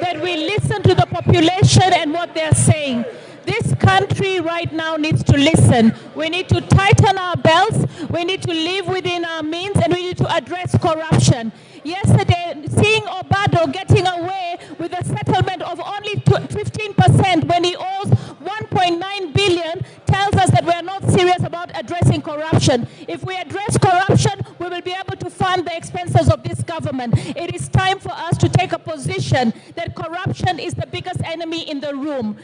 that we listen to the population and what they're saying. This country right now needs to listen. We need to tighten our belts, we need to live within our means, and we need to address corruption. Yesterday, seeing Obado getting away with a settlement of only 15% when he owes 1.9 billion tells us that we are not serious about addressing corruption. If we address corruption, we will be able to fund the expenses of this government. It is time for us to take a position that corruption is the biggest enemy in the room.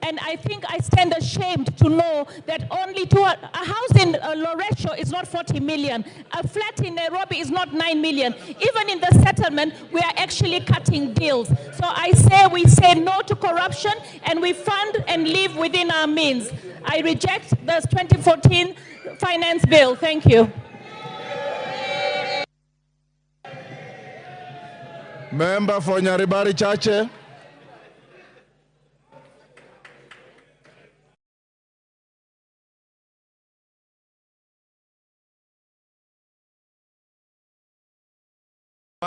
And I think I stand ashamed to know that only a house in Loresho is not 40 million. A flat in Nairobi is not 9 million. Even in the settlement, we are actually cutting deals. So I say we say no to corruption, and we fund and live within our means. I reject the 2014 finance bill. Thank you. Member for Nyaribari Chache.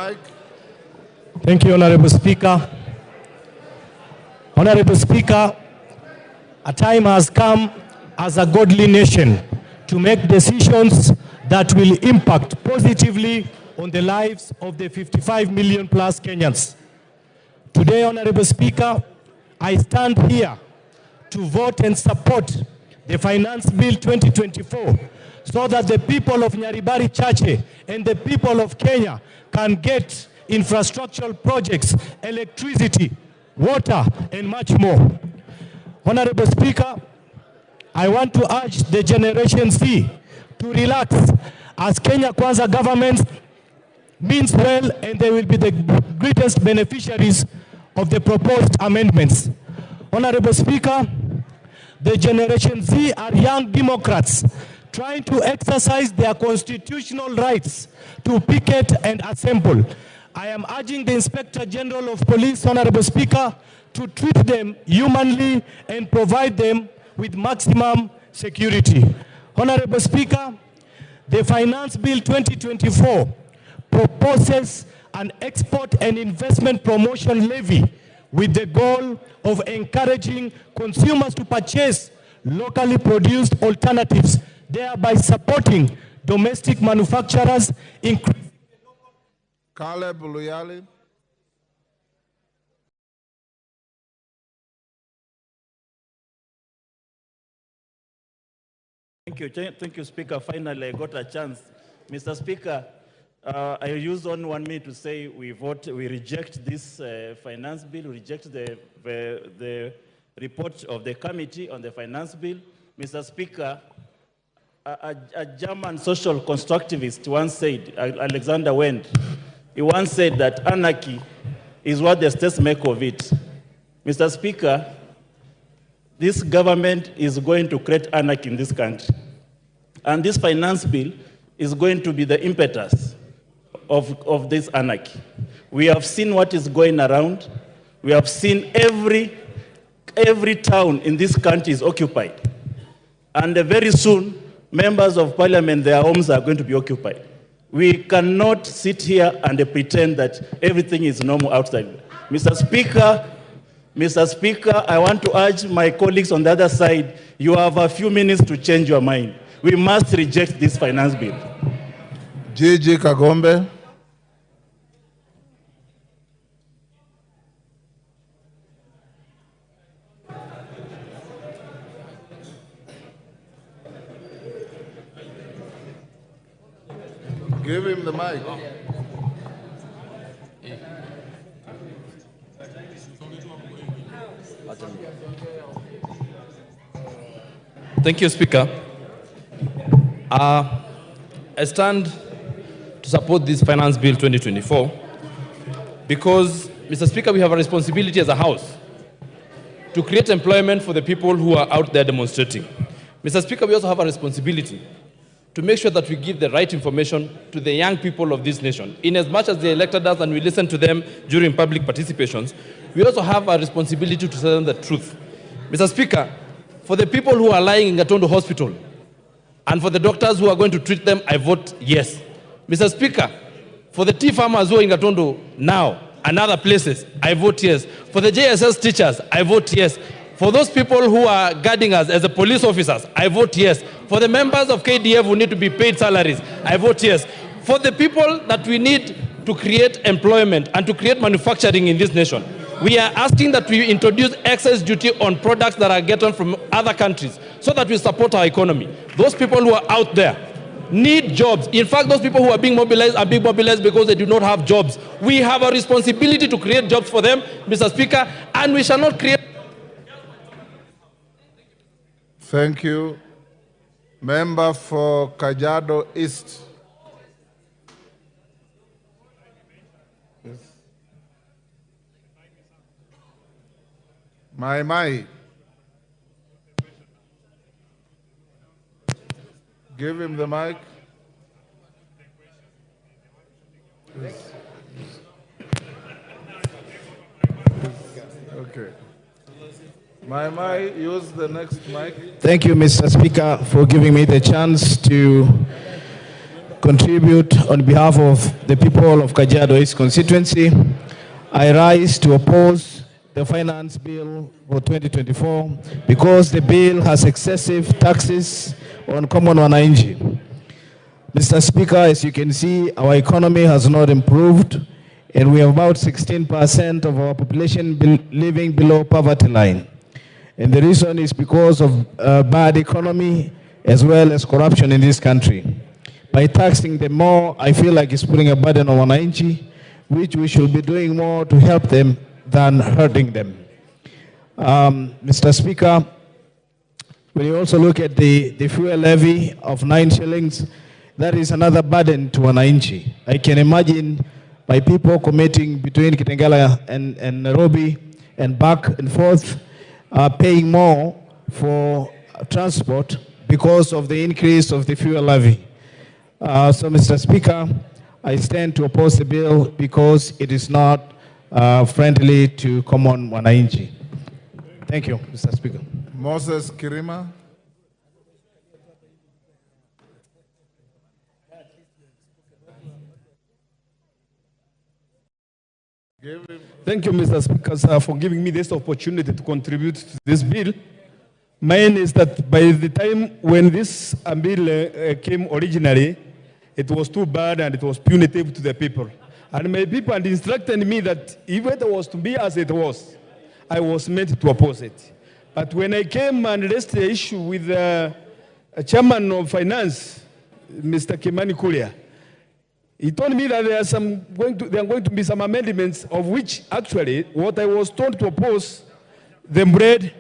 mic. Thank you, Honorable Speaker. Honorable Speaker, a time has come as a godly nation to make decisions that will impact positively on the lives of the 55 million plus Kenyans. Today, Honorable Speaker, I stand here to vote and support the Finance Bill 2024 so that the people of Nyaribari Chache and the people of Kenya can get infrastructural projects, electricity, water, and much more. Honorable Speaker, I want to urge the Generation Z to relax as Kenya Kwanza government means well and they will be the greatest beneficiaries of the proposed amendments. Honorable Speaker, the Generation Z are young Democrats trying to exercise their constitutional rights to picket and assemble. I am urging the Inspector General of Police, Honorable Speaker, to treat them humanly and provide them with maximum security. Honorable Speaker, the Finance Bill 2024 proposes an export and investment promotion levy with the goal of encouraging consumers to purchase locally produced alternatives, thereby supporting domestic manufacturers. Caleb Luyali. Thank you, Speaker. Finally, I got a chance. Mr. Speaker, I use only 1 minute to say we reject this finance bill, we reject the report of the committee on the finance bill. Mr. Speaker, a German social constructivist once said, Alexander Wendt, he once said that anarchy is what the states make of it. Mr. Speaker, this government is going to create anarchy in this country. And this finance bill is going to be the impetus of this anarchy. We have seen what is going around. We have seen every town in this country is occupied. And very soon, members of parliament, their homes are going to be occupied. We cannot sit here and pretend that everything is normal outside. Mr. Speaker, I want to urge my colleagues on the other side, you have a few minutes to change your mind. We must reject this finance bill. Gigi Kagombe. Give him the mic. Thank you, Speaker. I stand to support this Finance Bill 2024 because, Mr. Speaker, we have a responsibility as a House to create employment for the people who are out there demonstrating. Mr. Speaker, we also have a responsibility to make sure that we give the right information to the young people of this nation. In as much as they elected us and we listen to them during public participations, we also have a responsibility to tell them the truth. Mr. Speaker, for the people who are lying in Gatondo Hospital and for the doctors who are going to treat them, I vote yes. Mr. Speaker, for the tea farmers who are in Gatondo now and other places, I vote yes. For the JSS teachers, I vote yes. For those people who are guarding us as the police officers, I vote yes. For the members of KDF who need to be paid salaries, I vote yes. For the people that we need to create employment and to create manufacturing in this nation, we are asking that we introduce excess duty on products that are gotten from other countries so that we support our economy. Those people who are out there need jobs. In fact, those people who are being mobilized because they do not have jobs. We have a responsibility to create jobs for them, Mr. Speaker, and we shall not create... Thank you. Member for Kajiado East. Yes. Mai. Give him the mic. Yes. Okay. Mai, use the next mic. Thank you, Mr. Speaker, for giving me the chance to contribute on behalf of the people of Kajiado East constituency. I rise to oppose the finance bill for 2024 because the bill has excessive taxes on common wananchi. Mr. Speaker, as you can see, our economy has not improved, and we have about 16% of our population living below poverty line. And the reason is because of bad economy as well as corruption in this country. By taxing them more, I feel like it's putting a burden on wananchi, which we should be doing more to help them than hurting them. Mr. Speaker, when you also look at the fuel levy of 9 shillings, that is another burden to wananchi. I can imagine my people commuting between Kitengela and Nairobi and back and forth, paying more for transport because of the increase of the fuel levy. So, Mr. Speaker, I stand to oppose the bill because it is not friendly to common wananchi. Thank you, Mr. Speaker. Moses Kirima. Thank you, Mr. Speaker, sir, for giving me this opportunity to contribute to this bill. Mine is that by the time when this bill came originally, it was too bad and it was punitive to the people. And my people had instructed me that if it was to be as it was, I was meant to oppose it. But when I came and raised the issue with the chairman of finance, Mr. Kimani Kulia, he told me that there are going to be some amendments of which actually what I was told to oppose, the bread,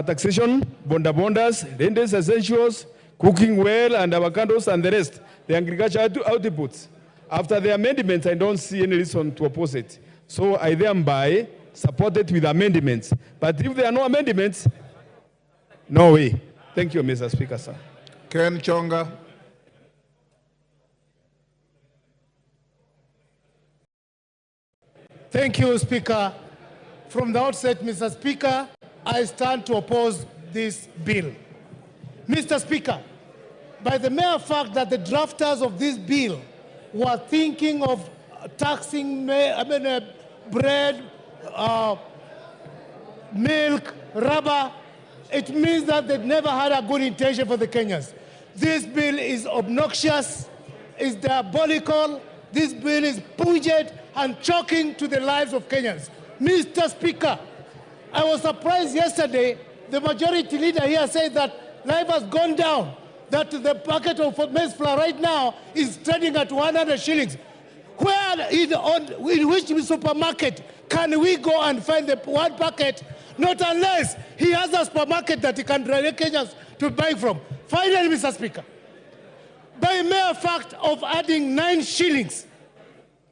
taxation, bondas, rentals, essentials, cooking well, and avocados, and the rest, the agricultural outputs. After the amendments, I don't see any reason to oppose it. So I thereby support it with amendments. But if there are no amendments, no way. Thank you, Mr. Speaker, sir. Ken Chonga. Thank you, Speaker. From the outset, Mr. Speaker, I stand to oppose this bill. Mr. Speaker, by the mere fact that the drafters of this bill were thinking of taxing bread, milk, rubber, it means that they never had a good intention for the Kenyans. This bill is obnoxious, is diabolical, this bill is pungent and shocking to the lives of Kenyans. Mr. Speaker, I was surprised yesterday, the majority leader here said that life has gone down, that the packet of maize flour right now is trading at 100 shillings. Where in which supermarket can we go and find the one packet? Not unless he has a supermarket that he can direct Kenyans to buy from. Finally, Mr. Speaker, by mere fact of adding 9 shillings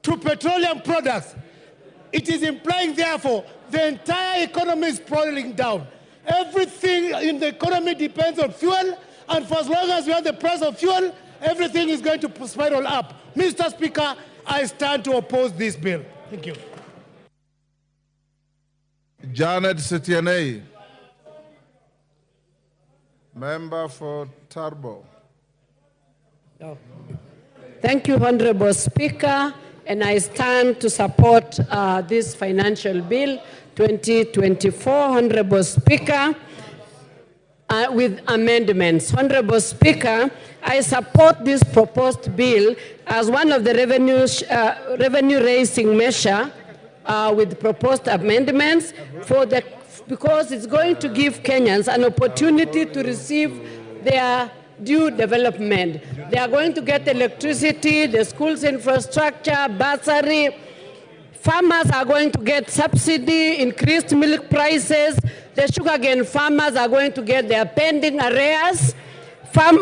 to petroleum products, it is implying, therefore, the entire economy is falling down. Everything in the economy depends on fuel, and for as long as we have the price of fuel, everything is going to spiral up. Mr. Speaker, I stand to oppose this bill. Thank you. Janet Setianei, member for Turbo. Thank you, Honorable Speaker, and I stand to support this financial bill 2024, Honorable Speaker, with amendments. Honorable Speaker, I support this proposed bill as one of the revenue-raising measure with proposed amendments because it's going to give Kenyans an opportunity to receive their due development. They are going to get electricity, the school's infrastructure, bursary. Farmers are going to get subsidy, increased milk prices. The sugarcane farmers are going to get their pending arrears.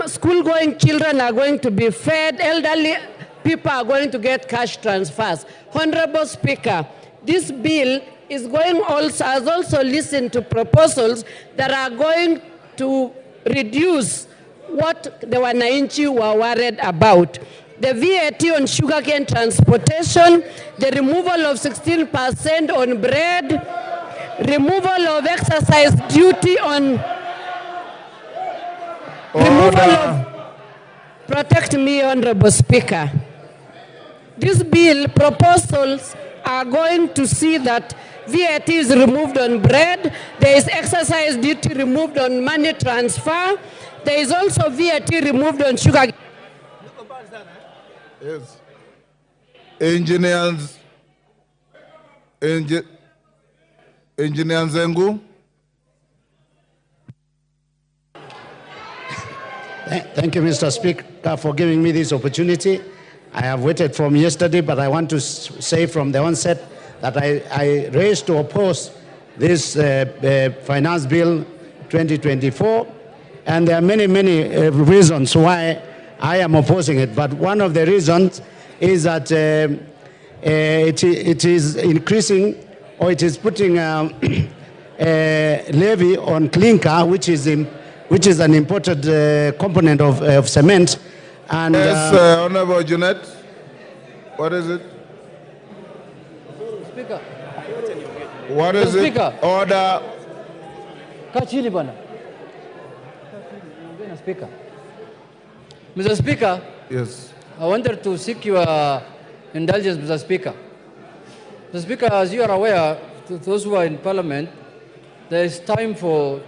School-going children are going to be fed. Elderly people are going to get cash transfers. Honorable Speaker, this bill has also listened to proposals that are going to reduce what the wananchi were worried about. The VAT on sugarcane transportation, the removal of 16% on bread, removal of exercise duty on Protect me, Honorable Speaker. This bill proposals are going to see that VAT is removed on bread. There is excise duty removed on money transfer. There is also VAT removed on sugar. Yes. Engineers Nzengu. Thank you, Mr. Speaker, for giving me this opportunity. I have waited from yesterday, but I want to say from the onset that I raised to oppose this Finance Bill 2024, and there are many, many reasons why I am opposing it. But one of the reasons is that it is increasing, or it is putting a levy on clinker, which is an imported component of cement. And yes, Honorable Jeanette, what is it? Speaker. What is it? Speaker. Order. Kachini bana. Speaker. Mr. Speaker. Yes. I wanted to seek your indulgence, Mr. Speaker. Mr. Speaker, as you are aware, to those who are in Parliament, there is time for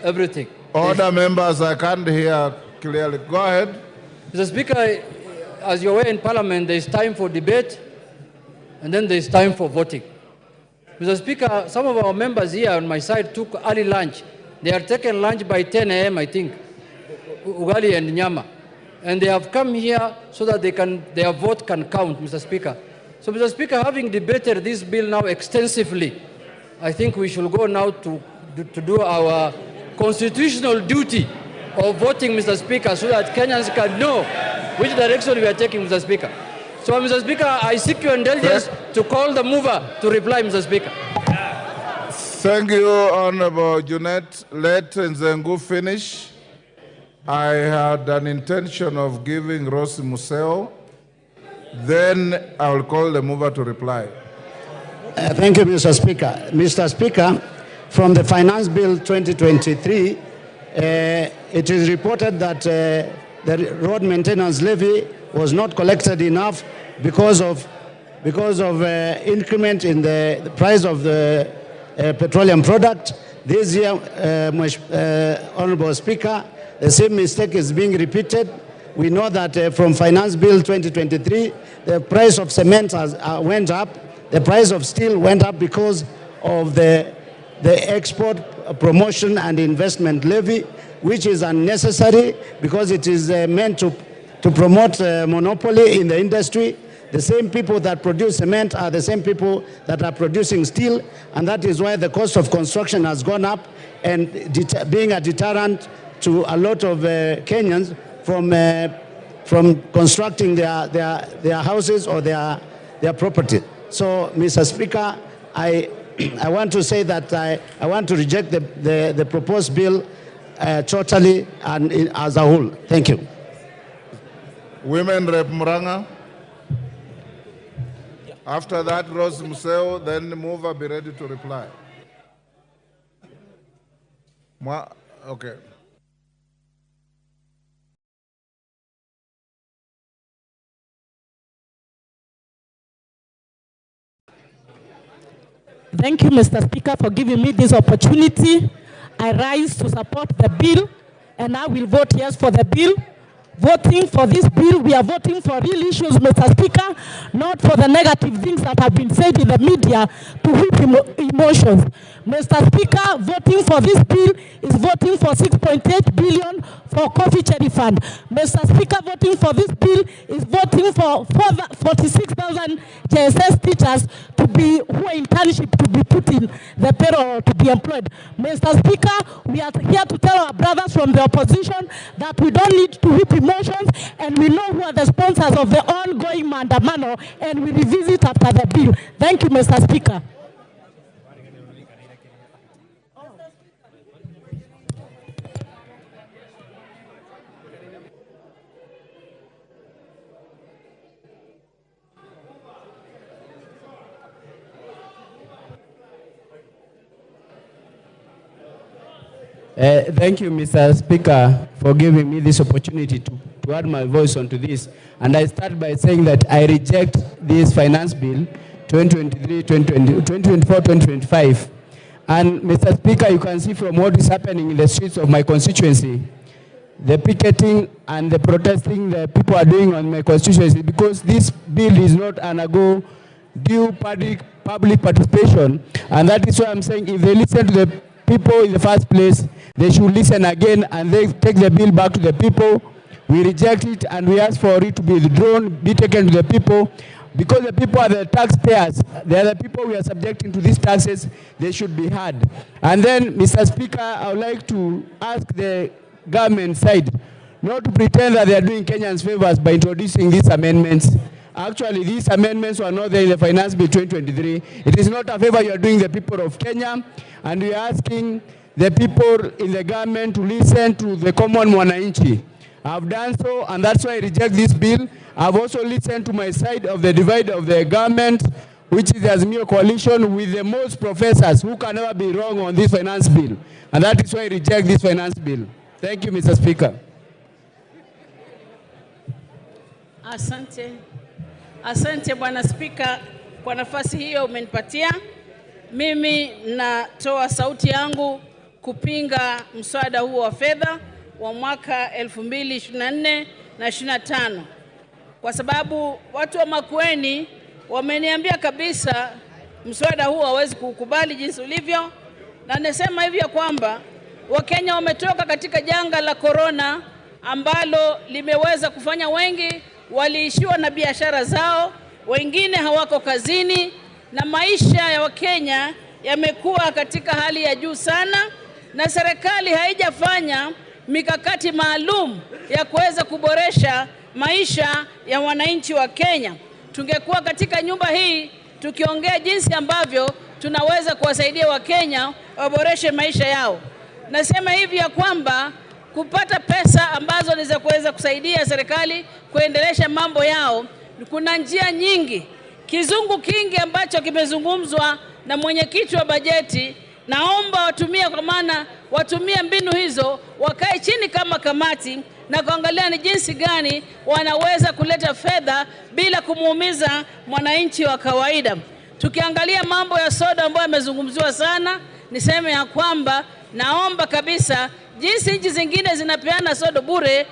everything. Order, members, I can't hear clearly. Go ahead. Mr. Speaker, as you're aware in Parliament, there is time for debate, and then there is time for voting. Mr. Speaker, some of our members here on my side took early lunch. They are taking lunch by 10 a.m., I think, ugali and nyama. And they have come here so that their vote can count, Mr. Speaker. So, Mr. Speaker, having debated this bill now extensively, I think we should go now to do our constitutional duty of voting, Mr. Speaker, so that Kenyans can know which direction we are taking, Mr. Speaker. So, Mr. Speaker, I seek your indulgence to call the mover to reply, Mr. Speaker. Thank you, Honorable Jeanette. Let Nzengu finish. I had an intention of giving Rosi Museo. Then I will call the mover to reply. Thank you, Mr. Speaker. Mr. Speaker, from the Finance Bill 2023, it is reported that the road maintenance levy was not collected enough because of increment in the price of the petroleum product. This year, Honorable Speaker, the same mistake is being repeated. We know that from Finance Bill 2023, the price of cement went up, the price of steel went up because of the export promotion and investment levy, which is unnecessary because it is meant to promote monopoly in the industry. The same people that produce cement are the same people that are producing steel, and that is why the cost of construction has gone up, and being a deterrent to a lot of Kenyans from constructing their houses or their property. So, Mr. Speaker, I want to say that I want to reject the proposed bill totally and as a whole. Thank you. Women Rep Muranga. After that, Rose Museo, then the mover be ready to reply. Okay. Thank you, Mr. Speaker, for giving me this opportunity. I rise to support the bill, and I will vote yes for the bill. Voting for this bill, we are voting for real issues, Mr. Speaker, not for the negative things that have been said in the media to whip emotions. Mr. Speaker, voting for this bill is voting for 6.8 billion for coffee cherry fund. Mr. Speaker, voting for this bill is voting for 46,000 JSS teachers who are internship to be put in the payroll to be employed. Mr. Speaker, we are here to tell our brothers from the opposition that we don't need to whip emotions, and we know who are the sponsors of the ongoing mandamano, and we revisit after the bill. Thank you, Mr. Speaker. Thank you, Mr. Speaker, for giving me this opportunity to to add my voice onto this. And I start by saying that I reject this finance bill 2024-2025. And Mr. Speaker, you can see from what is happening in the streets of my constituency, the picketing and the protesting the people are doing on my constituency, because this bill is not undergo due public participation. And that is why I'm saying if they listen to the people in the first place, they should listen again and they take the bill back to the people. We reject it and we ask for it to be withdrawn, be taken to the people, because the people are the taxpayers. They are the people we are subjecting to these taxes. They should be heard. And then, Mr. Speaker, I would like to ask the government side not to pretend that they are doing Kenyans favors by introducing these amendments. Actually, these amendments were not there in the Finance Bill 2023. It is not a favor you are doing the people of Kenya, and we are asking the people in the government to listen to the common mwananchi. I've done so, and that's why I reject this bill. I've also listened to my side of the divide of the government, which is the Azimio coalition with the most professors who can never be wrong on this finance bill. And that is why I reject this finance bill. Thank you, Mr. Speaker. Asante. Asante Bwana Spika kwa nafasi hiyo umenipatia. Mimi natoa sauti yangu kupinga mswada huo wa fedha wa mwaka 2024 na 25. Kwa sababu watu wa Makueni wameniambia kabisa mswada huo hawezi kukubali jinsi ulivyo, na nasema hivi ya kwamba Wakenya wametoka katika janga la corona ambalo limeweza kufanya wengi waliishiwa na biashara zao, wengine hawako kazini, na maisha ya Wakenya yamekuwa katika hali ya juu sana, na serikali haijafanya mikakati maalum ya kuweza kuboresha maisha ya wananchi wa Kenya. Tungekuwa katika nyumba hii tukiongea jinsi ambavyo tunaweza kuwasaidia Wakenya waboreshe maisha yao. Nasema hivi ya kwamba kupata pesa ambazo ni za kuweza kusaidia serikali kuendelesha mambo yao, kuna njia nyingi. Kizungu kingi ambacho kimezungumzwa na mwenyekiti wa bajeti, naomba watumie, kwa maana watumie mbinu hizo, wakae chini kama kamati na kuangalia ni jinsi gani wanaweza kuleta fedha bila kumuumiza mwananchi wa kawaida. Tukiangalia mambo ya soda ambayo yamezungumziwa sana, niseme ya kwamba naomba kabisa jinsi nchi zingine zinapeana soda bure,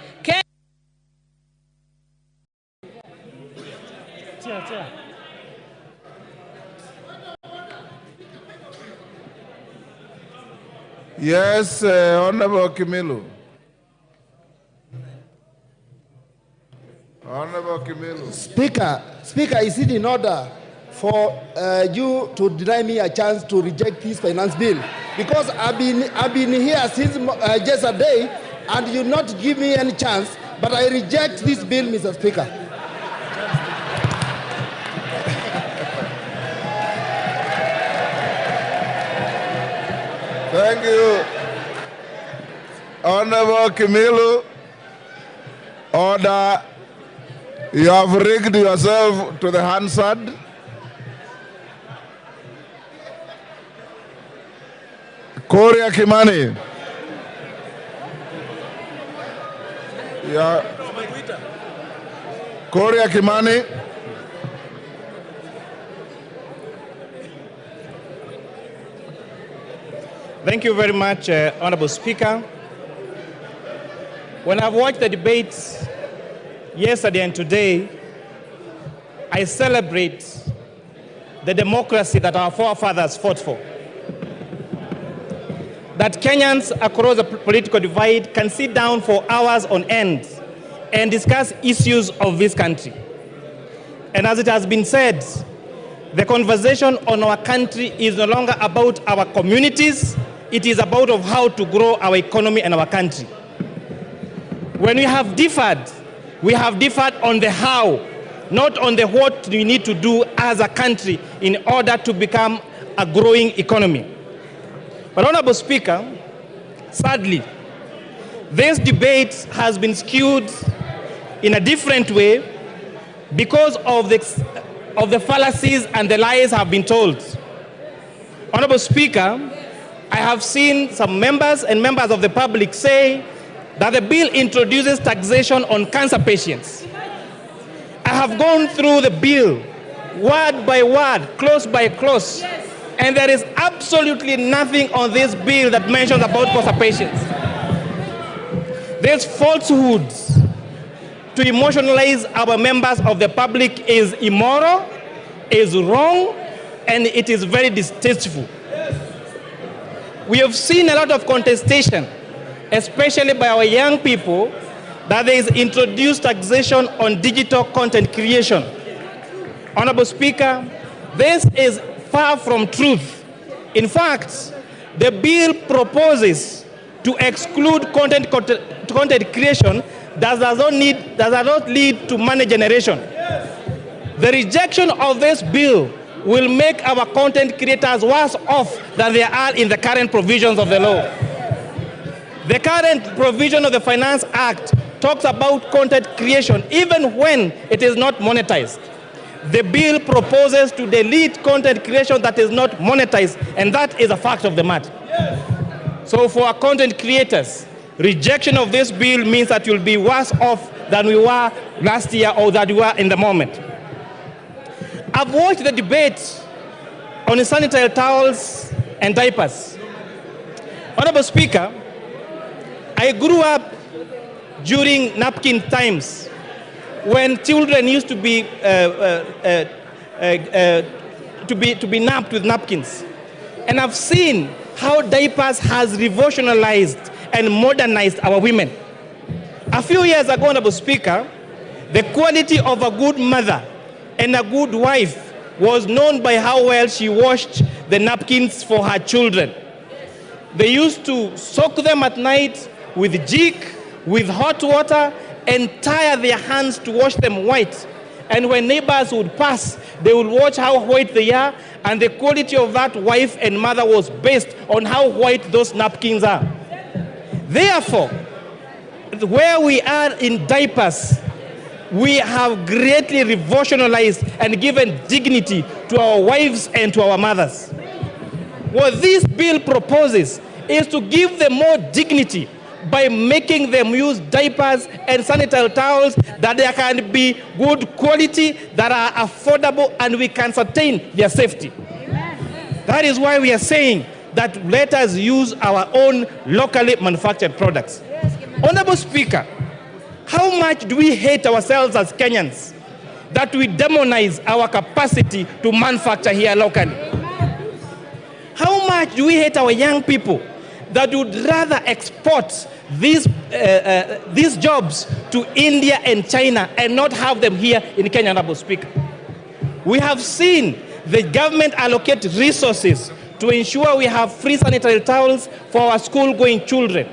Yes, Honorable Kimilu. Honorable Kimilu. Speaker, is it in order for you to deny me a chance to reject this finance bill? Because I've been here since just a day, and you not give me any chance, but I reject this bill, Mr. Speaker. Thank you. Honorable Kimilu, order. You have rigged yourself to the Hansard. Korea Kimani. Yeah. Korea Kimani. Thank you very much, Honorable Speaker. When I've watched the debates yesterday and today, I celebrate the democracy that our forefathers fought for. That Kenyans across the political divide can sit down for hours on end and discuss issues of this country. And as it has been said, the conversation on our country is no longer about our communities, it is about of how to grow our economy and our country. When we have differed on the how, not on the what we need to do as a country in order to become a growing economy. But Honorable Speaker, sadly, this debate has been skewed in a different way because of the fallacies and the lies have been told. Honorable Speaker, I have seen some members and members of the public say that the bill introduces taxation on cancer patients. I have gone through the bill word by word, clause by clause, and there is absolutely nothing on this bill that mentions about cancer patients. These falsehoods to emotionalize our members of the public is immoral, is wrong, and it is very distasteful. We have seen a lot of contestation, especially by our young people, that there is introduced taxation on digital content creation. Honorable Speaker, this is far from truth. In fact, the bill proposes to exclude content creation that does not lead to money generation. The rejection of this bill will make our content creators worse off than they are in the current provisions of the law. The current provision of the Finance Act talks about content creation even when it is not monetized. The bill proposes to delete content creation that is not monetized, and that is a fact of the matter. So for our content creators, rejection of this bill means that you'll be worse off than we were last year or that we were in the moment. I've watched the debate on sanitary towels and diapers. Honorable Speaker, I grew up during napkin times when children used to be napped with napkins. And I've seen how diapers has revolutionized and modernized our women. A few years ago, Honorable Speaker, the quality of a good mother and a good wife was known by how well she washed the napkins for her children. They used to soak them at night with jik, with hot water, and tire their hands to wash them white. And when neighbors would pass, they would watch how white they are, and the quality of that wife and mother was based on how white those napkins are. Therefore, where we are in diapers, we have greatly revolutionized and given dignity to our wives and to our mothers. What this bill proposes is to give them more dignity by making them use diapers and sanitary towels that they can be good quality, that are affordable, and we can sustain their safety. Amen. That is why we are saying that let us use our own locally manufactured products. Yes, Honorable Speaker, how much do we hate ourselves as Kenyans that we demonize our capacity to manufacture here locally? How much do we hate our young people that would rather export these jobs to India and China and not have them here in Kenya, Honorable Speaker? We have seen the government allocate resources to ensure we have free sanitary towels for our school-going children.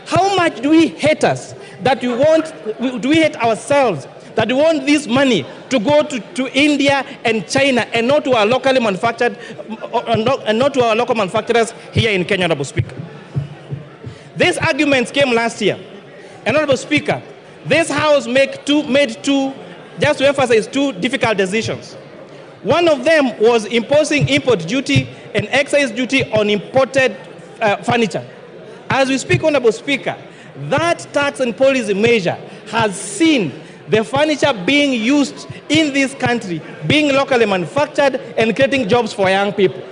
How much do we hate us that do we hate ourselves that we want this money to go to India and China and not to our locally manufactured and not to our local manufacturers here in Kenya, Honorable Speaker? These arguments came last year. And Honorable Speaker, this House made two, just to emphasize, two difficult decisions. One of them was imposing import duty and excise duty on imported furniture. As we speak, Honorable Speaker, that tax and policy measure has seen the furniture being used in this country, being locally manufactured and creating jobs for young people.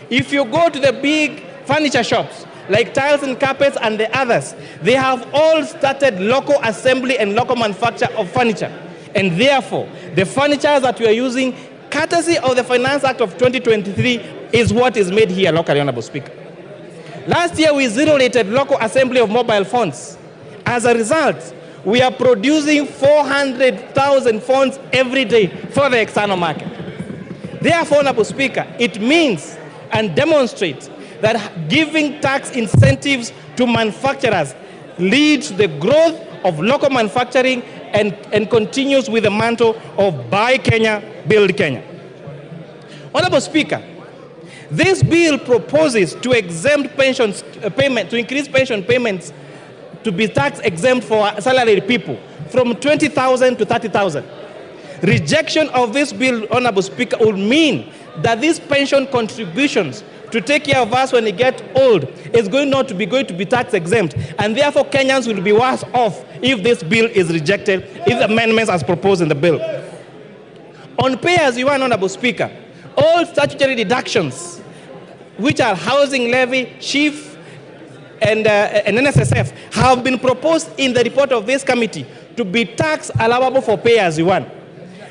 If you go to the big furniture shops, like tiles and carpets and the others, they have all started local assembly and local manufacture of furniture. And therefore, the furniture that we are using, courtesy of the Finance Act of 2023, is what is made here locally, Honorable Speaker. Last year, we zero-rated local assembly of mobile phones. As a result, we are producing 400,000 phones every day for the external market. Therefore, Honorable Speaker, it means and demonstrates that giving tax incentives to manufacturers leads to the growth of local manufacturing and continues with the mantle of Buy Kenya, Build Kenya. Honorable Speaker, this bill proposes to exempt pensions payment, to increase pension payments to be tax exempt for salaried people from 20,000 to 30,000. Rejection of this bill, Honorable Speaker, would mean that these pension contributions to take care of us when we get old is going to be tax exempt, and therefore Kenyans will be worse off if this bill is rejected, if the amendments as proposed in the bill. On pay as you earn, Honorable Speaker, all statutory deductions, which are housing levy, chief, and NSSF, have been proposed in the report of this committee to be tax allowable for pay as you earn.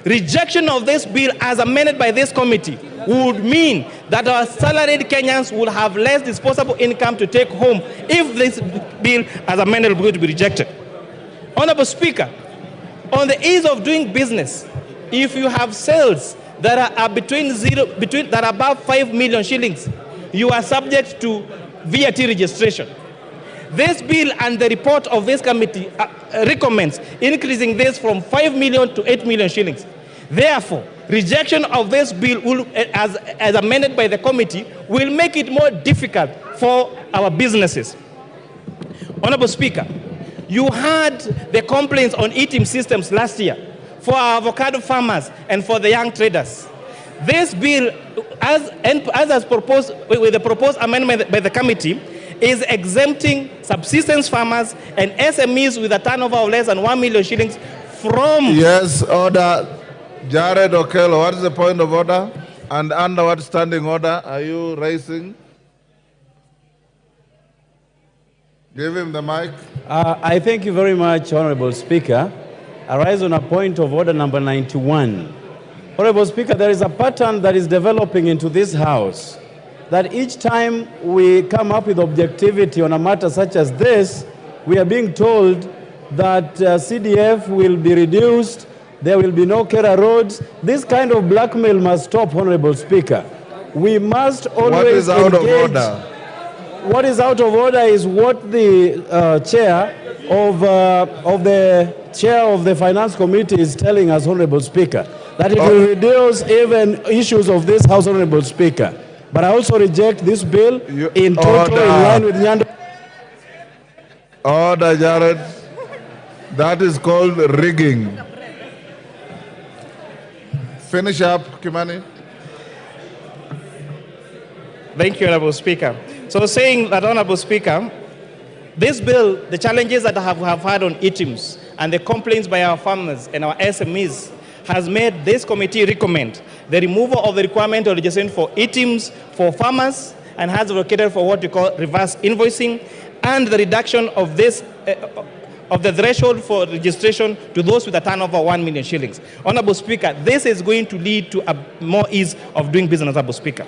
Rejection of this bill as amended by this committee would mean that our salaried Kenyans will have less disposable income to take home if this bill as amended is going to be rejected. Honorable Speaker, on the ease of doing business, if you have sales that are that are above 5 million shillings, you are subject to VAT registration. This bill and the report of this committee recommends increasing this from 5 million to 8 million shillings. Therefore, rejection of this bill will, as amended by the committee will make it more difficult for our businesses. Honorable Speaker, you had the complaints on eating systems last year for our avocado farmers and for the young traders. This bill, as proposed with the proposed amendment by the committee, is exempting subsistence farmers and SMEs with a turnover of less than 1 million shillings from... Yes, order. Jared Okello, what is the point of order? And under what standing order are you raising? Give him the mic. I thank you very much, Honorable Speaker. I rise on a point of order number 91. Honorable Speaker, there is a pattern that is developing into this House that each time we come up with objectivity on a matter such as this, we are being told that CDF will be reduced, there will be no Kera roads. This kind of blackmail must stop, Honorable Speaker. We must always What is out engage. of order? What is out of order is what the chair of the Finance Committee is telling us, Honorable Speaker, that it will reduce even issues of this House, Honorable Speaker. But I also reject this bill in total in line with Nyando. Order, Jared. That is called rigging. Finish up, Kimani. Thank you, Honorable Speaker. So saying that, Honorable Speaker, this bill, the challenges that have had on ITIMs and the complaints by our farmers and our SMEs has made this committee recommend the removal of the requirement of registration for ITIMs for farmers and has advocated for what we call reverse invoicing and the reduction of this of the threshold for registration to those with a turnover of 1 million shillings. Honorable Speaker, this is going to lead to a more ease of doing business, Honorable Speaker.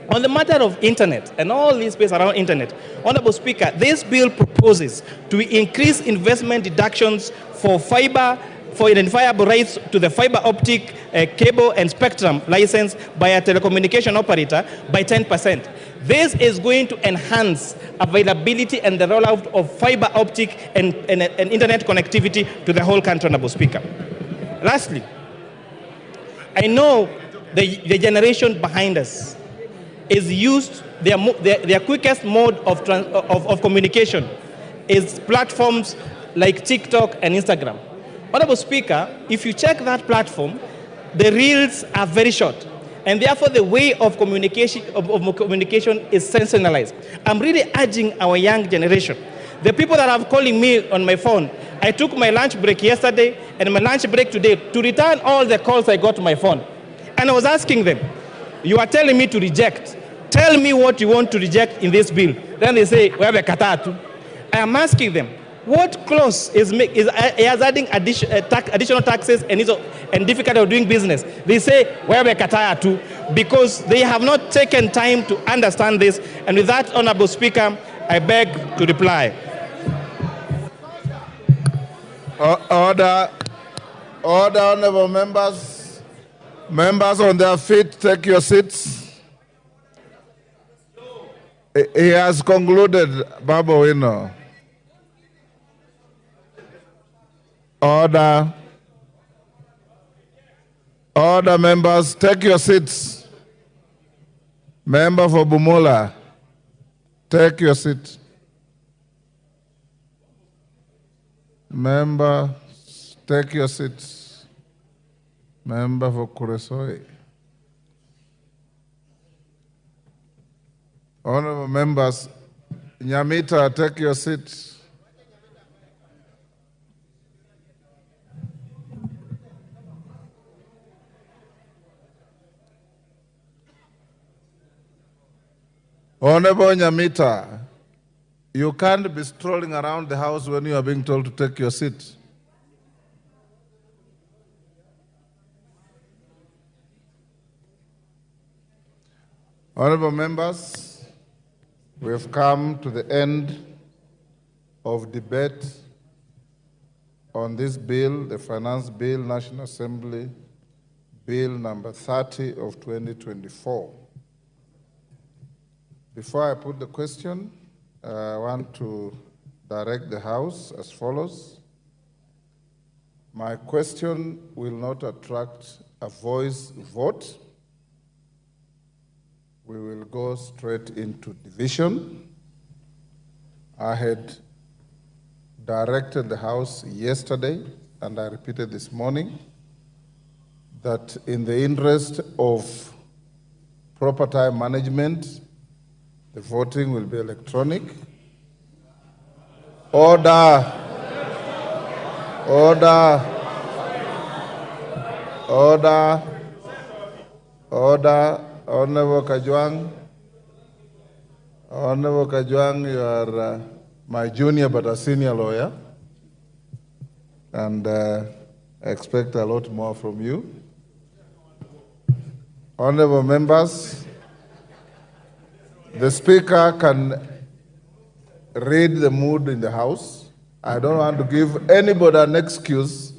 On the matter of internet and all this space around internet, Honorable Speaker, this bill proposes to increase investment deductions for fiber, for identifiable rights to the fiber optic cable and spectrum license by a telecommunication operator by 10%. This is going to enhance availability and the rollout of fiber optic and internet connectivity to the whole country, Honorable Speaker. Lastly, I know the generation behind us is used, their quickest mode of communication is platforms like TikTok and Instagram. Honorable Speaker, if you check that platform, the reels are very short, and therefore the way of communication is sensationalized. I'm really urging our young generation, the people that are calling me on my phone, I took my lunch break yesterday and my lunch break today to return all the calls I got to my phone. And I was asking them, you are telling me to reject. Tell me what you want to reject in this bill. Then they say, we have a katatu. I am asking them, what clause is adding additional taxes and difficulty of doing business? They say, we have a katatu, because they have not taken time to understand this. And with that, Honorable Speaker, I beg to reply. Order, honorable members. Members on their feet, take your seats. He has concluded, Babu Wino. Order. Order, members, take your seats. Member for Bumula, take your seat. Member, take your seats. Member for Kuresoi, Honorable members, Nyamita, take your seat. Honorable Nyamita, you can't be strolling around the house when you are being told to take your seat. Honorable members, we have come to the end of debate on this bill, the Finance Bill, National Assembly, Bill number 30 of 2024. Before I put the question, I want to direct the House as follows. My question will not attract a voice vote. We will go straight into division. I had directed the House yesterday, and I repeated this morning, that in the interest of proper time management, the voting will be electronic. Order. Order. Order. Order. Honorable Kajwang. Honorable Kajwang, you are my junior but a senior lawyer. And I expect a lot more from you. Honorable members, the Speaker can read the mood in the House. I don't want to give anybody an excuse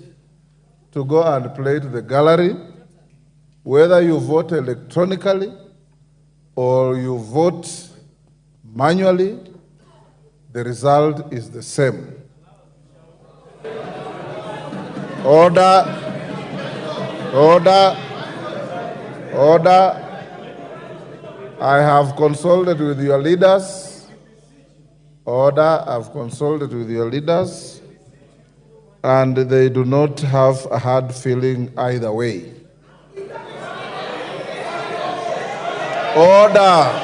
to go and play to the gallery. Whether you vote electronically or you vote manually, the result is the same. Order. Order. Order. I have consulted with your leaders. Order. I've consulted with your leaders. And they do not have a hard feeling either way. Order.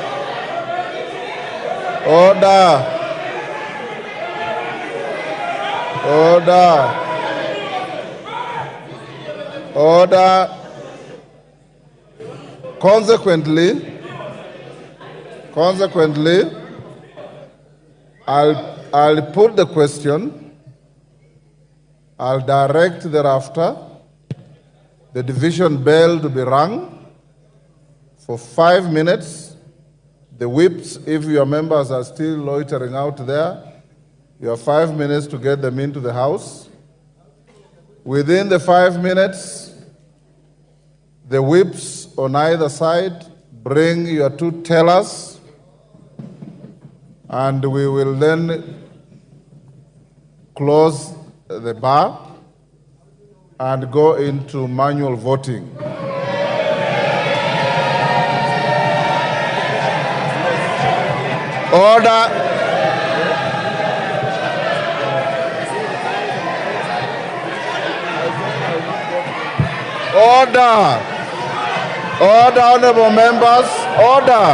Order. Order. Order. Consequently, I'll put the question. I'll direct thereafter the division bell to be rung for 5 minutes. The whips, if your members are still loitering out there, you have 5 minutes to get them into the House. Within the 5 minutes, the whips on either side, bring your two tellers, and we will then close the bar and go into manual voting. Order. Order. Order, honorable members. Order.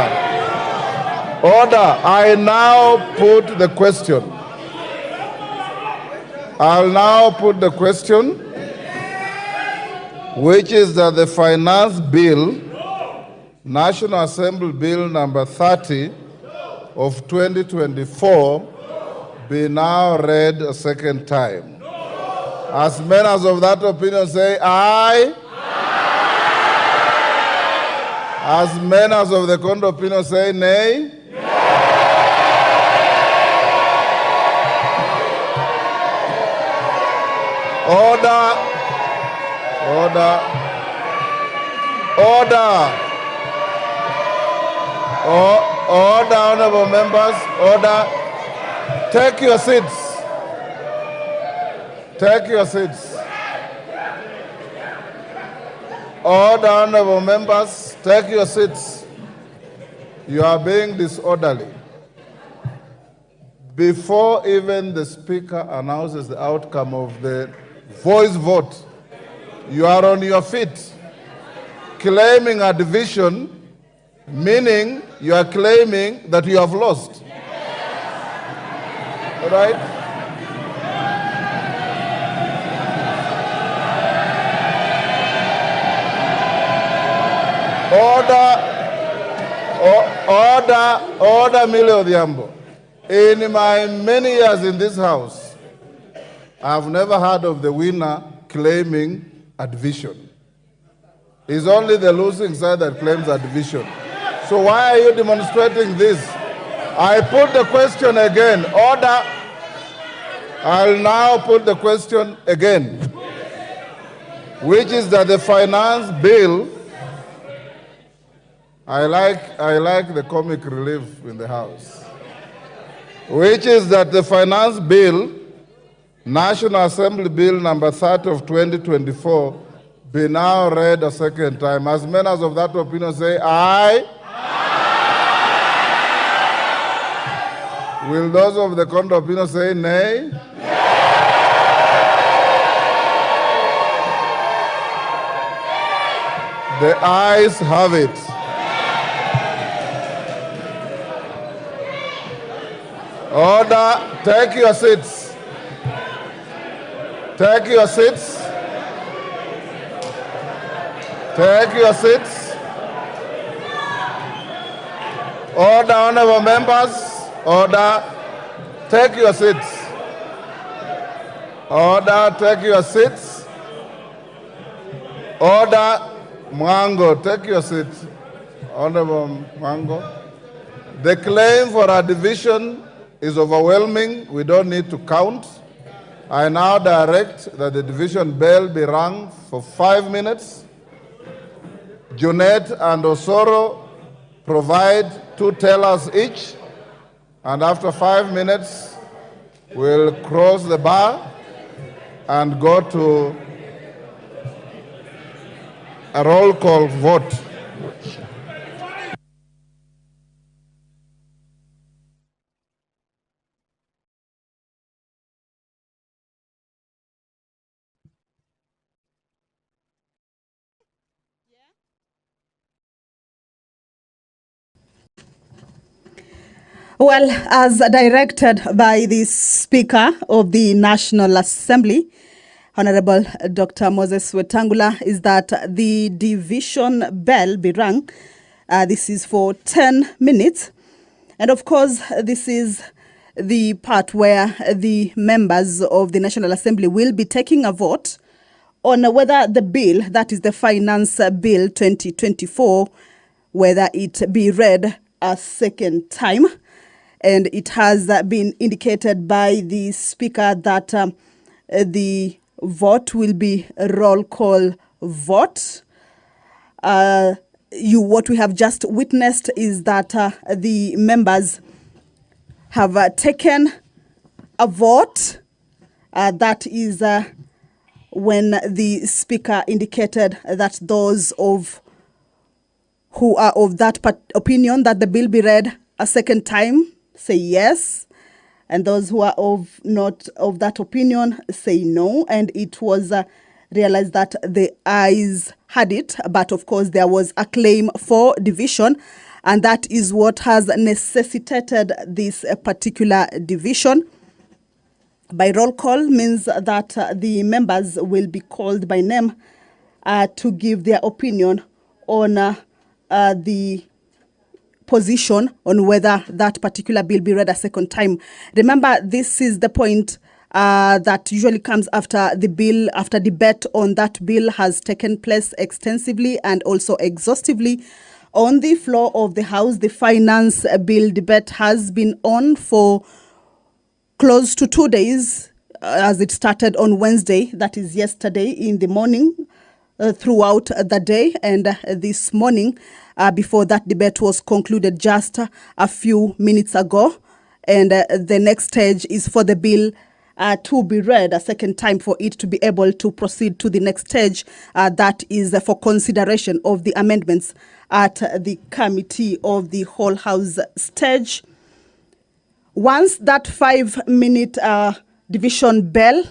Order. I now put the question. I'll now put the question, which is that the Finance Bill, National Assembly Bill number 30 of 2024, be now read a second time. As many as of that opinion say aye. As many as of the contrary opinion say nay. Order. Order. Order. Order, honorable members. Order. Take your seats. Take your seats. Order, honorable members. Take your seats. You are being disorderly. Before even the Speaker announces the outcome of the voice vote, you are on your feet, claiming a division, meaning you are claiming that you have lost. All right? Order, Millie Odhiambo. In my many years in this house, I've never heard of the winner claiming a division. It's only the losing side that claims a division. So why are you demonstrating this? I put the question again. Order. I'll now put the question again, which is that the finance bill, I like the comic relief in the house, which is that the finance bill, National Assembly Bill number 30 of 2024, be now read a second time. As many as of that opinion say aye. Aye. Will those of the contrary opinion say nay? The ayes have it. Order, take your seats. Take your seats. Take your seats. Order, honorable members. Order, take your seats. Order, take your seats. Order, Mwango, take your seat. Honorable Mwango. The claim for a division is overwhelming. We don't need to count. I now direct that the division bell be rung for 5 minutes. Junet and Osoro provide 2 tellers each, and after 5 minutes, we'll cross the bar and go to a roll call vote. Well, as directed by the Speaker of the National Assembly, Honorable Dr. Moses Wetangula, is that the division bell be rung. This is for 10 minutes. And of course, this is the part where the members of the National Assembly will be taking a vote on whether the bill, that is the Finance Bill 2024, whether it be read a second time. And it has been indicated by the Speaker that the vote will be a roll call vote. What we have just witnessed is that the members have taken a vote. That is when the Speaker indicated that those who are of that opinion that the bill be read a second time say yes, and those who are not of that opinion say no. And it was realized that the ayes had it, but of course there was a claim for division, and that is what has necessitated this particular division. By roll call means that the members will be called by name to give their opinion on the position on whether that particular bill be read a second time. Remember, this is the point that usually comes after the bill, after debate on that bill has taken place extensively and also exhaustively on the floor of the House. The finance bill debate has been on for close to 2 days, as it started on Wednesday, that is yesterday in the morning, throughout the day, and this morning, before that debate was concluded just a few minutes ago. And the next stage is for the bill to be read a second time for it to be able to proceed to the next stage. That is for consideration of the amendments at the Committee of the Whole House stage. Once that 5-minute division bell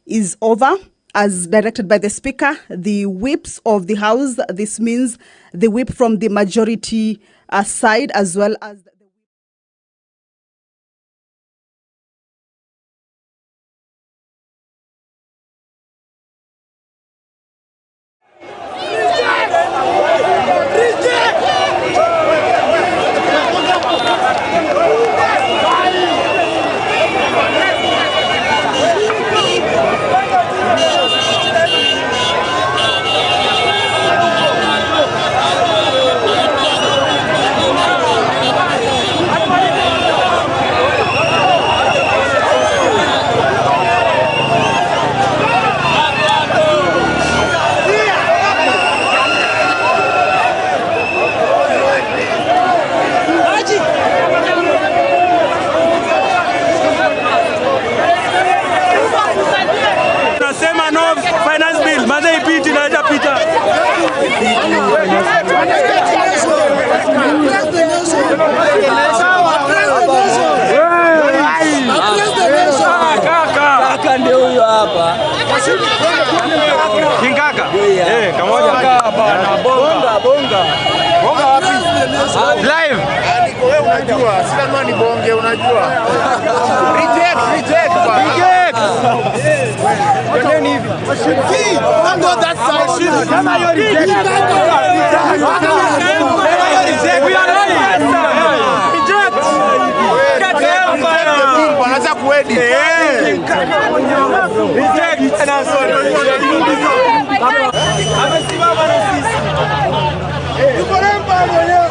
is over, as directed by the Speaker, the whips of the House, this means the whip from the majority side, as well as Tunasema no finance bill, maana ipiti na haijapita. Kaka ndio huyo hapa. Kingaka. Kamoja hapa na bonga. Bonga wapi? Live. Wewe unajua, si lazima ni bonge, unajua. Reject bwana. Reject. Twendeni hivi. Don't go that side. Kama hiyo reject. We are ready. Reject. Wanaanza kuedi. Reject. Na sorry. Amesimama na sisi. Yuko remba mwenyewe.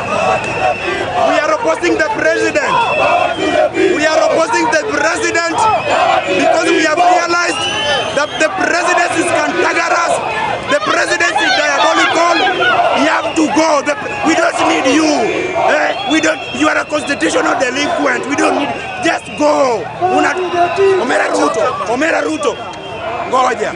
We are opposing the president. We are opposing the president because we have realized that the presidency is Kantagaras. The presidency is diabolical. You have to go. We don't need you. We don't. You are a constitutional delinquent. We don't need. Just go. Omera Ruto. Ngoja.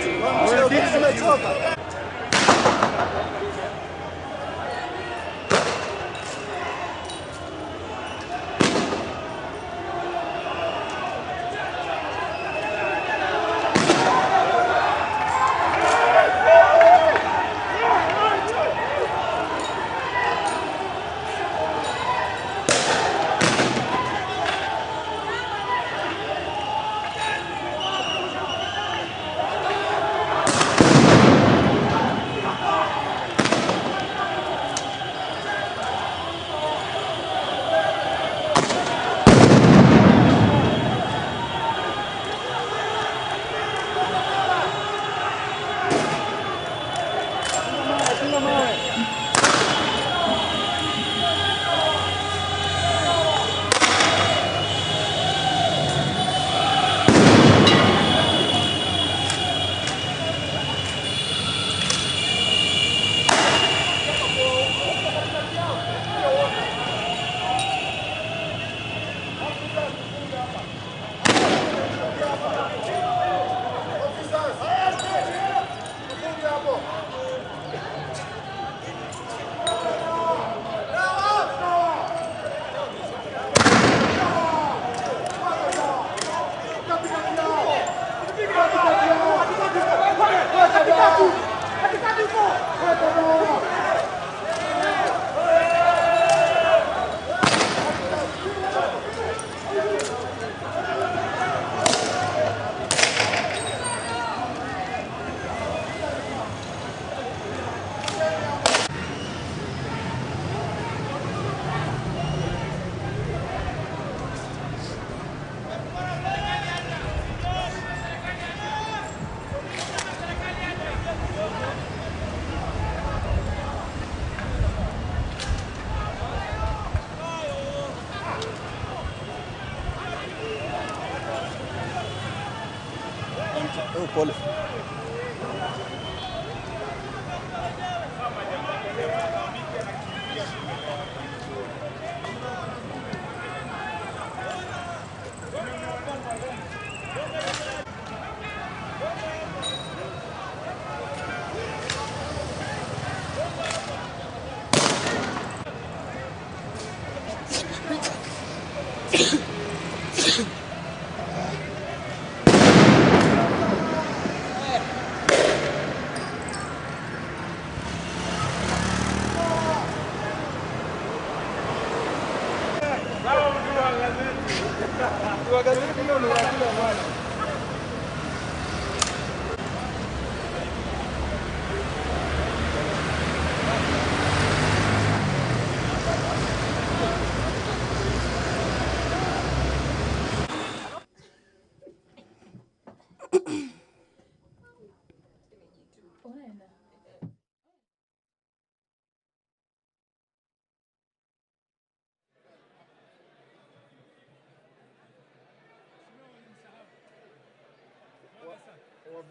Pole.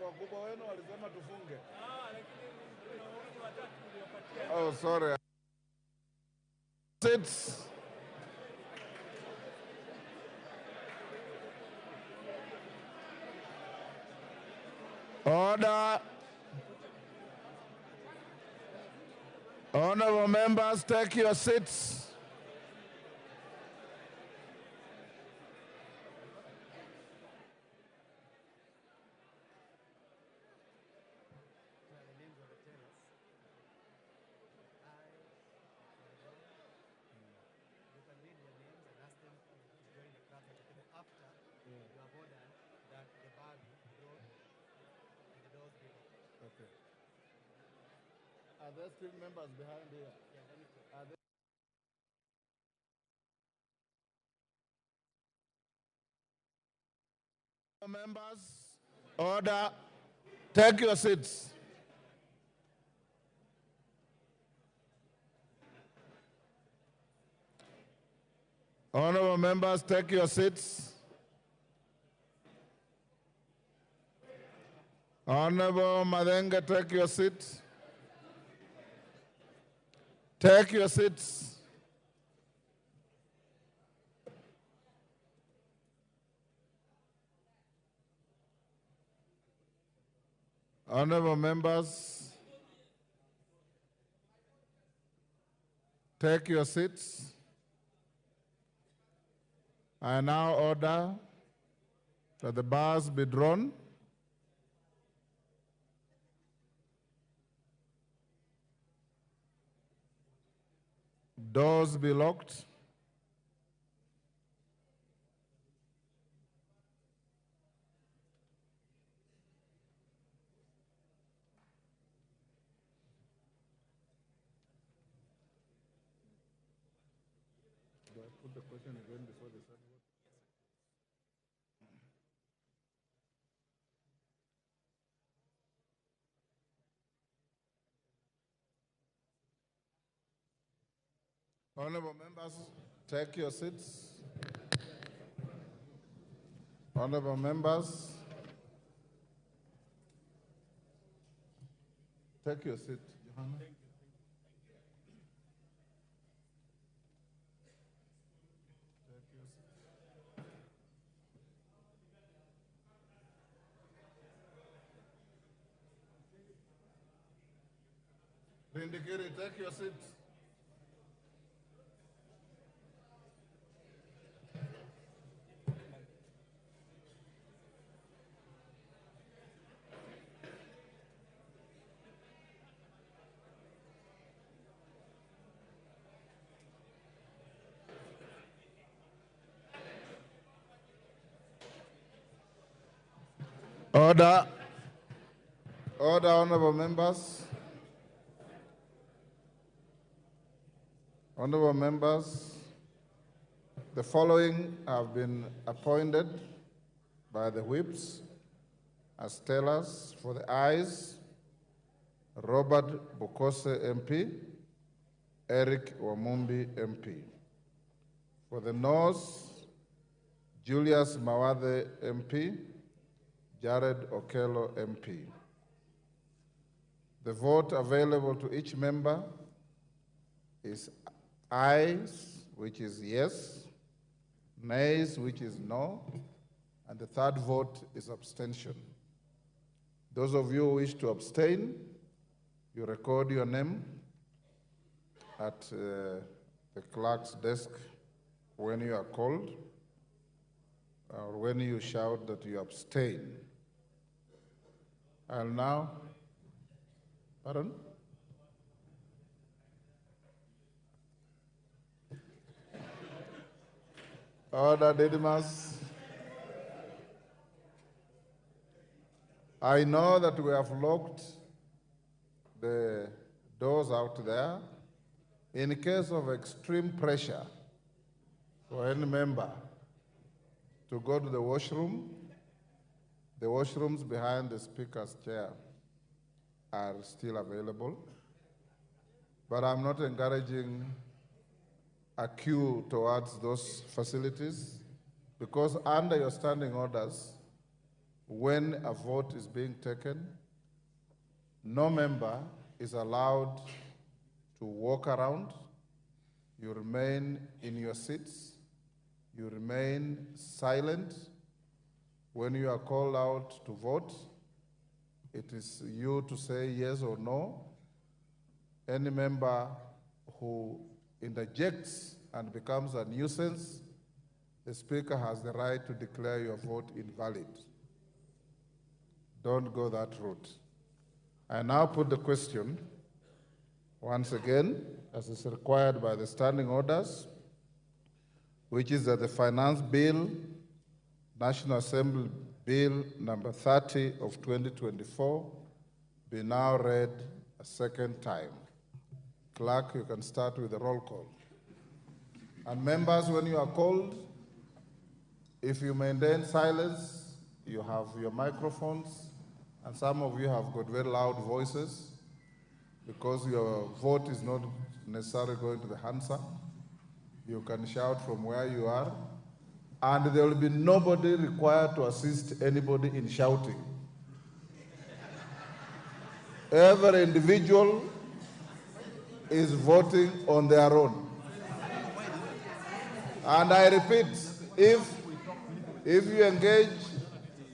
Wakubwa wenu walisema tufunge. Oh, sorry. Sits. Order. Honorable members, take your seats. Are there still members behind here? Are there members? Order. Take your seats. Honorable members, take your seats. Honorable Madenga, take your seat. Take your seats. Honorable members, take your seats. I now order that the bars be drawn. Doors be locked. Do I put the question again before the start? Honorable members, take your seats. Honorable members, take your seat. Johanna. Rindikiri, take your seat. Order. Order, honorable members. Honorable members, the following have been appointed by the whips as tellers. For the ayes: Robert Bukose MP, Eric Wamumbi MP. For the noes: Julius Mawathe MP, Jared Okello MP. The vote available to each member is ayes, which is yes, nays, which is no, and the third vote is abstention. Those of you who wish to abstain, you record your name at the clerk's desk when you are called, or when you shout that you abstain. I'll now, pardon? Order, Didymus. I know that we have locked the doors out there. In case of extreme pressure for any member to go to the washrooms behind the Speaker's chair are still available. But I'm not encouraging a queue towards those facilities, because under your standing orders, when a vote is being taken, no member is allowed to walk around. You remain in your seats. You remain silent. When you are called out to vote, it is you to say yes or no. Any member who interjects and becomes a nuisance, the Speaker has the right to declare your vote invalid. Don't go that route. I now put the question once again, as is required by the standing orders, which is that the Finance Bill, National Assembly Bill number 30 of 2024, be now read a second time. Clerk, you can start with the roll call. And members, when you are called, if you maintain silence, you have your microphones, and some of you have got very loud voices because your vote is not necessarily going to the Hansa. You can shout from where you are, and there will be nobody required to assist anybody in shouting. Every individual is voting on their own. And I repeat, if you engage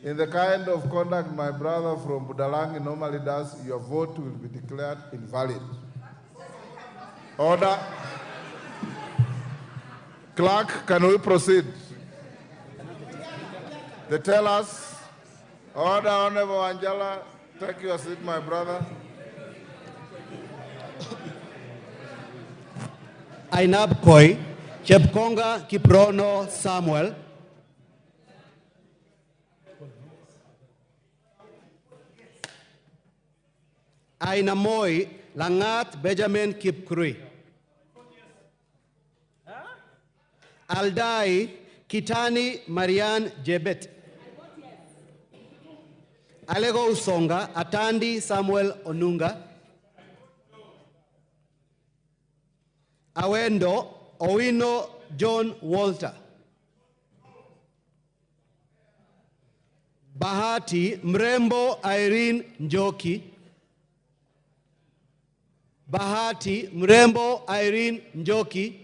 in the kind of conduct my brother from Budalangi normally does, your vote will be declared invalid. Order. Clerk, can we proceed? They tell us, order, Honorable Angela, take your seat, my brother. Ainab Koi, Chepkonga Kiprono Samuel. Ainamoi Langat Benjamin Kipkrui. Aldai Kitani Marian Jebet. Alego Usonga Atandi Samuel Onunga. Awendo Owino John Walter. Bahati Mrembo Irene Njoki. Bahati Mrembo Irene Njoki.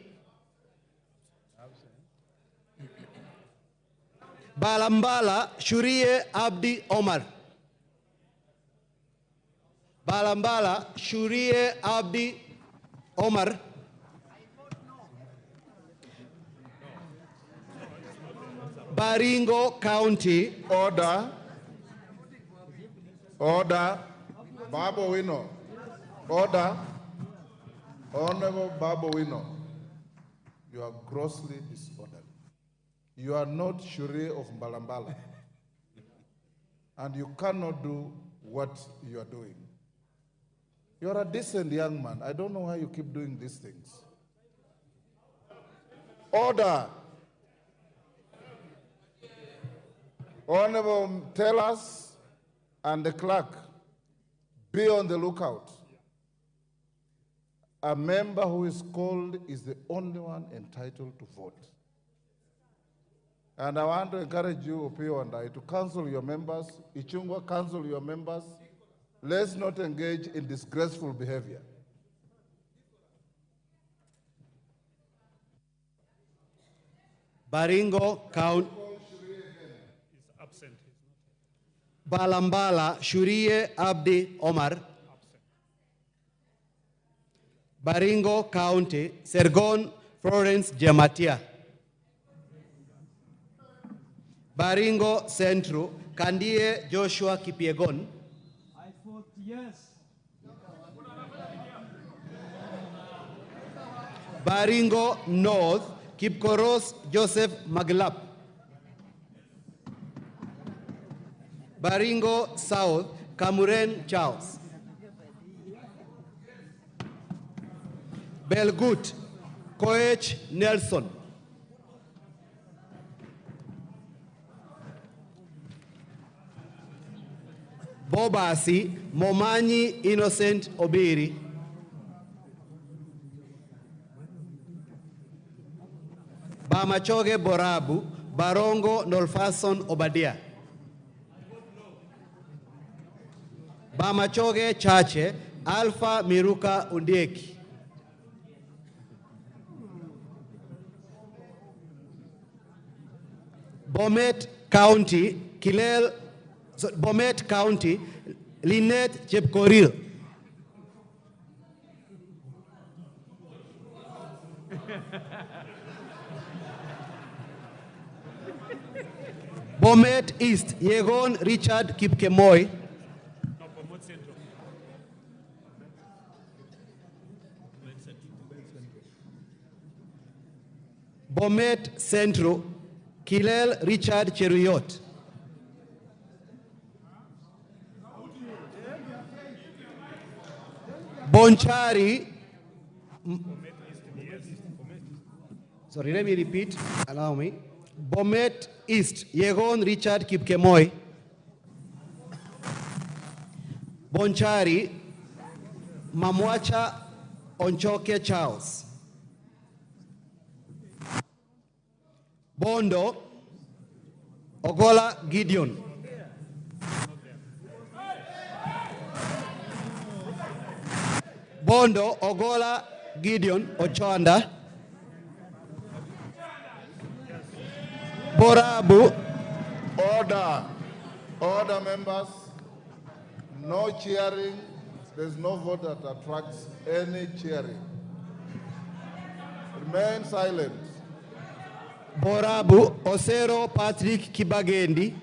Balambala Shurie Abdi Omar. Balambala Shurie Abdi Omar. Baringo County. Order. Order. Babo Wino. Order. Honorable Babo Wino, you are grossly disorderly. You are not Shure of Mbalambala. And you cannot do what you are doing. You are a decent young man. I don't know why you keep doing these things. Order. Honorable Tellers and the clerk, be on the lookout. A member who is called is the only one entitled to vote. And I want to encourage you, Opio and I, to counsel your members. Ichungwa, counsel your members. Let's not engage in disgraceful behavior. Baringo County. Balambala Shurie Abdi Omar. Baringo County, Sergon Florence Jematia. Baringo Central, Kandie Joshua Kipiegon. I vote yes. Baringo North, Kipkoros Joseph Maglap. Baringo South, Kamuren Charles. Belgut, Koech Nelson. Bobasi, Momanyi Innocent Obiri. Bamachoge Borabu, Barongo Nolfason Obadia. Bamachoge Chache, Alpha Miruka Undieki. Bomet County, Bomet County, Lynette Chepkoril. Bomet East, Yegon Richard Kipkemoy. Bomet Central, Kilel Richard Cheruyot. Bonchari, sorry, let me repeat, allow me. Bomet East, Yegon Richard Kipkemoy. Bonchari, Mamwacha Onchoke Charles. Bondo, Ogola Gideon. Bondo, Ogola Gideon, Ochanda. Borabu. Order. Order, members. No cheering. There's no vote that attracts any cheering. Remain silent. Borabu, Osero Patrick Kibagendi.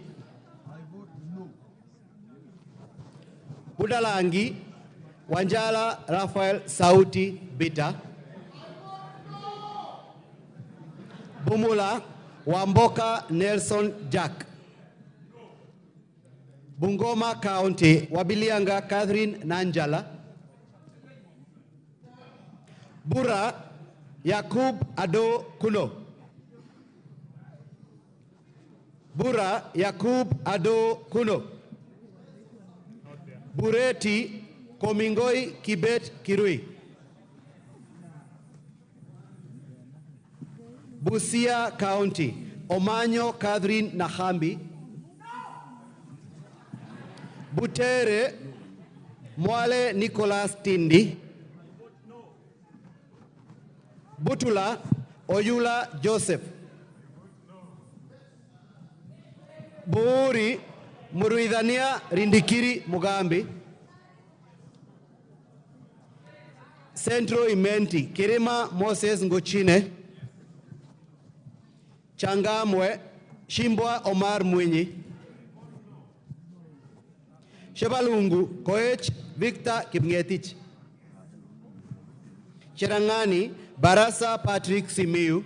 Budalangi, Wanjala Rafael Sauti Bita. Bumula, Wamboka Nelson Jack. Bungoma County, Wabilianga Catherine Nanjala. Bura, Yakub Ado Kuno. Bura, Yakub Ado Kuno. Bureti, Komingoi Kibet Kirui. Busia County, Omanyo Catherine Nahambi. Butere, Mwale Nicholas Tindi. Butula, Oyula Joseph. Buuri, Muruidhania Rindikiri Mugambi. Centro Imenti, Kirima Moses Ngochine. Changamwe, Shimbwa Omar Mwinyi. Shebalungu, Koech Victor Kipngetich. Cherangani, Barasa Patrick Simiu.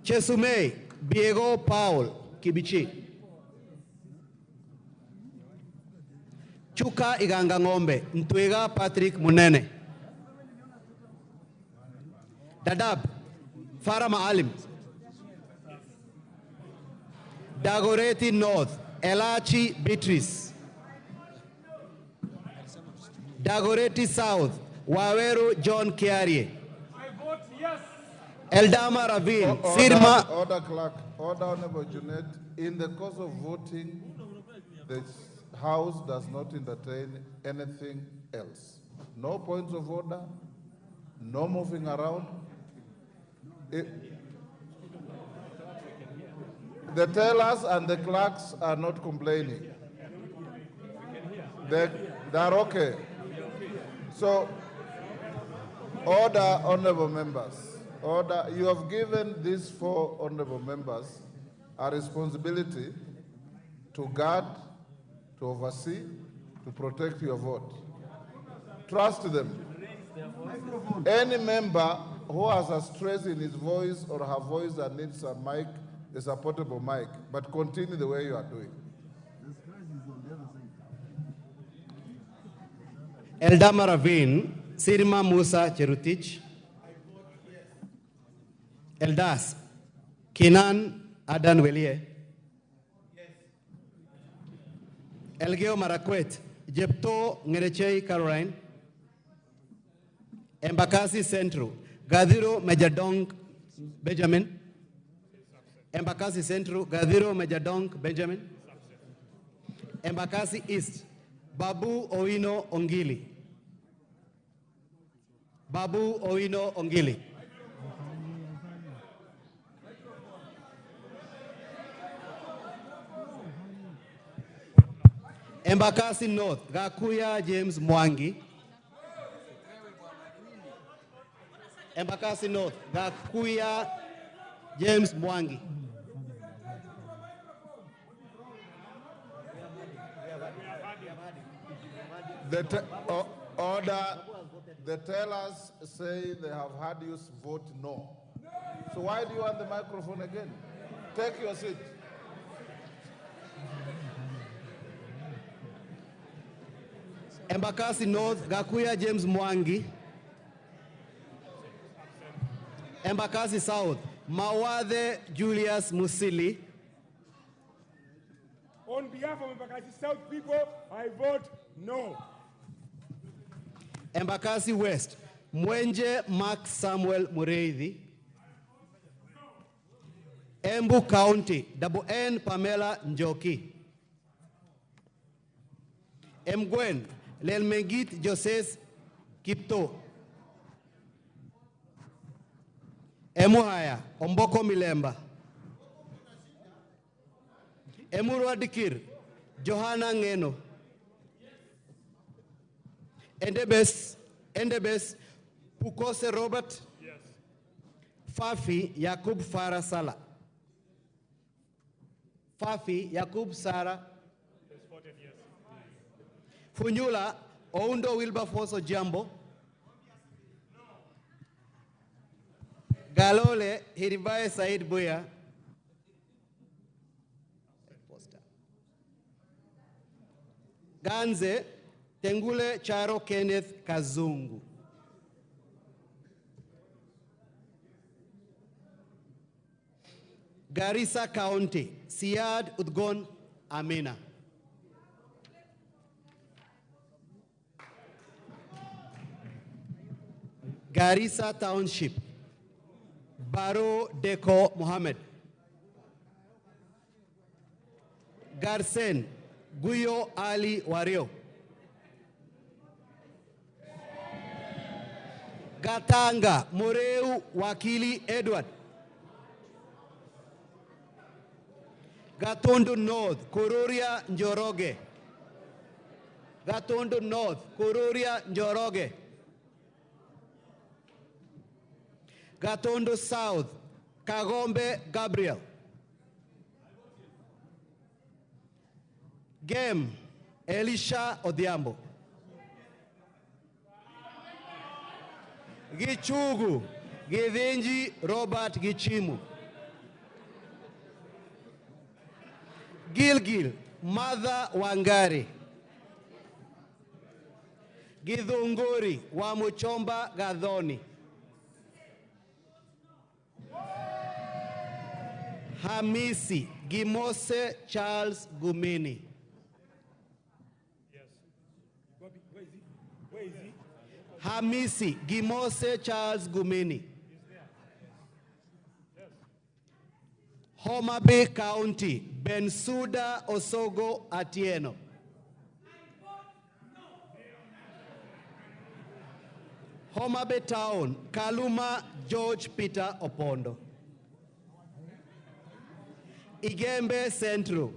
Chesumei, Diego Paul Kibichi. Chuka Iganga Ngombe, Ntwega Patrick Munene. Dadab, Farah Maalim. Dagoreti North, Elachi Beatrice. Dagoreti South, Waweru John Kiarie. Eldama Ravine, Sirma. Order, clerk. Order, Honorable Junet. In the course of voting, the House does not entertain anything else. No points of order, no moving around. The tellers and the clerks are not complaining. They're okay. So, order, honorable members. Order. You have given these 4 honorable members a responsibility to guard, to oversee, to protect your vote. Trust them. Any member who has a stress in his voice or her voice that needs a mic is a portable mic, but continue the way you are doing. Eldama Ravin, Sirma Musa Cherutich, Eldas, Kinan Adan Welie, Elgeo Marakwet, Jepto Ngerechei Caroline, Embakasi Central, Gadiro Majadong Benjamin, Embakasi Central, Gadiro Majadong Benjamin, Embakasi East, Babu Oino Ongili. Babu Oino Ongili. Embakasi North, Gakuya James Mwangi. Embakasi North, Gakuya James Mwangi. Order, the tellers say they have had you vote no. So why do you want the microphone again? Take your seat. Embakasi North, Gakuya James Mwangi. Embakasi South, Mawade Julius Musili. On behalf of Embakasi South people, I vote no. Embakasi West, Mwenje Mark Samuel Mureithi. Embu County, Double N Pamela Njoki. Mgwen, Lelmengit Joses Kipto. Emuhaya, Omboko Milemba. Emurwa Dikir, Johanna Ngeno. Endebes, Pukose Robert. Yes. Fafi Yakub Farah Sala. Fafi Yakub Sara. Yes, 14 years. Funyula Oundo Wilberforce Jambo. Galole Hiribaye Said Buya. Ganze Tengule Charo Kenneth Kazungu. Garissa County, Siad Udgon Amina. Garissa Township, Baro Deko Mohammed. Garsen, Guyo Ali Wario. Gatanga, Moreu Wakili Edward. Gatundu North, Kururia Njoroge. Gatundu North, Kururia Njoroge. Gatundu South, Kagombe Gabriel. Game, Elisha Odhiambo. Gichugu, Githinji Robert Gichimu. Gilgil, Mother Wangari. Githunguri, Wamuchomba Gadhoni. Hamisi, Gimose Charles Gumini. Where is he? Hamisi, Gimose Charles Gumini. Homa Bay County, Bensuda Osogo Atieno. Homa Bay Town, Kaluma George Peter Opondo. Igembe Central,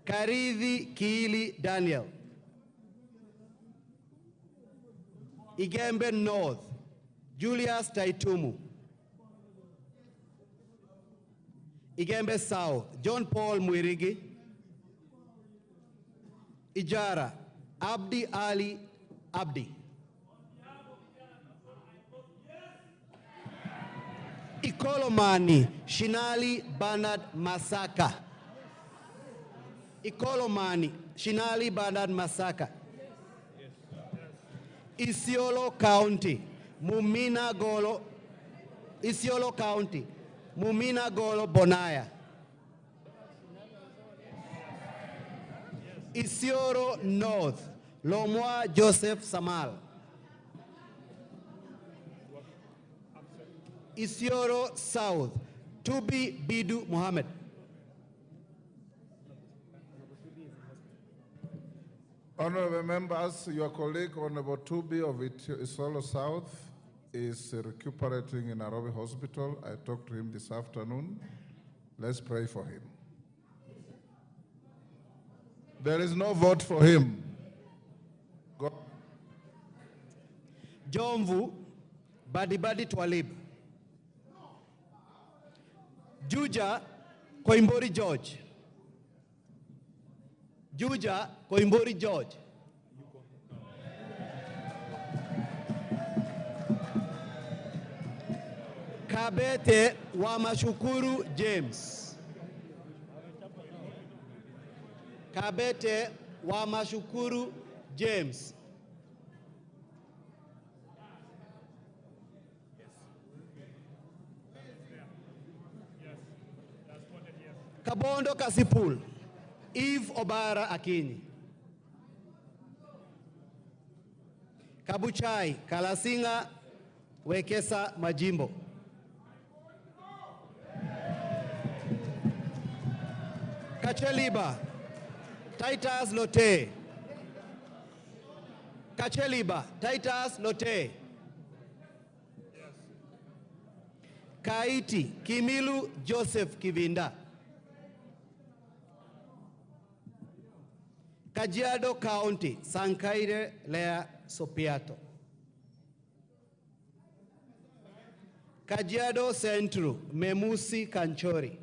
Karithi Kiili Daniel. Igembe North, Julius Taitumu. Igembe South, John Paul Mwirigi. Ijara, Abdi Ali Abdi. Ikolomani, Shinali Bernard Masaka. Ikolomani, Shinali Bernard Masaka. Isiolo County, Mumina Golo, Isiolo County, Mumina Golo Bonaya. Isiolo North, Lomwa Joseph Samal. Isiolo South, Tubi Bidu Mohammed. Honorable members, your colleague, Honorable Tubi of Isiolo South, is recuperating in Nairobi Hospital. I talked to him this afternoon. Let's pray for him. There is no vote for him. Go. Jomvu, Badibadi Twalib. Juja, Koimbori George. Juja, Koimbori George. Kabete Wamashukuru James. Kabete Wamashukuru James. Kabondo Kasipul, Eve Obara Akinyi. Kabuchai, Kalasinga, Wekesa Majimbo. Kacheliba, Titus Lote. Kacheliba, Titus Lote. Kaiti, Kimilu Joseph Kivinda. Kajiado County, Sankaire Lea Sopiato. Kajiado Central, Memusi Kanchori.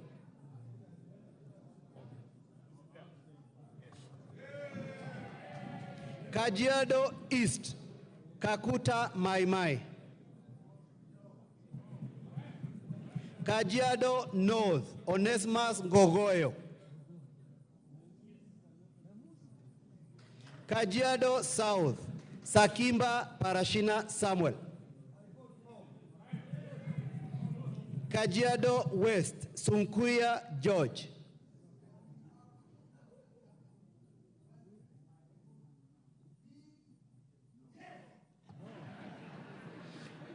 Kajiado East, Kakuta Maimai. Kajiado North, Onesmus Ngogoyo. Kajiado South, Sakimba Parashina Samuel. Kajiado West, Sunkuya George.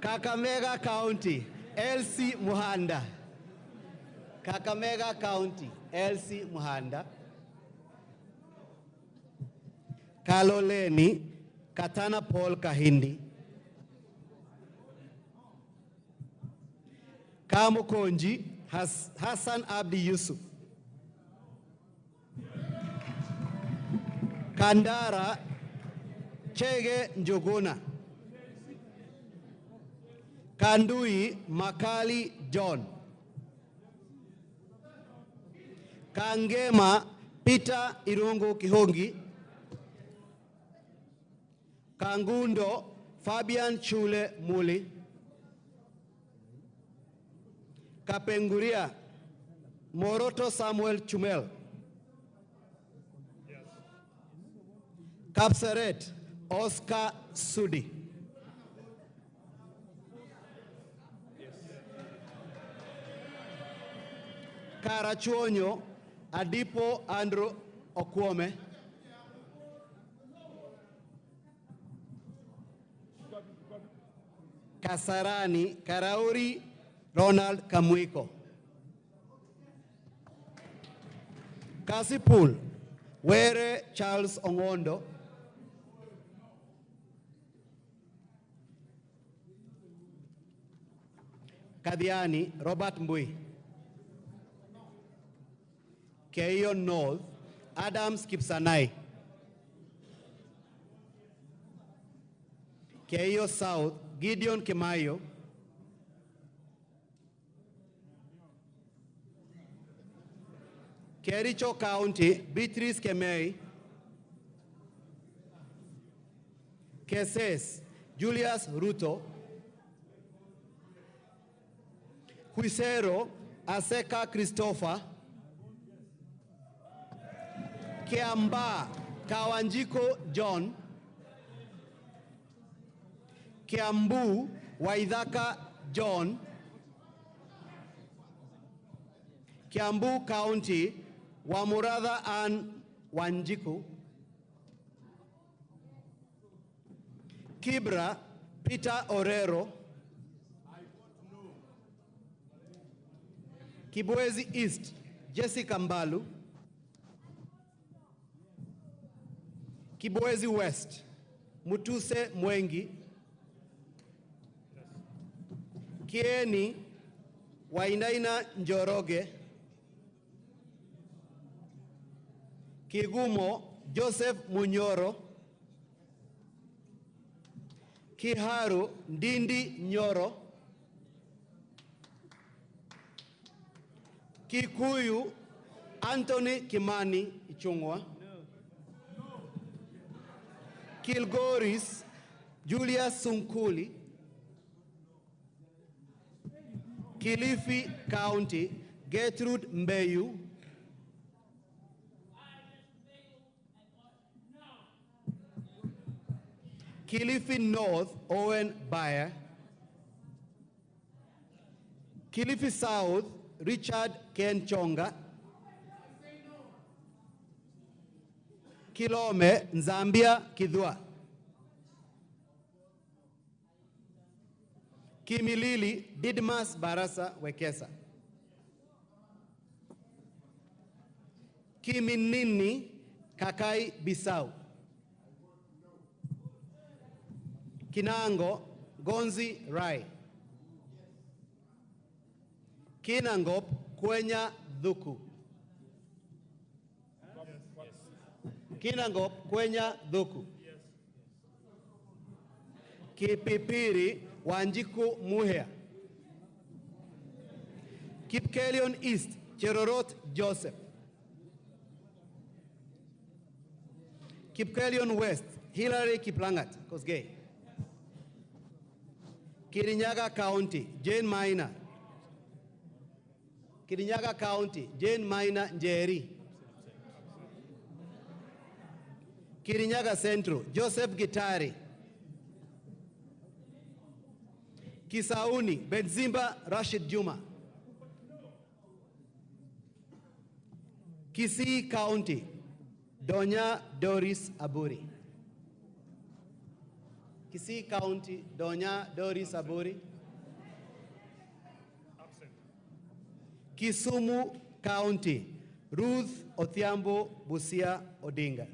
Kakamega County, LC Muhanda. Kakamega County, LC Muhanda. Kaloleni, Katana Paul Kahindi. Kamukonji, Hassan Abdi Yusuf. Kandara, Chege Njoguna. Kandui, Makali John. Kangema, Peter Irungu Kihongi. Kangundo, Fabian Chule Muli. Kapenguria, Moroto Samuel Chumel. Kapseret, Oscar Sudi. Karachuonyo, Adipo Andrew Okwome. Kasarani, Karauri, Ronald Kamuiko. Kasipul, Were Charles Ongondo. Kadiani, Robert Mbui. Keio North, Adams Kipsanai. Keio South, Gideon Kemayo. Kericho County, Beatrice Kemei. Keses, Julius Ruto. Quisero Aseka Christopher, Kiamba Kawanjiko John, Kiambu Waithaka John, Kiambu County Wamuratha Ann Wanjiku, Kibra Peter Orero, Kibwezi East Jessica Mbalu, Kibwezi West Mutuse Mwengi, Kieni Wainaina Njoroge, Kigumo Joseph Munyoro, Kiharu Ndindi Nyoro, Kikuyu Anthony Kimani Ichungwa, Kilgoris Julius Sunkuli, Kilifi County Gertrude Mbeyu, Kilifi North Owen Bayer, Kilifi South Richard Ken Chonga, Kilome Nzambia Kidwa, Kimilili Didmas Barasa Wekesa, Kiminini Kakai Bisau, Kinango Gonzi Rai, Kinangop Kwenya Dhuku, Kinangop Kwenya Dhuku, Kipipiri Wanjiku Muhea, Kipkelion East Cherorot Joseph, Kipkelion West Hillary Kiplangat Kosgei, Kirinyaga County Jane Maina, Kirinyaga County Jane Maina Njeri, Kirinyaga Central Joseph Gitari, Kisauni Benzimba Rashid Juma, Kisii County Donya Doris Aburi, Kisii County Donya Doris Aburi, Kisumu County Ruth Othiambo Busia Odinga,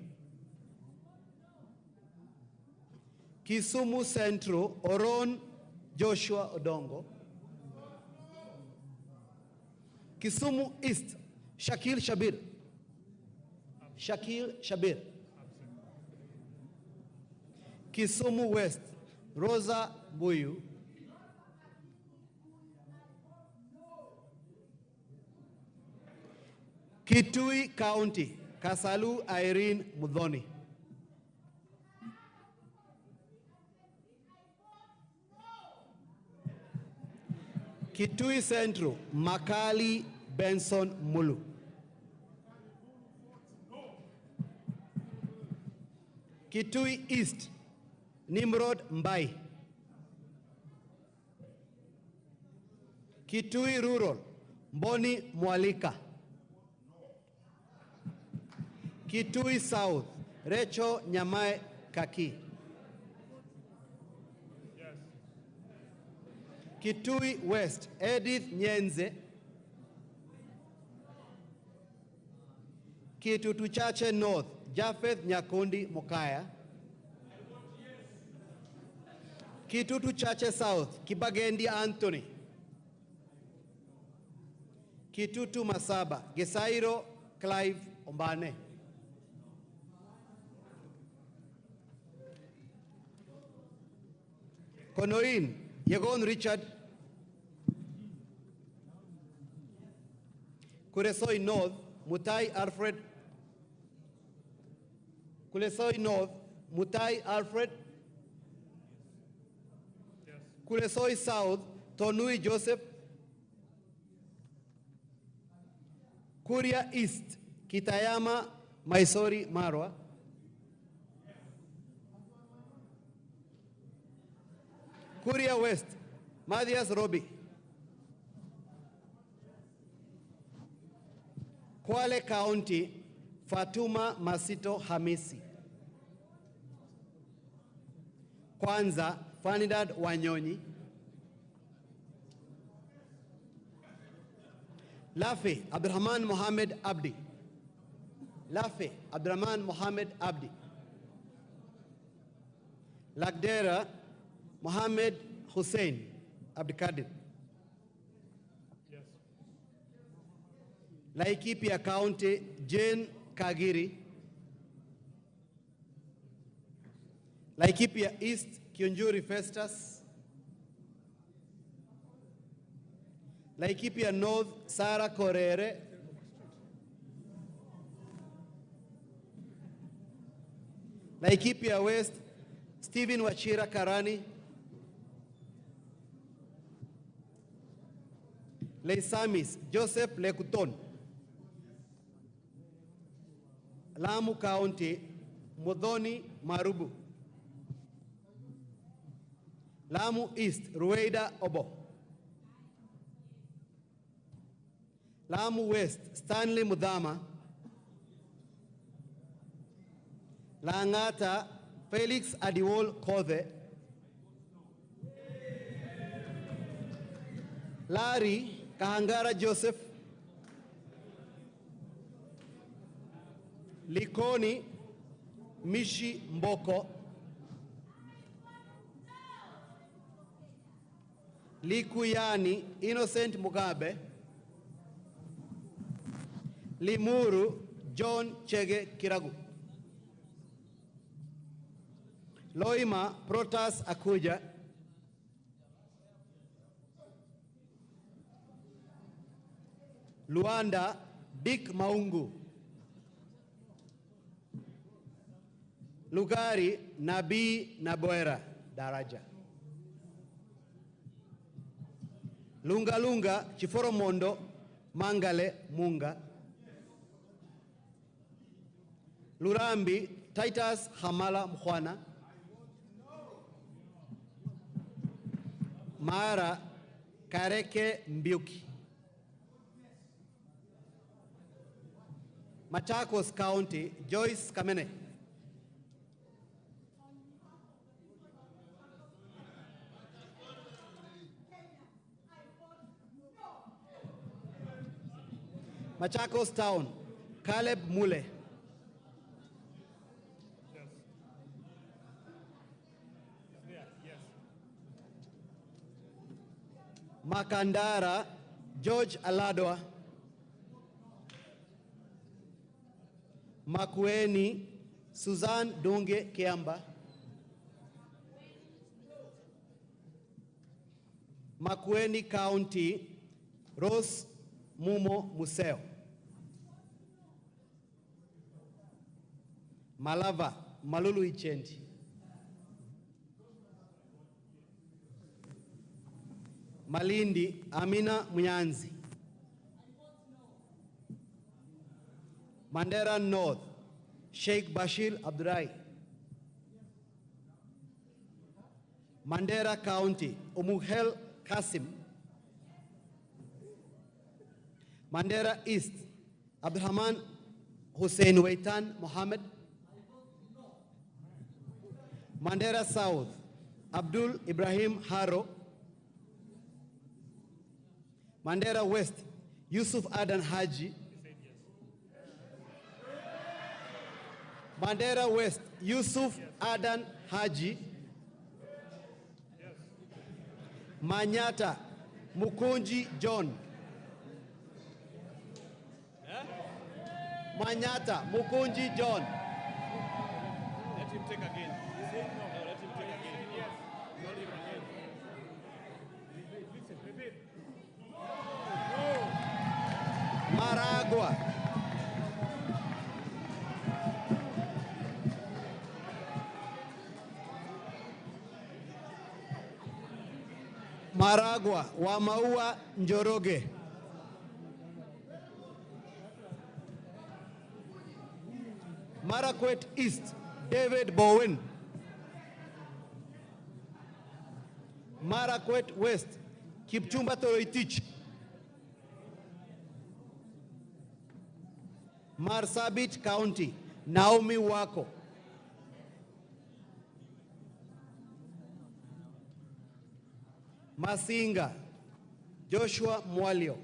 Kisumu Central Oron Joshua Odongo, Kisumu East Shakil Shabir, Kisumu West Rosa Buyu, Kitui County Kasalu Irene Mudhoni, Kitui Central Makali Benson Mulu, Kitui East Nimrod Mbai, Kitui Rural Mboni Mwalika, Kitui South Recho Nyamae Kaki, Kitui West Edith Nyenze, Kitutu Chache North Japheth Nyakundi Mokaya, Kitutu Chache South Kibagendi Anthony, Kitutu Masaba Gesairo Clive Ombane, Konoin Yegon Richard, Kuresoi North Mutai Alfred, Kulesoi North Mutai Alfred, Kulesoi South Tonui Joseph, Kuria East, Kitayama, Maisori, Marwa. Kuria West, Mathias Robi. Kwale County, Fatuma Masito Hamisi. Kwanza, Fanidad Wanyonyi. Lafe, Abdurrahman Mohamed Abdi. Lafe, Abdurrahman Mohamed Abdi. Lagdera, Mohamed Hussein Abdikadir. Yes. Laikipia County, Jane Kagiri. Laikipia East, Kionjuri Festus. Laikipia North, Sara Korere. Laikipia West, Stephen Wachira Karani. Leisamis, Joseph Lekuton. Lamu County, Modoni Marubu. Lamu East, Rueda Obo. Lamu West, Stanley Mudama. Langata, Felix Adiwol Kothe. Lari, Kahangara Joseph. Likoni, Mishi Mboko. Likuyani, Innocent Mugabe. Limuru, John Chege Kiragu. Loima, Protas Akuja. Luanda, Dick Maungu. Lugari, Nabi Naboera Daraja. Lunga Lunga, Chiforomondo, Mangale Munga. Lurambi, Titus Hamala Mkhwana. Mara, Kareke Mbiuki. Machakos County, Joyce Kamene. Machakos Town, Caleb Mule. Makandara, George Aladwa. Makueni, Suzanne Dunge Kiamba. Makueni County, Rose Mumo Museo. Malava, Malulu Ichendi. Malindi, Amina Munyanzi. Mandera North, Sheikh Bashir Abdurai. Mandera County, Umuhel Kasim. Mandera East, Abdurrahman Hussein Waitan Mohammed. Mandera South, Abdul Ibrahim Haro. Mandera West, Yusuf Adan Haji. Mandera West, Yusuf Adan Haji. Manyata, Mukunji John. Manyata, Mukunji John. Let him take again. No, let him take again. Not even again. Listen, repeat. Maragua. Maragua, Wamaua Njoroge. Marakwet East, David Bowen. Marakwet West, Kipchumba Toroitich. Marsabit County, Naomi Wako. Masinga, Joshua Mwalio.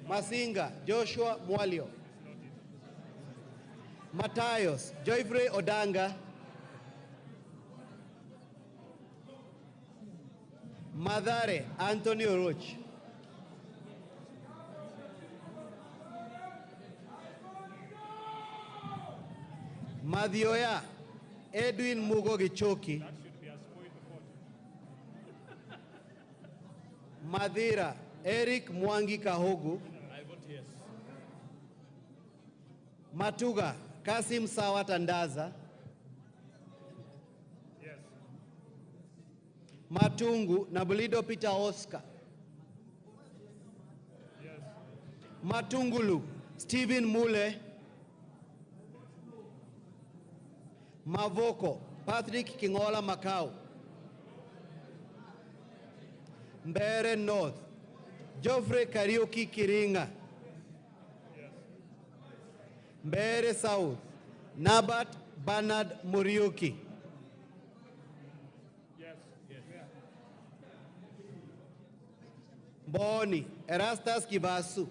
Masinga, Joshua Mwalio. Matayos, Joyfrey Odanga. Madare, Antonio Roach. Madioya, Edwin Mugo Gichoki. Madira, Eric Mwangi Kahogu. I vote yes. Matuga, Kasim Sawa Tandaza. Yes. Matungu, Nabulido Peter Oscar. Yes. Matungulu, Stephen Mule. Mavoko, Patrick Kingola Macau. Mbere North, Geoffrey Kariuki Kiringa. Yes. Mbere South, Nabat Bernard Muriuki. Yes. Yes. Boni, Erastus Kibasu.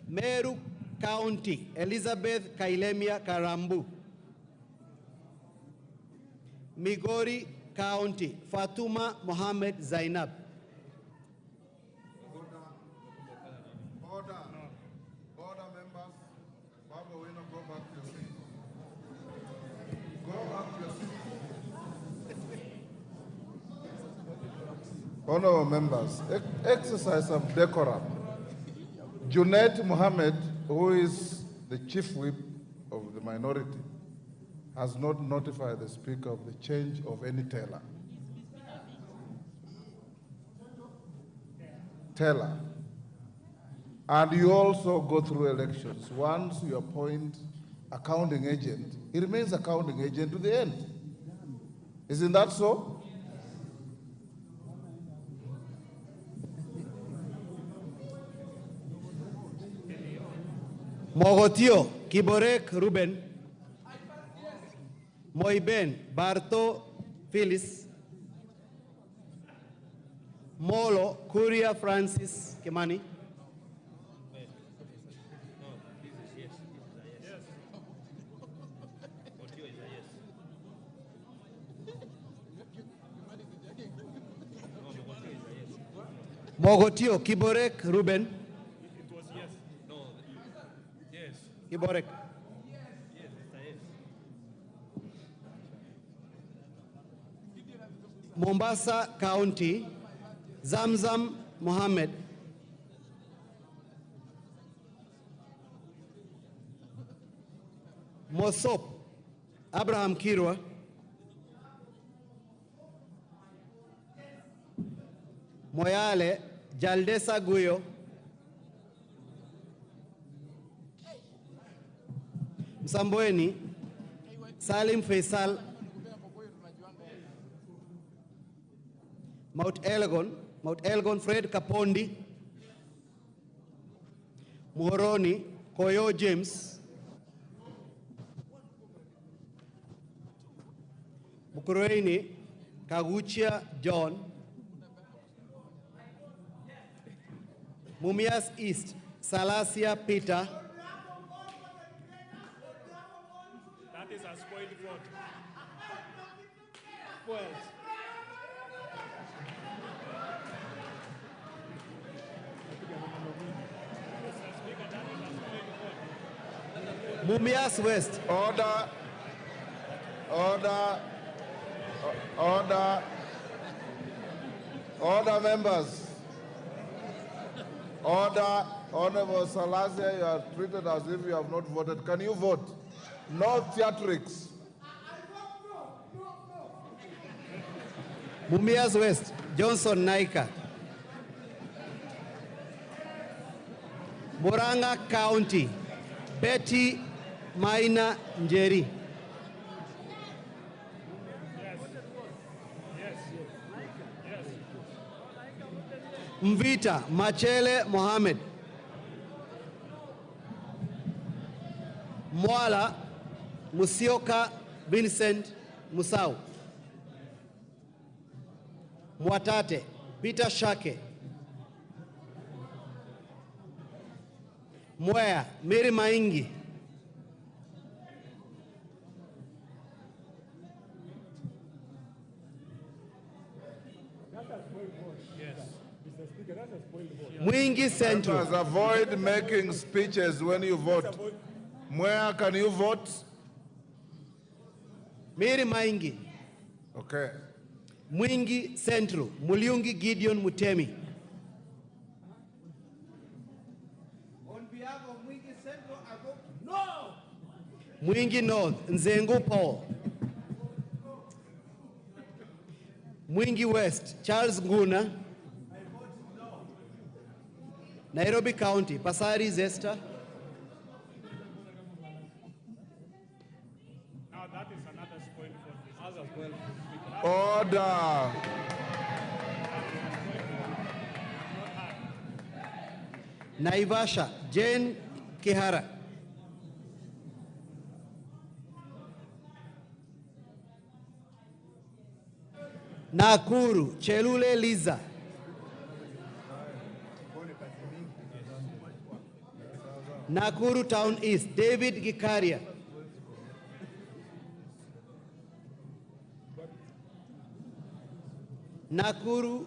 Meru County, Elizabeth Kailemia Karambu. Migori County, Fatuma Mohammed Zainab. Order. Order, members. Baba, we not go back to your seat. Go back to your seat. Honorable members, exercise of decorum. Junaid Mohammed, who is the chief whip of the minority, has not notified the speaker of the change of any teller. Teller. And you also go through elections. Once you appoint accounting agent, he remains accounting agent to the end. Isn't that so? Mogotio, Kiborek Ruben. Moiben, Barto Phyllis. Molo, Kuria Francis Kimani. Mogotio, Kiborek Ruben. It was yes. No. Yes. Kiborek. Yes, Mr. Yes. Mombasa County, Zamzam Mohammed. Mosop, Abraham Kirwa. Moyale, Jaldesa Guyo. Msambweni, Salim Faisal. Mount Elgon Fred Kapondi. Muhoroni, Koyo James. Bukureini, Kaguchia John. Mumias East, Salasia Peter. That is a spoiled vote. Spoiled. Mumias West. Order. Order. Order. Order, members. Order. Honorable Salasia, you are treated as if you have not voted. Can you vote? No theatrics. Mumias West, Johnson Naika. Murang'a County, Betty Maina Njeri. Mvita Machele Mohammed. Mwala Musioka Vincent Musau. Mwatate Peter Shake. Mwea Mary Maingi. Mwingi Central. Members, avoid making speeches when you vote. Where can you vote? Mary Maingi. Okay. Mwingi Central. Muliungi Gideon Mutemi. On behalf of Mwingi Central, I vote no. Mwingi North, Nzengu Paul. Mwingi West, Charles Nguna. Nairobi County, Pasari Zesta. Now that is another spoil for this. Other spoil. Order. Naivasha, Jane Kihara. Nakuru, Chelule Liza. Nakuru Town East, David Gikaria. Nakuru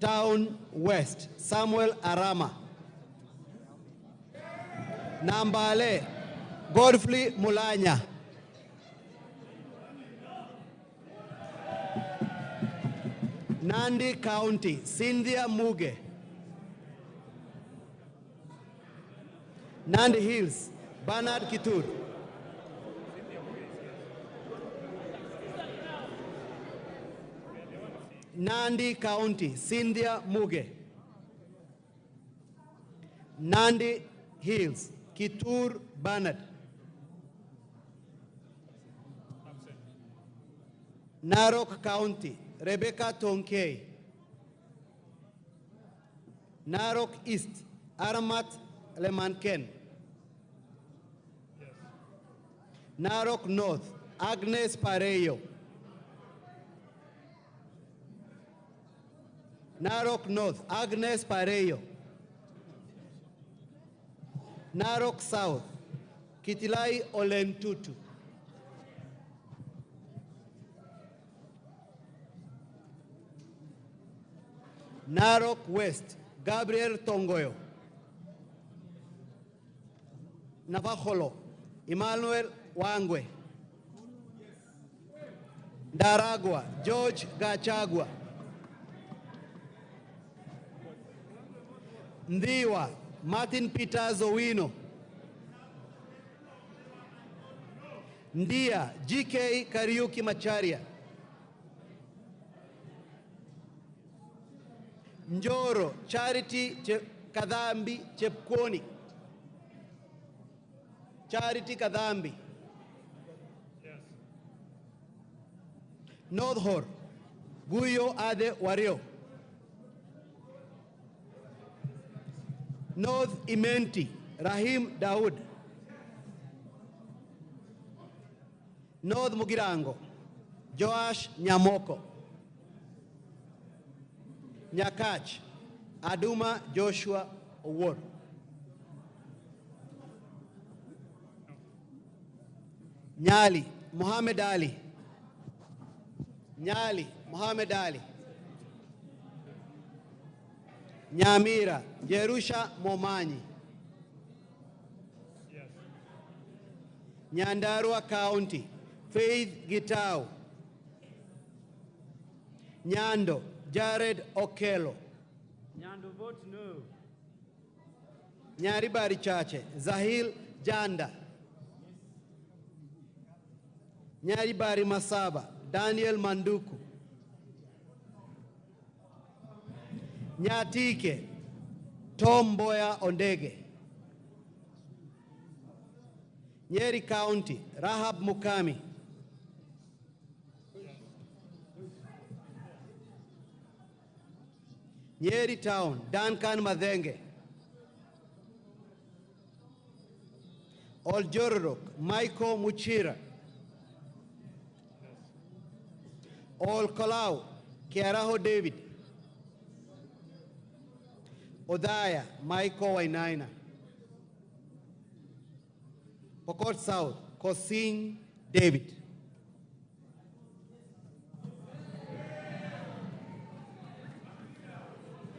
Town West, Samuel Arama. Nambale, Godfrey Mulanya. Nandi County, Cynthia Muge. Nandi Hills, Bernard Kitur. Nandi County, Cynthia Muge. Nandi Hills, Kitur Bernard. Narok County, Rebecca Tonkei. Narok East, Aramat Lemanken. Narok North, Agnes Pareyo. Narok North, Agnes Pareyo. Narok South, Kitilai Olentutu. Narok West, Gabriel Tongoyo. Navajolo, Emmanuel Wangwe. Daragwa, George Gachagua. Ndiwa, Martin Peters Owino. Ndia, GK Kariuki Macharia. Njoro, Charity Kadhambi Chepkoni. Charity Kadhambi. Yes. North Hor, Guyo Ade Wario. North Imenti, Rahim Daud. North Mugirango, Joash Nyamoko. Nyakach, Aduma Joshua Owor. Nyali, Muhammad Ali. Nyali, Muhammad Ali. Nyamira, Jerusha Momanyi. Yes. Nyandarua County, Faith Gitau. Nyando, Jared Okelo. Nyando vote no. Nyaribari Chache, Zahil Janda. Nyaribari Masaba, Daniel Manduku. Nyatike, Tom Mboya Ondege. Nyeri County, Rahab Mukami. Nyeri Town, Duncan Madenge. Oljororok, Michael Muchira. Ol Kalau, Kiaraho David. Odaya, Michael Wainaina. Pokot South, Kosing David.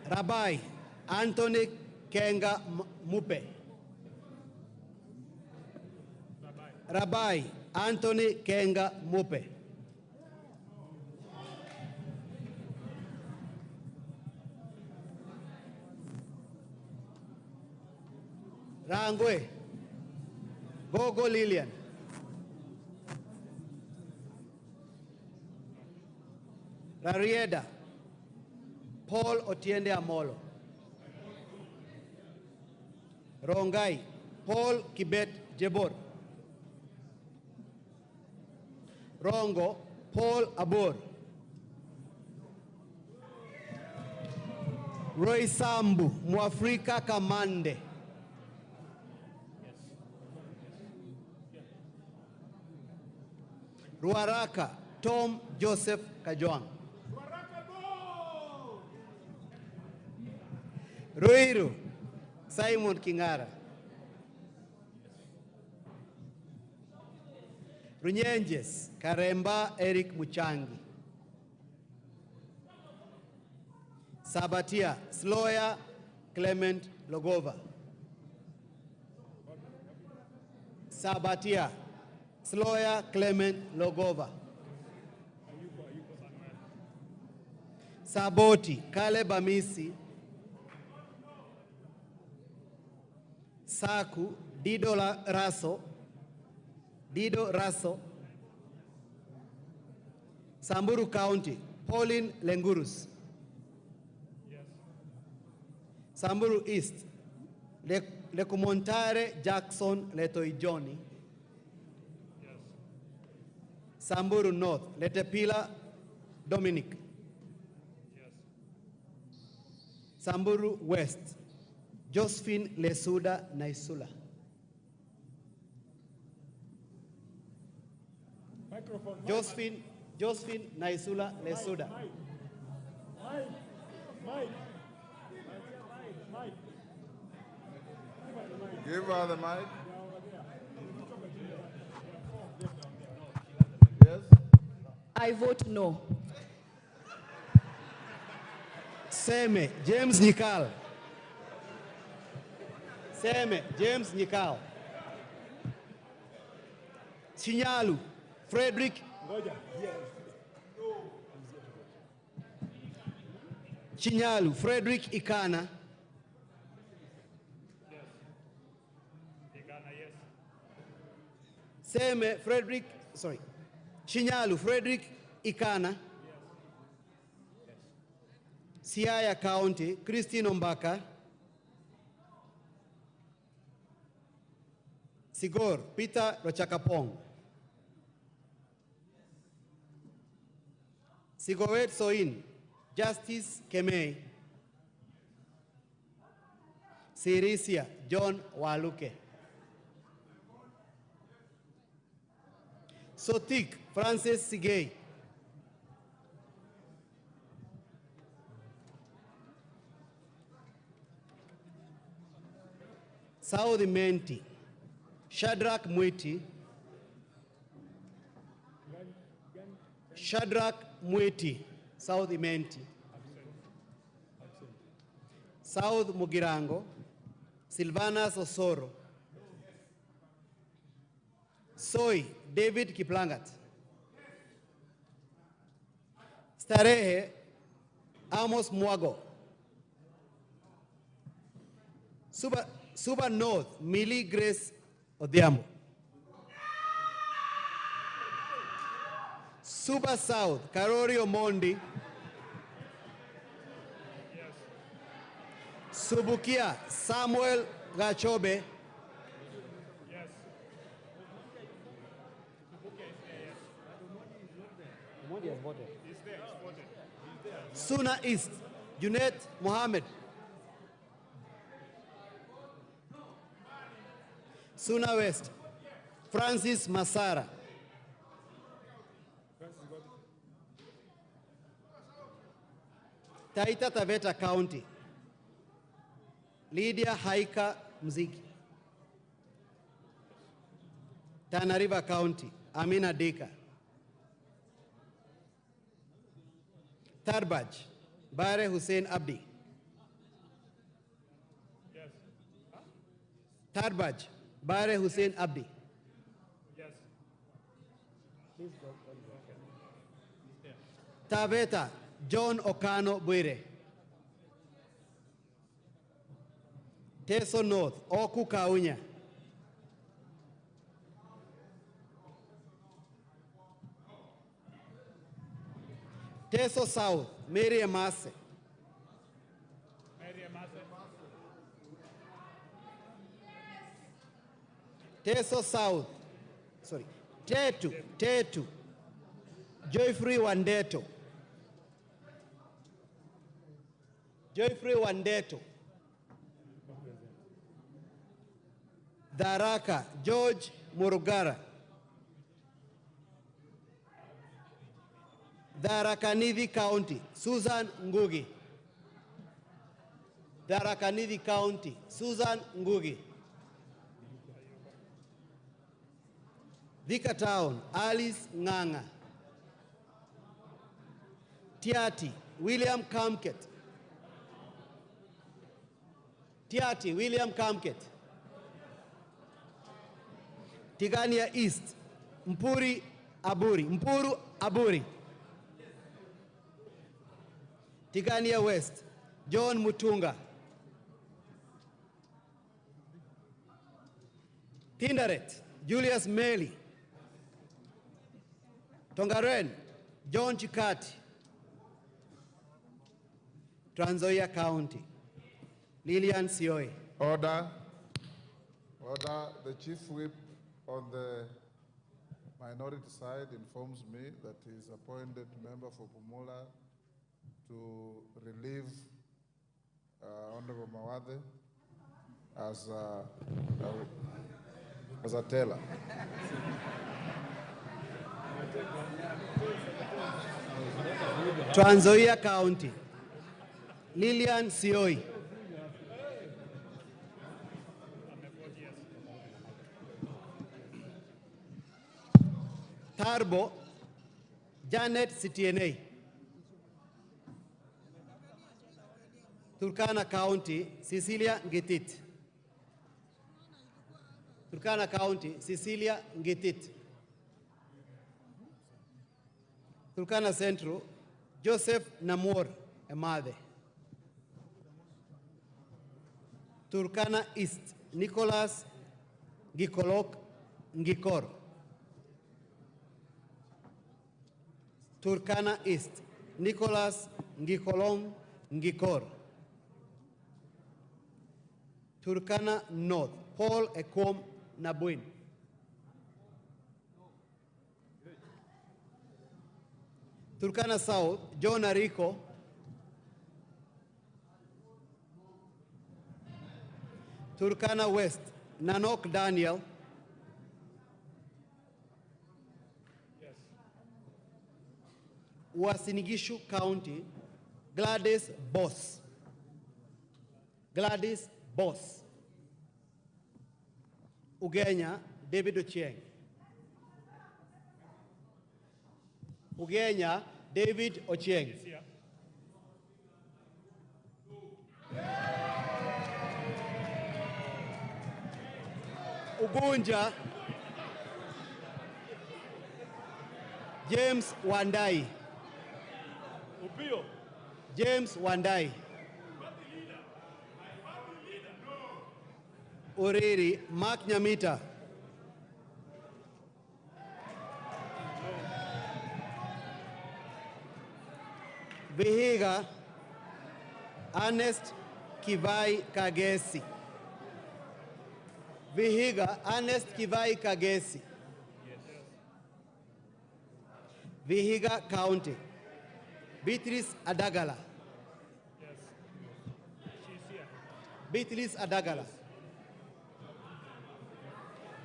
Rabbi Anthony Kenga Mupe. Rabbi Anthony Kenga Mupe. Rangwe Gogo Lilian. Rarieda Paul Otiende Amolo. Rongai Paul Kibet Jebor. Rongo Paul Abor. Roy Sambu Mwafrika Kamande. Ruaraka Tom Joseph Kajwang. Ruiru Simon Kingara. Runyenjes Karemba Eric Muchangi. Sabatia Sloya Clement Logova. Sabatia Sloya Clement Logova. Saboti Caleb Amisi. Saku Dido Raso. Samburu County Pauline Lengurus. Samburu East Lekumontare Jackson Letoijoni. Samburu North Letepila Dominic. Samburu West Josephine Lesuda Naisula. Josephine Naisula Lesuda. Give her the mic. Yes. I vote no. Seme James Nikal. Seme James Nikal. Sinyalu Frederick. Chinyalu Frederick Ikana. Seme Frederick, sorry. Chinyalu Frederick Ikana. Siaya County, Christine Ombaka. Sigor, Peter Rochakapong. Sigowet Soin, Justice Kemei. Sirisia, John Waluke. Sotik, Francis Sigei. Saudi Menti, Shadrach Mwiti. Shadrach Mwiti, South Imenti. South Mugirango, Silvanas Osoro. Soy, David Kiplangat. Starehe, Amos Mwago. Suba North, Millie Grace Odiambo. Suba South, Karori Omondi. Subukia Samuel Gachobe. Yes. He's there. He's voted. Suna East, Junet Mohammed. Suna West, Francis Masara. Taita Taveta County, Lydia Haika Mziki. Tana River County, Amina Dika. Tarbaj, Bare Hussein Abdi. Yes. Huh? Tarbaj, Bare Hussein Abdi. Yes. Taveta, John Okano Bwire. Teso North, Oku Kaunya. Teso South, Mary Amase. Mary Amase. Teso South, sorry, Tetu, Joyfree Wandeto. Joyfree Wandeto. Daraka, George Murugara. Tharaka-Nithi County, Susan Ngugi. Tharaka-Nithi County, Susan Ngugi. Thika Town, Alice Nganga. Tiati, William Kamket. Tiati, William Kamket. Tigania East, Mpuru Aburi. Tigania West, John Mutunga. Tinderet, Julius Meli. Tongaren, John Chikati. Trans Nzoia County, Lillian Sioi. Order. Order. The Chief Whip on the minority side informs me that he is appointed member for Pumula to relieve Honorable Mawade as a teller. Trans Nzoia County, Lillian Sioi. Tarbo, Janet Citiene. Turkana County, Cecilia Ngetit. Turkana County, Cecilia Ngetit. Turkana Central, Joseph Namor Emade. Turkana East, Nicholas Gikolok Ngikor. Turkana East, Nicholas Ngikolong Ngikor. Turkana North, Paul Ekom Nabuin. Turkana South, John Ariko. Turkana West, Nanok Daniel. Uasin County, Gladys Boss. Gladys Boss. Ugenya, David Ochieng. Ugenya, David Ochieng. Ugunja, James Wandai. James Wandai. Oriri, Mark Nyamita. Vihiga, Ernest Kivai Kagesi. Vihiga Ernest Kivai Kagesi. Vihiga County. Beatrice Adagala. Yes. She's here. Beatrice Adagala.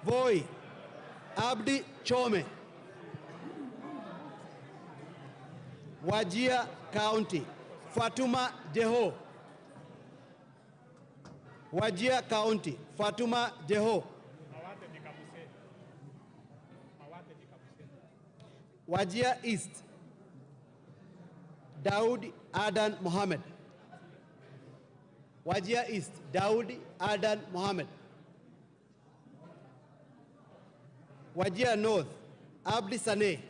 Voi Abdi Chome. Wajir County. Fatuma Deho. Wajir County. Fatuma Deho. Wajir East. Daud Adan Mohammed. Wajir East. Daud Adan Mohammed. Wajir North. Abdi Saneh.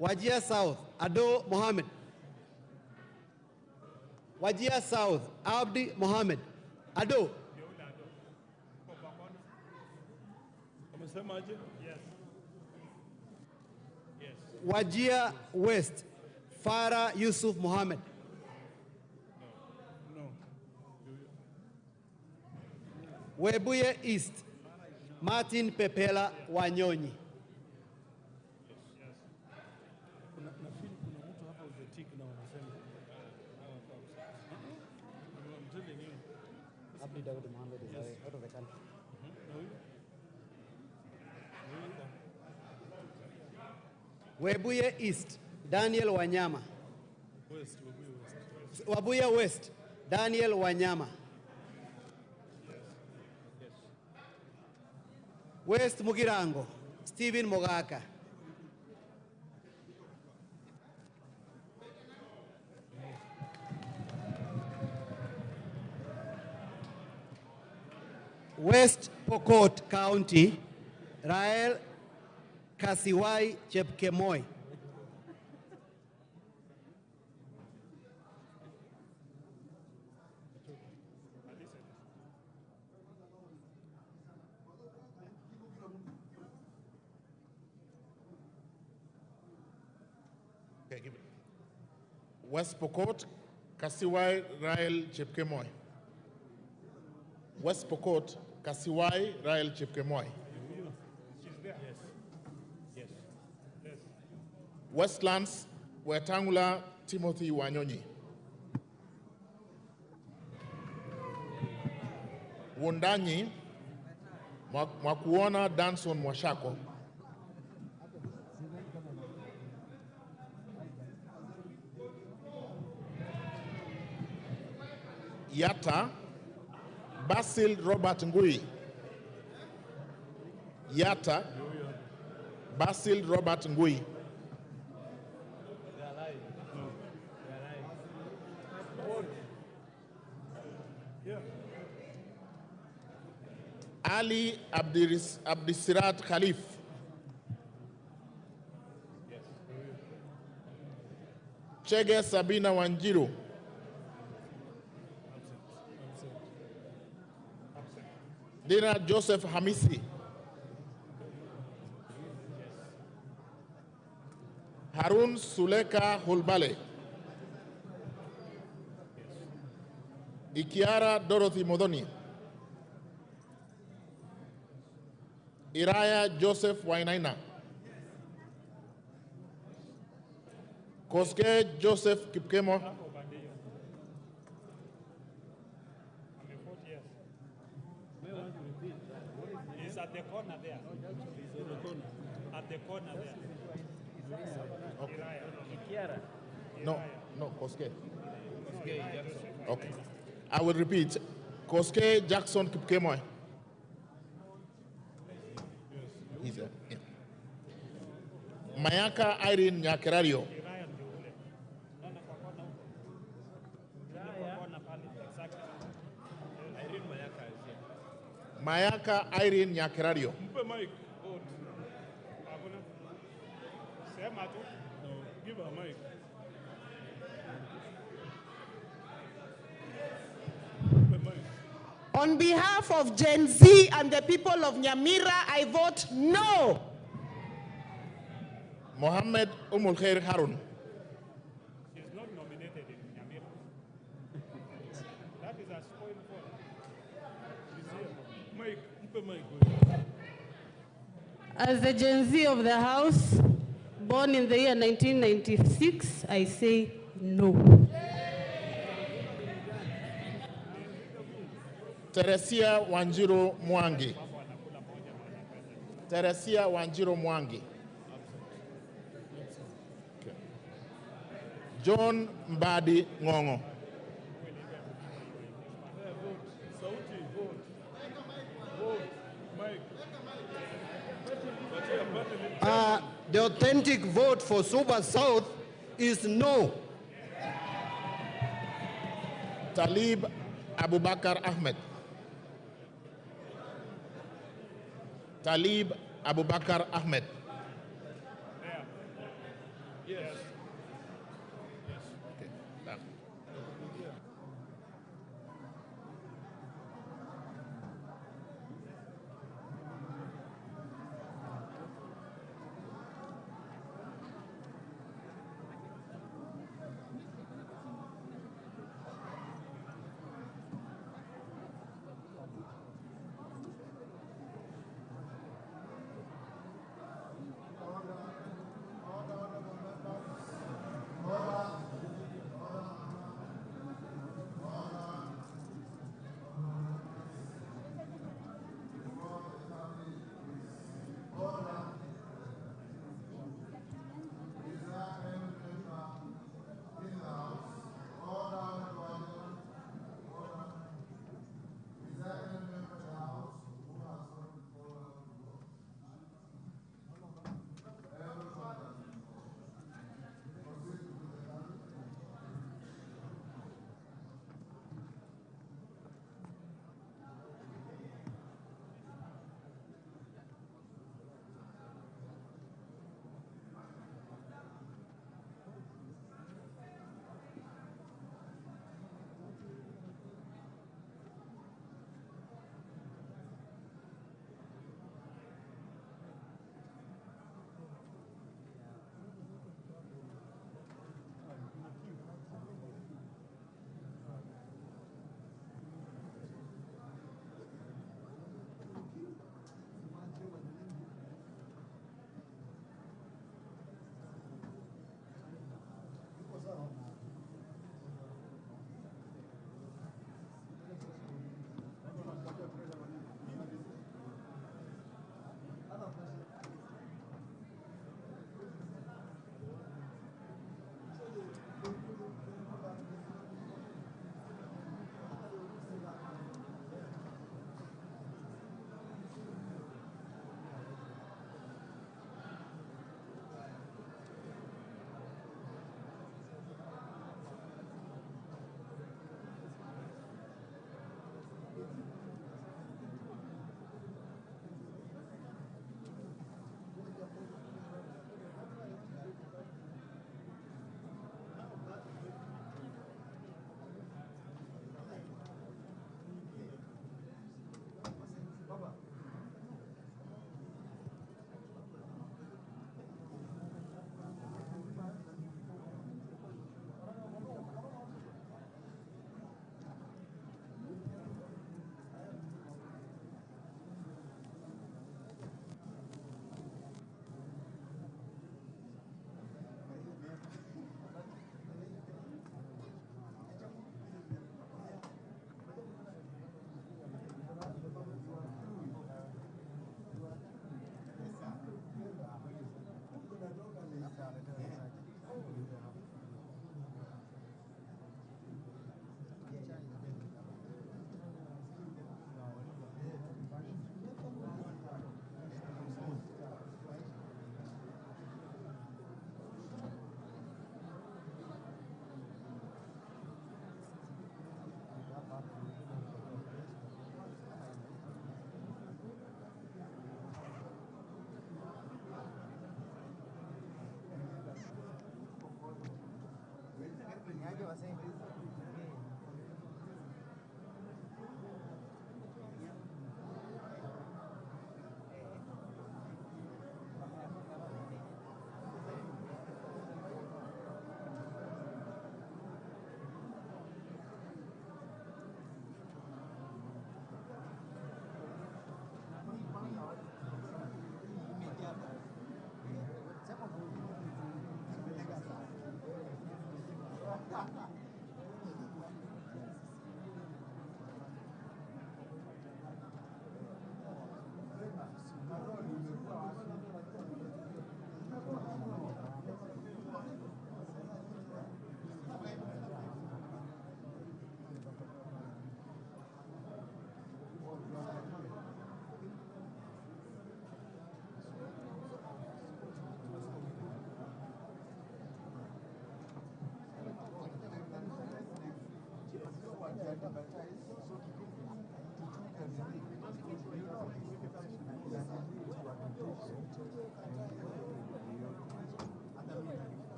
Wajir South. Ado Mohammed. Wajir South. Abdi Mohammed. Ado. Yes. Yes. Wajir West. Farah Yusuf Mohammed. No. Webuye East. Martin Pepela Wanyonyi. Abdi Daud Mohammed is out of the country. Webuye East, Daniel Wanyama. West. Webuye West, Daniel Wanyama. Yes. West Mugirango, Stephen Mogaka. West Pokot County, Rael Kasiwai Chepkemoi. Okay, give it. West Pokot, Kasiwai Rael Chepkemoi. West Pokot, Kasiwai Rael Chepkemoi. She's there. Yes. Yes. Yes. Westlands, Wetangula Timothy Wanyonyi. Wundanyi, Mwakuona Danson Mwashako. Yata, Basil Robert Ngui. Yata, Basil Robert Ngui. Ali Abdisirat Khalif. Chege Sabina Wanjiru. Dina Joseph Hamisi. Harun Suleka Hulbale. Ikiara Dorothy Modoni. Iraya Joseph Wainaina. Koske Joseph Kipkemo. He's at the corner there. At the corner there. Okay. No, Koske. Okay. I will repeat. Koske Jackson Kipkemo. He's there. Yeah. Mayaka Irene Nyakerario. Mayaka Irene Nyakerario. Mpe mic. Vote. Sema tu. No, give her mic. On behalf of Gen Z and the people of Nyamira, I vote no. Mohammed Umul Khair Harun. She's not nominated. As the Gen Z of the House, born in the year 1996, I say no. Teresia Wanjiru Mwangi. Teresia Wanjiru Mwangi. Okay. John Mbadi Ngongo. The authentic vote for Suba South is no. Talib Abubakar Ahmed. Talib Abubakar Ahmed. Yes. Okay. Done.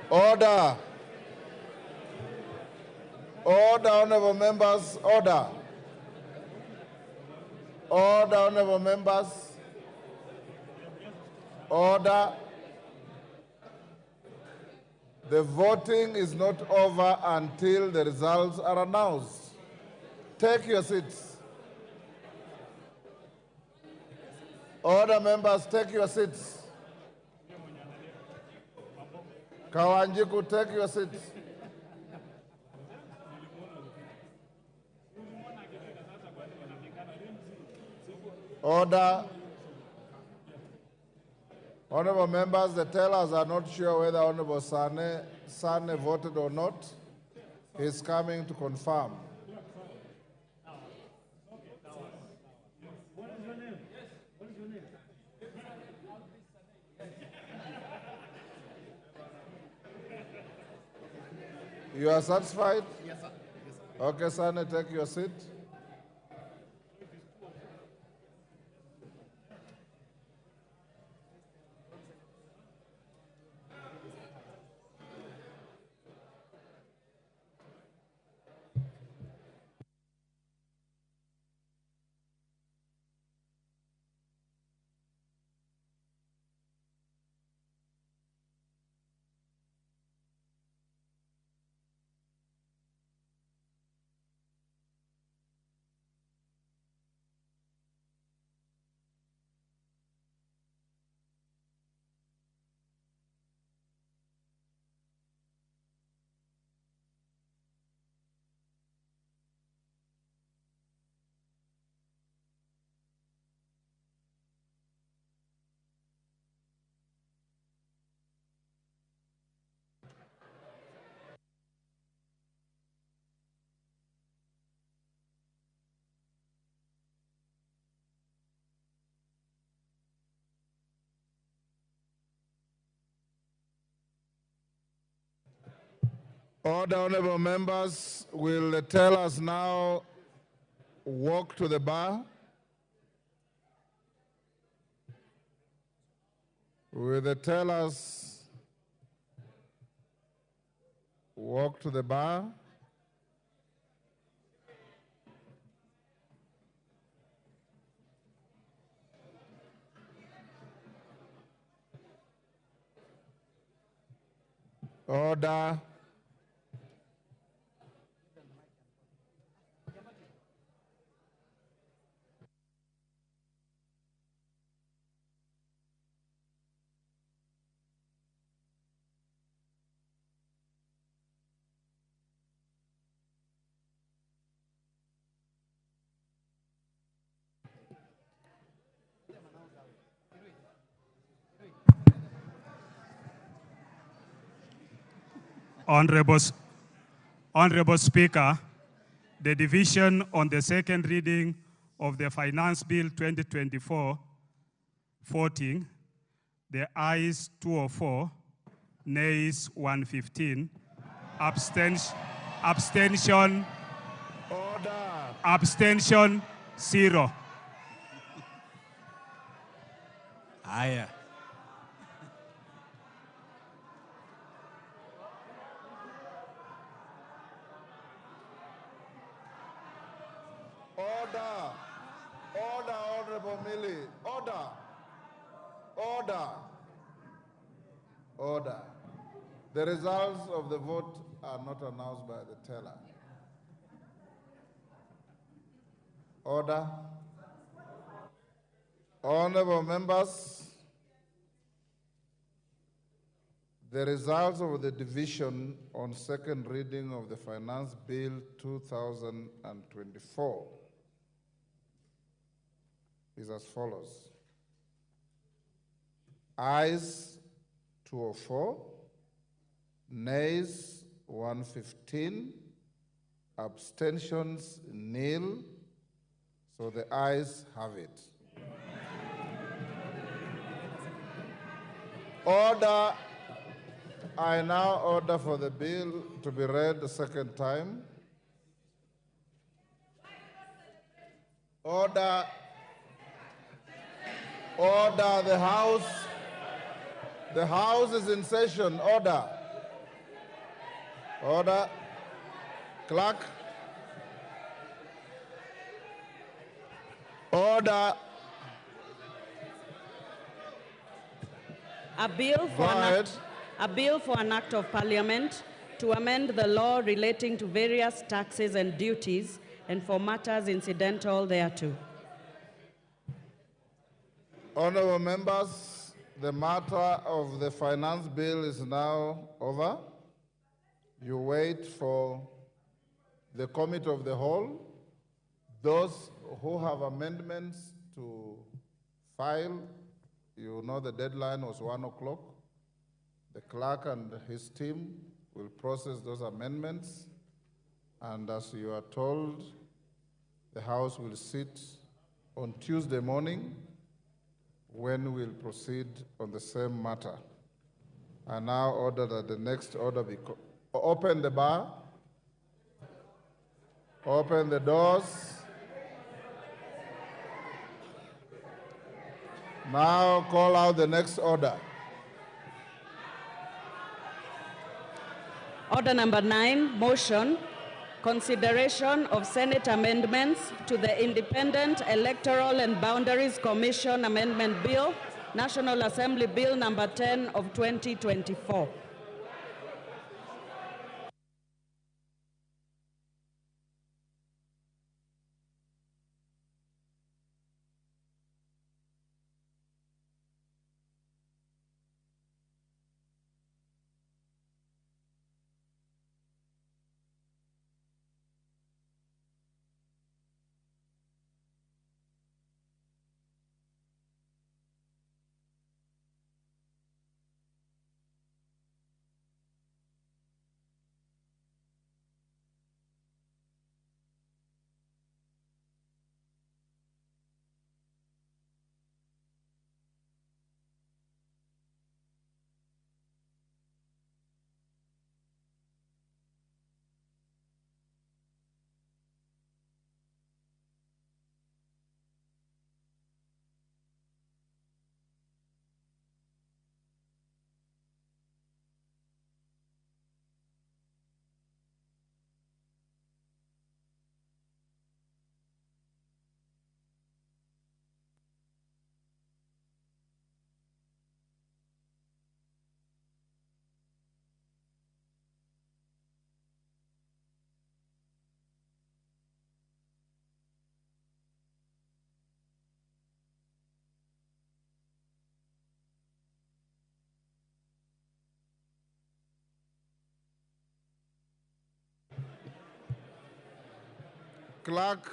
Order. Order, honorable members, order. Order, honorable members. Order. The voting is not over until the results are announced. Take your seats. Order, members, take your seats. Kawanjiku, take your seats. Order. Honorable members, the tellers are not sure whether Honorable Sane voted or not. He's coming to confirm. You are satisfied? Yes, sir. Yes, sir. Okay, Sane, take your seat. Order, honorable members, will the tellers now walk to the bar? Will the tellers walk to the bar? Order. Honorable Speaker, the division on the second reading of the Finance Bill 2024 voting, the ayes 204, nays 115, abstention, abstention 0. Haya. Order. Order, Honorable Millie. Order. Order. Order. The results of the vote are not announced by the teller. Order. Honorable members, the results of the division on second reading of the Finance Bill 2024 is as follows. Ayes 204, nays 115, abstentions nil, so the ayes have it. Order. I now order for the bill to be read the second time. Order. Order, the House. The House is in session. Order. Order. Clerk. Order. A bill for an act of parliament to amend the law relating to various taxes and duties and for matters incidental thereto. Honorable members, the matter of the finance bill is now over. You wait for the committee of the whole. Those who have amendments to file, you know the deadline was 1 o'clock. The clerk and his team will process those amendments. And as you are told, the House will sit on Tuesday morning when we'll proceed on the same matter. I now order that the next order be open the bar, open the doors. Now call out the next order. Order number 9, motion, consideration of Senate amendments to the Independent Electoral and Boundaries Commission Amendment Bill, National Assembly Bill number 10 of 2024. Clerk,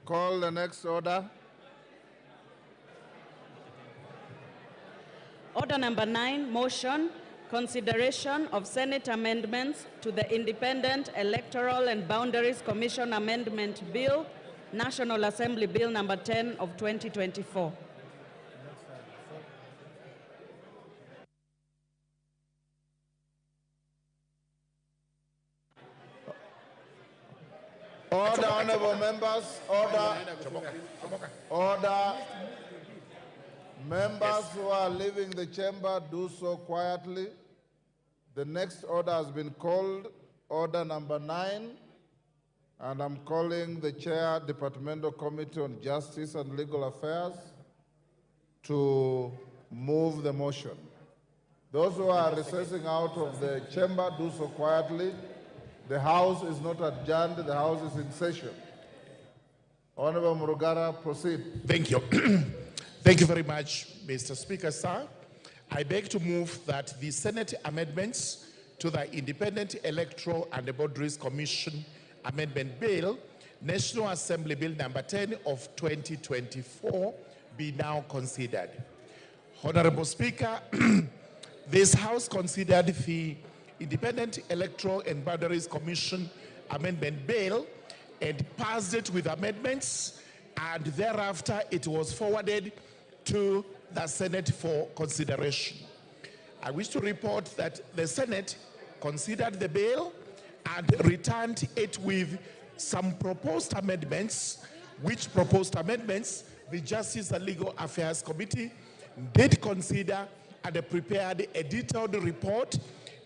call the next order. Order number 9, motion, consideration of Senate amendments to the Independent Electoral and Boundaries Commission Amendment Bill, National Assembly Bill number 10 of 2024. Order, honorable members, order. Order. Members who are leaving the chamber, do so quietly. The next order has been called, order number 9, and I'm calling the Chair, Departmental Committee on Justice and Legal Affairs to move the motion. Those who are recessing out of the chamber, do so quietly. The House is not adjourned, the House is in session. Honorable Murugara, proceed. Thank you. Thank you very much, Mr. Speaker, sir. I beg to move that the Senate amendments to the Independent Electoral and Boundaries Commission Amendment Bill, National Assembly Bill number 10 of 2024, be now considered. Honorable Speaker, this House considered the Independent Electoral and Boundaries Commission Amendment Bill and passed it with amendments, and thereafter it was forwarded to the Senate for consideration. I wish to report that the Senate considered the bill and returned it with some proposed amendments, which proposed amendments the Justice and Legal Affairs Committee did consider and prepared a detailed report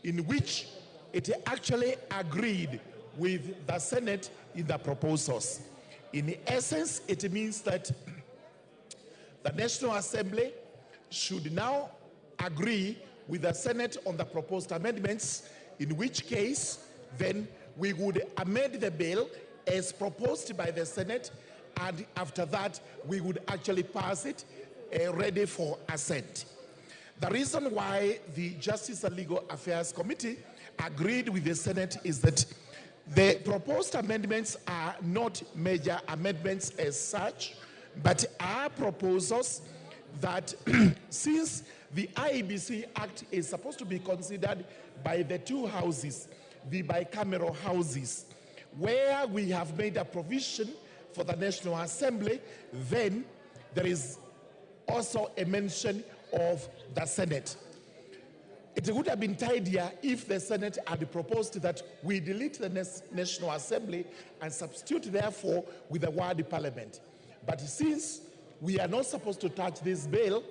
in which it actually agreed with the Senate in the proposals. In essence, it means that the National Assembly should now agree with the Senate on the proposed amendments, in which case then we would amend the bill as proposed by the Senate, and after that we would actually pass it ready for assent. The reason why the Justice and Legal Affairs Committee agreed with the Senate is that the proposed amendments are not major amendments as such, but are proposals that since the IEBC Act is supposed to be considered by the two houses, the bicameral houses, where we have made a provision for the National Assembly, then there is also a mention of the Senate. It would have been tidier if the Senate had proposed that we delete the National Assembly and substitute therefore with the word Parliament. But since we are not supposed to touch this bill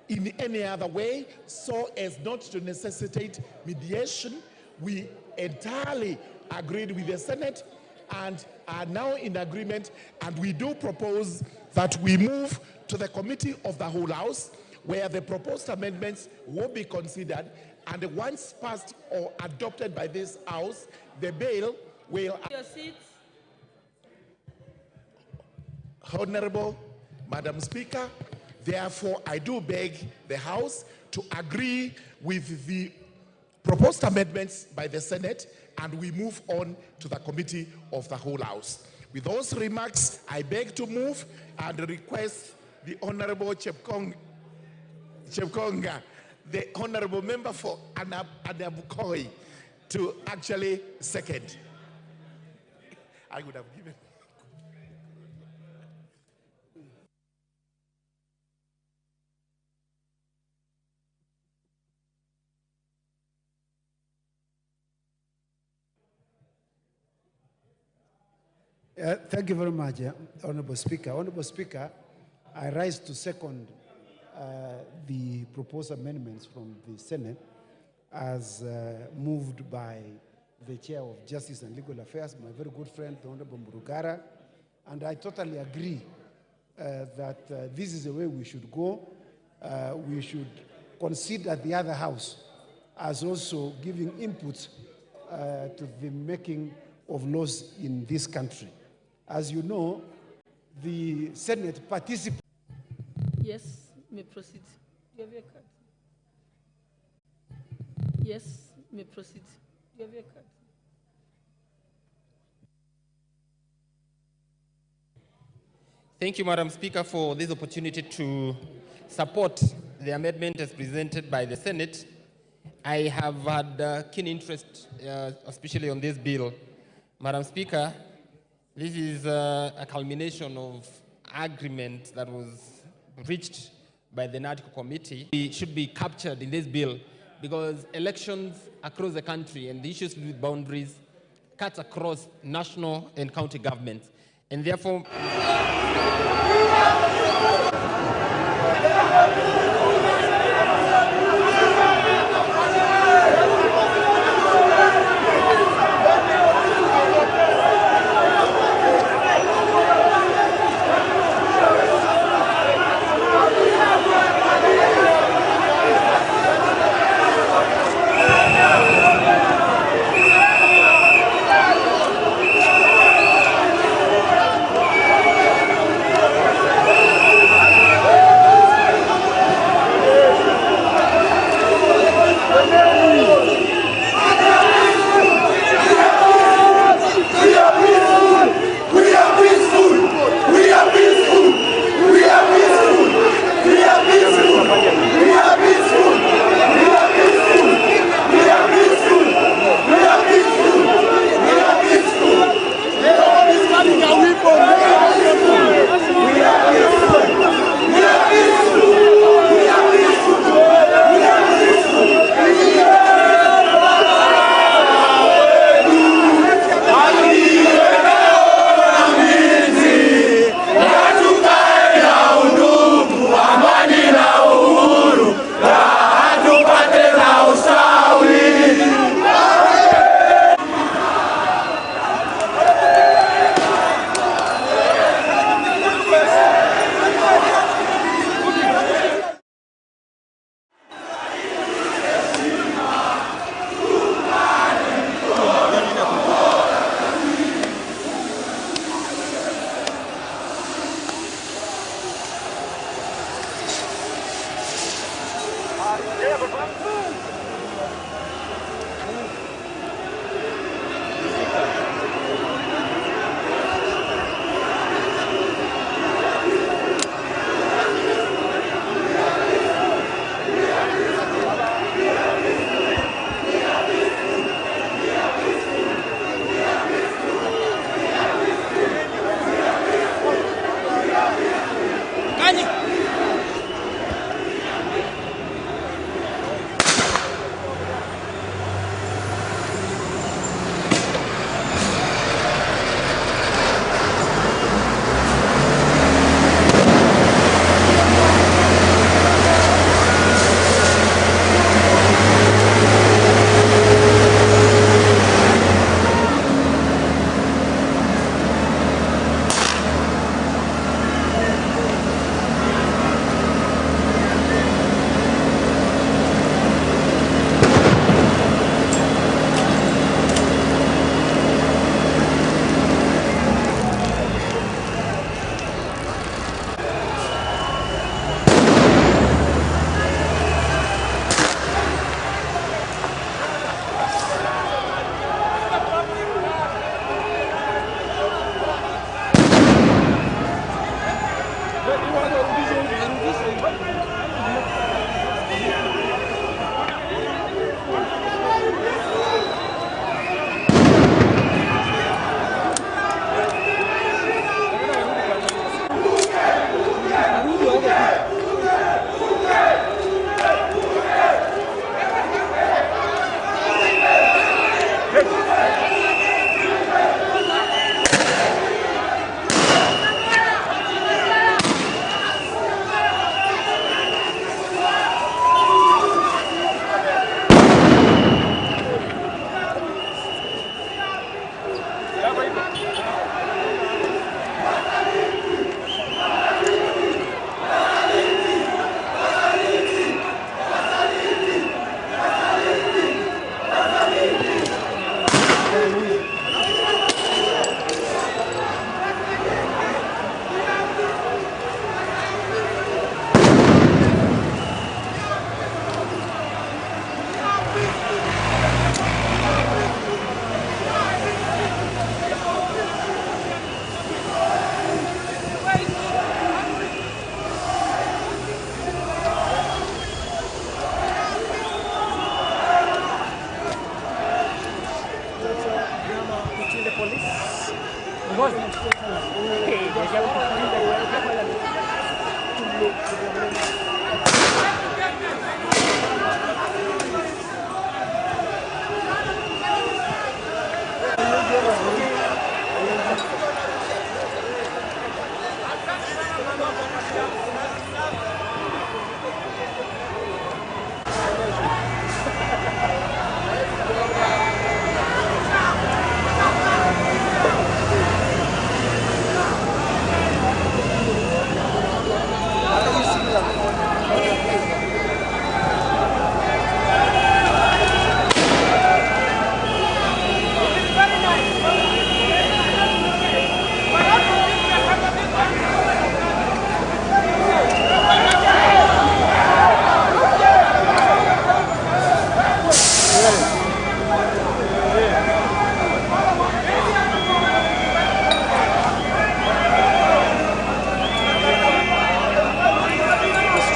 in any other way so as not to necessitate mediation, we entirely agreed with the Senate and are now in agreement, and we do propose that we move to the Committee of the Whole House, where the proposed amendments will be considered, and once passed or adopted by this House, the bill will... Your seats. Honorable Madam Speaker, therefore I do beg the House to agree with the proposed amendments by the Senate, and we move on to the Committee of the Whole House. With those remarks, I beg to move and request the Honorable Chepkonga, the Honorable Member for Anabukoi, to actually second. I would have given. Thank you very much, Honorable Speaker. Honorable Speaker, I rise to second the proposed amendments from the Senate as moved by the Chair of Justice and Legal Affairs, my very good friend, the Honorable Murugara, and I totally agree that this is the way we should go. We should consider the other house as also giving input to the making of laws in this country. As you know, the Senate participates. Yes, may proceed. You have your card. Yes, may proceed. You have your card. Thank you, Madam Speaker, for this opportunity to support the amendment as presented by the Senate. I have had keen interest, especially on this bill. Madam Speaker, this is a culmination of agreement that was reached by the NADCO committee. It should be captured in this bill because elections across the country and the issues with boundaries cut across national and county governments. And therefore...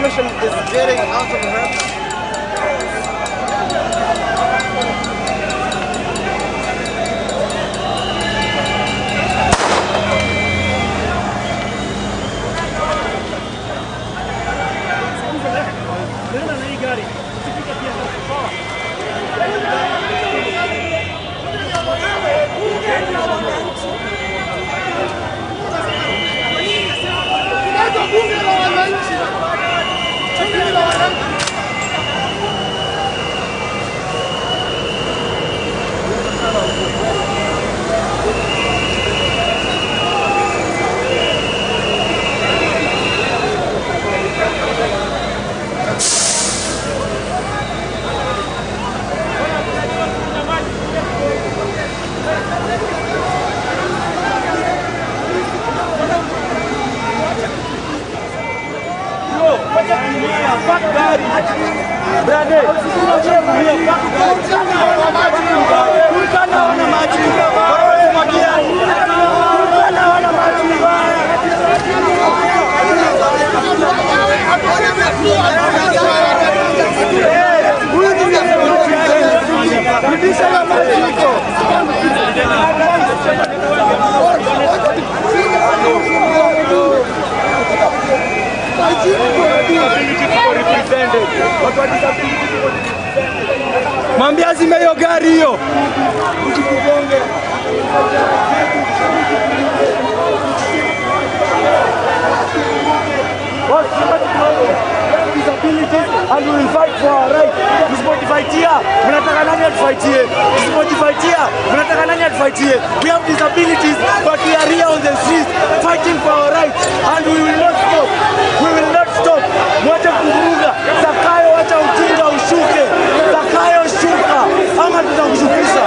situation is getting out of hand. Mwambie azime hiyo gari hiyo. And we will fight for our right. Tusipojifightia, mnataka nani atufightie? Tusipojifightia, mnataka nani atufightie? We have disabilities, but we are here on the streets fighting for our rights, and we will not stop. We will not stop. Mwache kuvuruga. Zakayo, wacha ujinga ushuke. Zakayo, shuka ama tutakushukisha.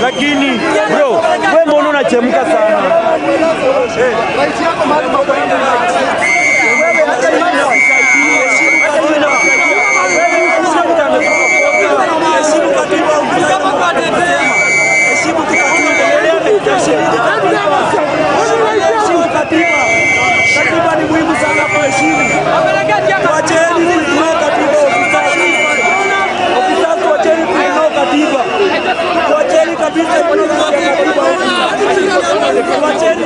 Lakini bro, wewe mbona unachemka sana? Rais yako mahali unapoenda wewe hata katiba ni muhimu sana kwa heshima. Wacheni kuinua katiba ofisa, wacheni kuinua katiba, wacheni kabisa kuinua katiba, wacheni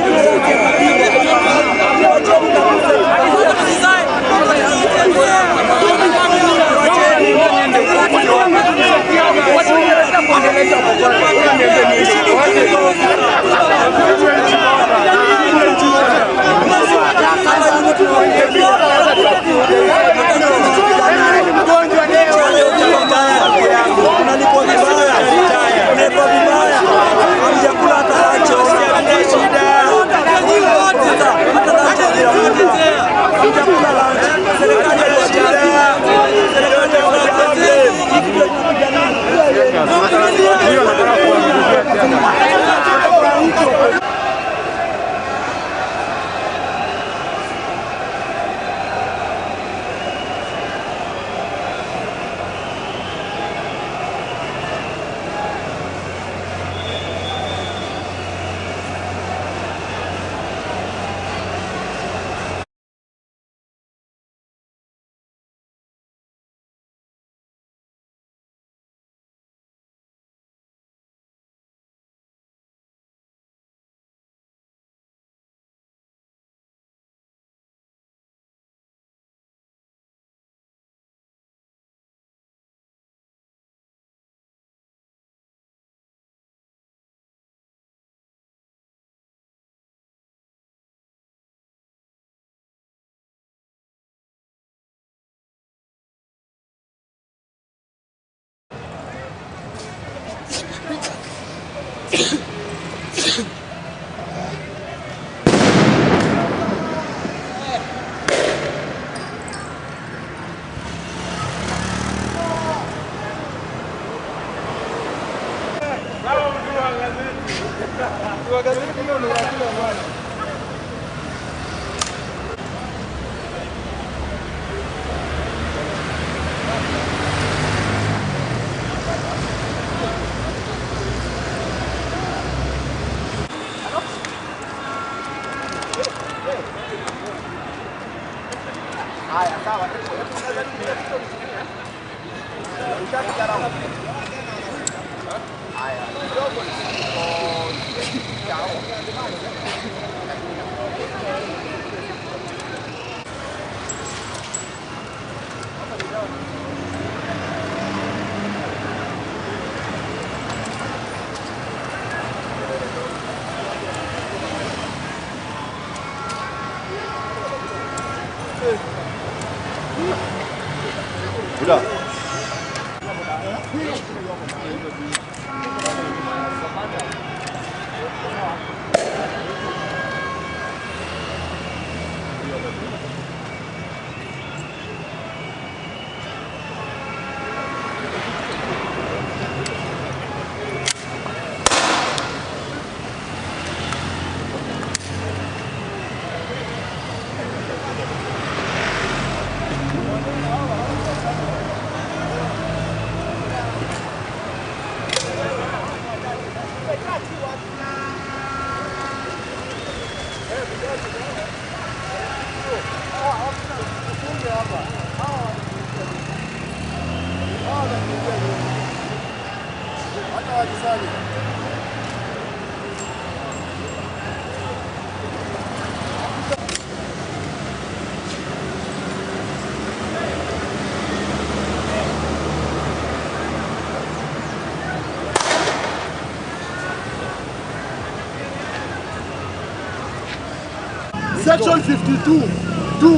Section 52(2)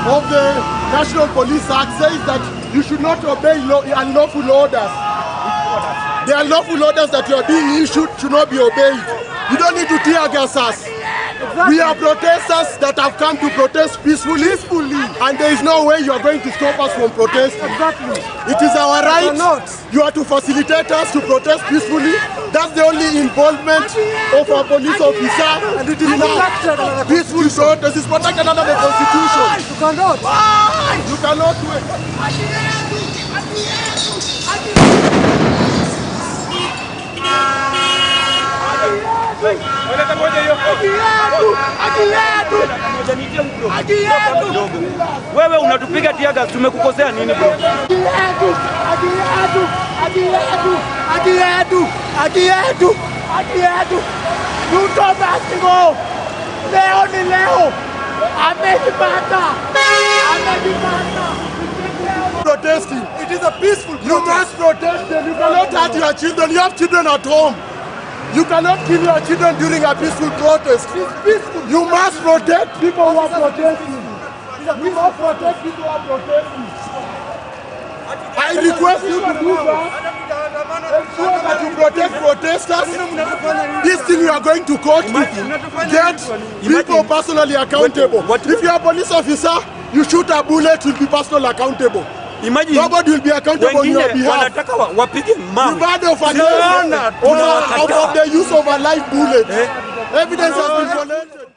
of the National Police Act says that you should not obey unlawful orders. The unlawful orders that you are being issued should not be obeyed. You don't need to tear gas us. We are protesters that have come to protest peacefully, and there is no way you are going to stop us from protesting. Exactly. It is our right. You are to facilitate us to protest peacefully. That's the only involvement of a police officer. And it is now peaceful protest is protected under the Constitution. You cannot. You cannot do it. Wewe unatupiga tiaga, tumekukosea nini bro? Ruto Bastingo. Leo ni leo. Amejipata. Protesting. It is a peaceful protest. You must protest them. You cannot hurt your children. You have children at home. You cannot kill your children during a peaceful protest. It's peaceful. You must protect people who are protesting. You must protect people who are protesting. I request you to do that. Ensure that you protect protesters. This thing you are going to court to get people personally accountable. If you are a police officer, you shoot a bullet, you'll be personally accountable. Imagine nobody will be accountable on your behalf. You bad of the use of a live bullet. Evidence has been collected.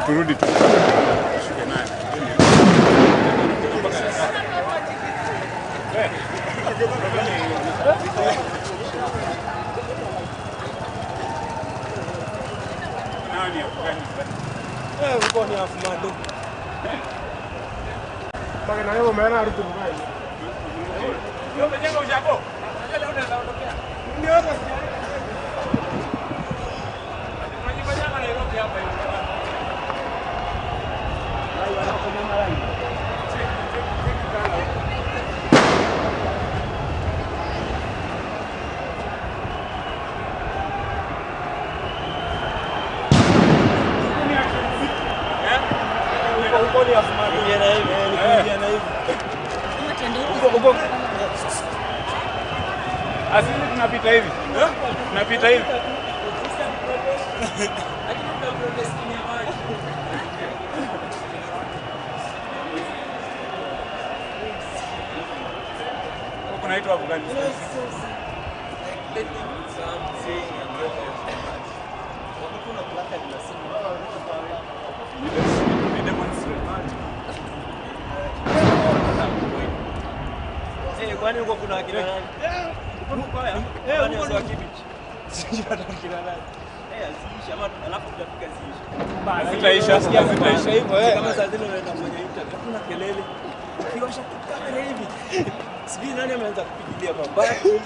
Turudi tu. Asili tunapita hivi. Tunapita hivi. Kunaitwa Afghanistan. Kwani huko kuna akina nani? Kwani sio kibichi? Sijui atakina nani. Asiisha ama alafu tutafika ziisha. Zitaisha hivyo Kama saa zile unaenda kwenye internet kuna kelele. Ukiwasha kamera hivi. Sijui nani ameanza kupigilia mabati.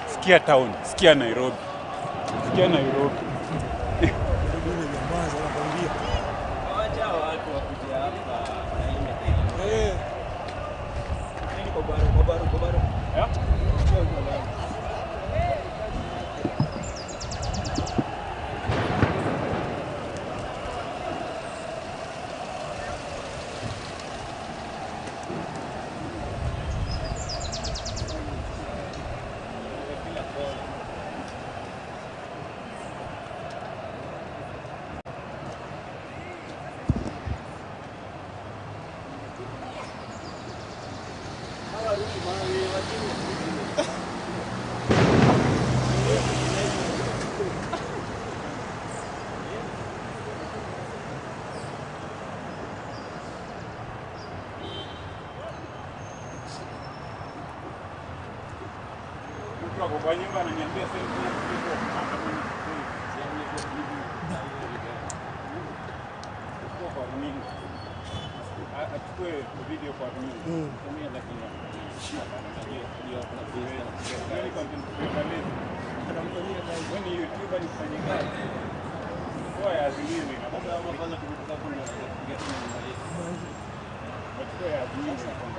Sikia town, sikia Nairobi. Sikia Nairobi. Kwa nyumba ananiambia achukue video kwa mimi. Tumia lakini when YouTuber ni kufanya kazi. Kwa ya azimini na kama unafanya kutoka kuna kwa ya azimini na kwa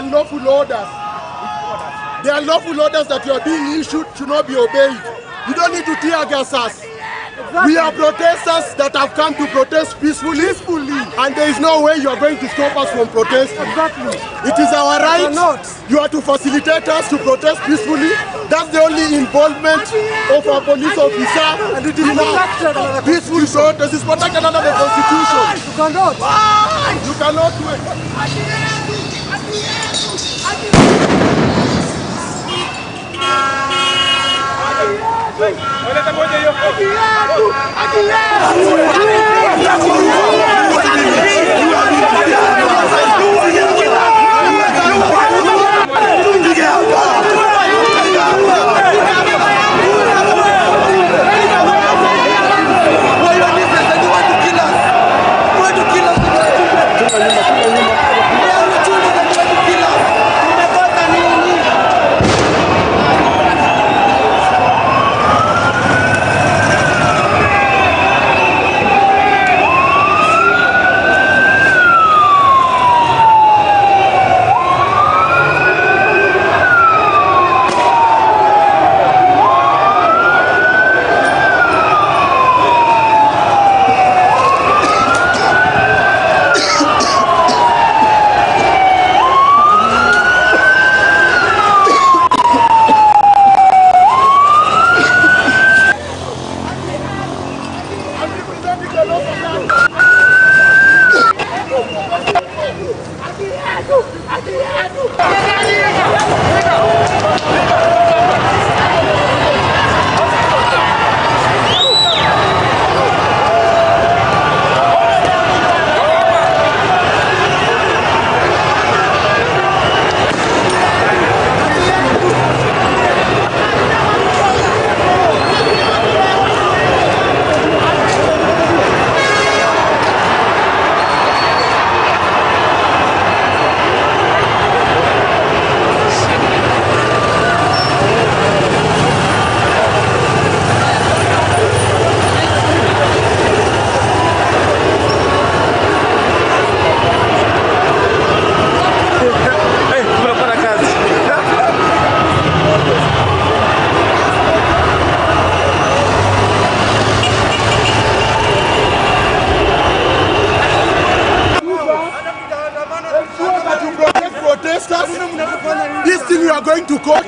unlawful orders. The unlawful orders that you are being issued should not be obeyed. You don't need to tear gas us. We are protesters that have come to protest peacefully, and there is no way you are going to stop us from protesting. Exactly. It is our right. You are to facilitate us to protest peacefully. That's the only involvement of a police officer. And it is now peaceful protest. This is protected under the Constitution. You cannot. You cannot do it. This thing you are going to court,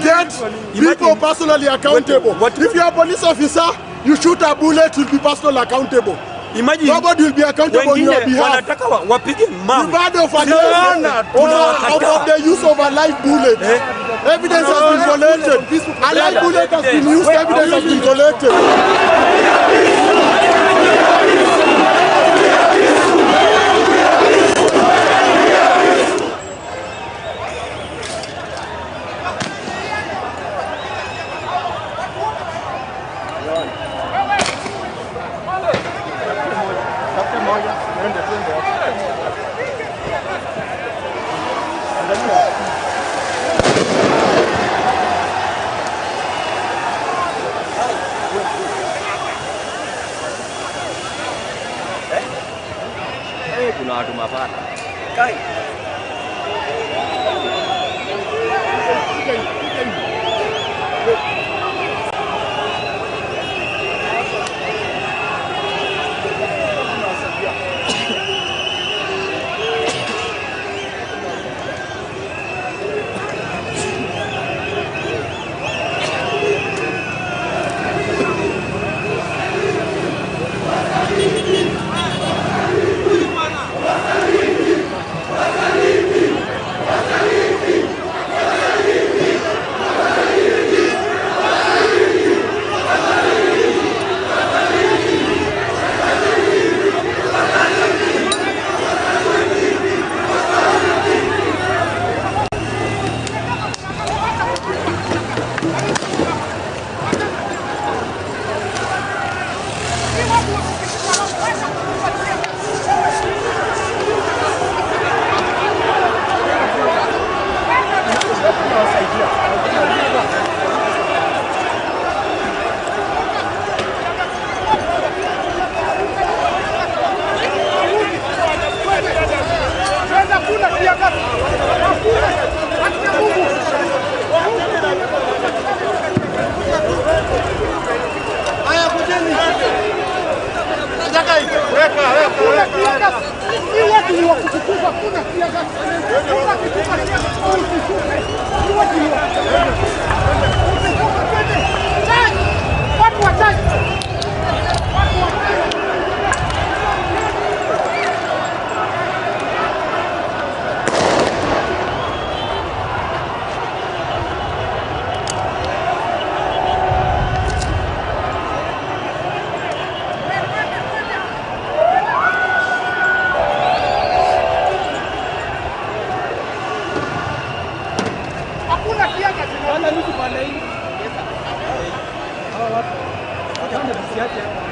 get people personally accountable. If you are a police officer, you shoot a bullet, you'll be personally accountable. Imagine nobody will be accountable on your behalf. Reward of the use of a live bullet. Evidence has been collected. A live bullet has been used, evidence has been collected.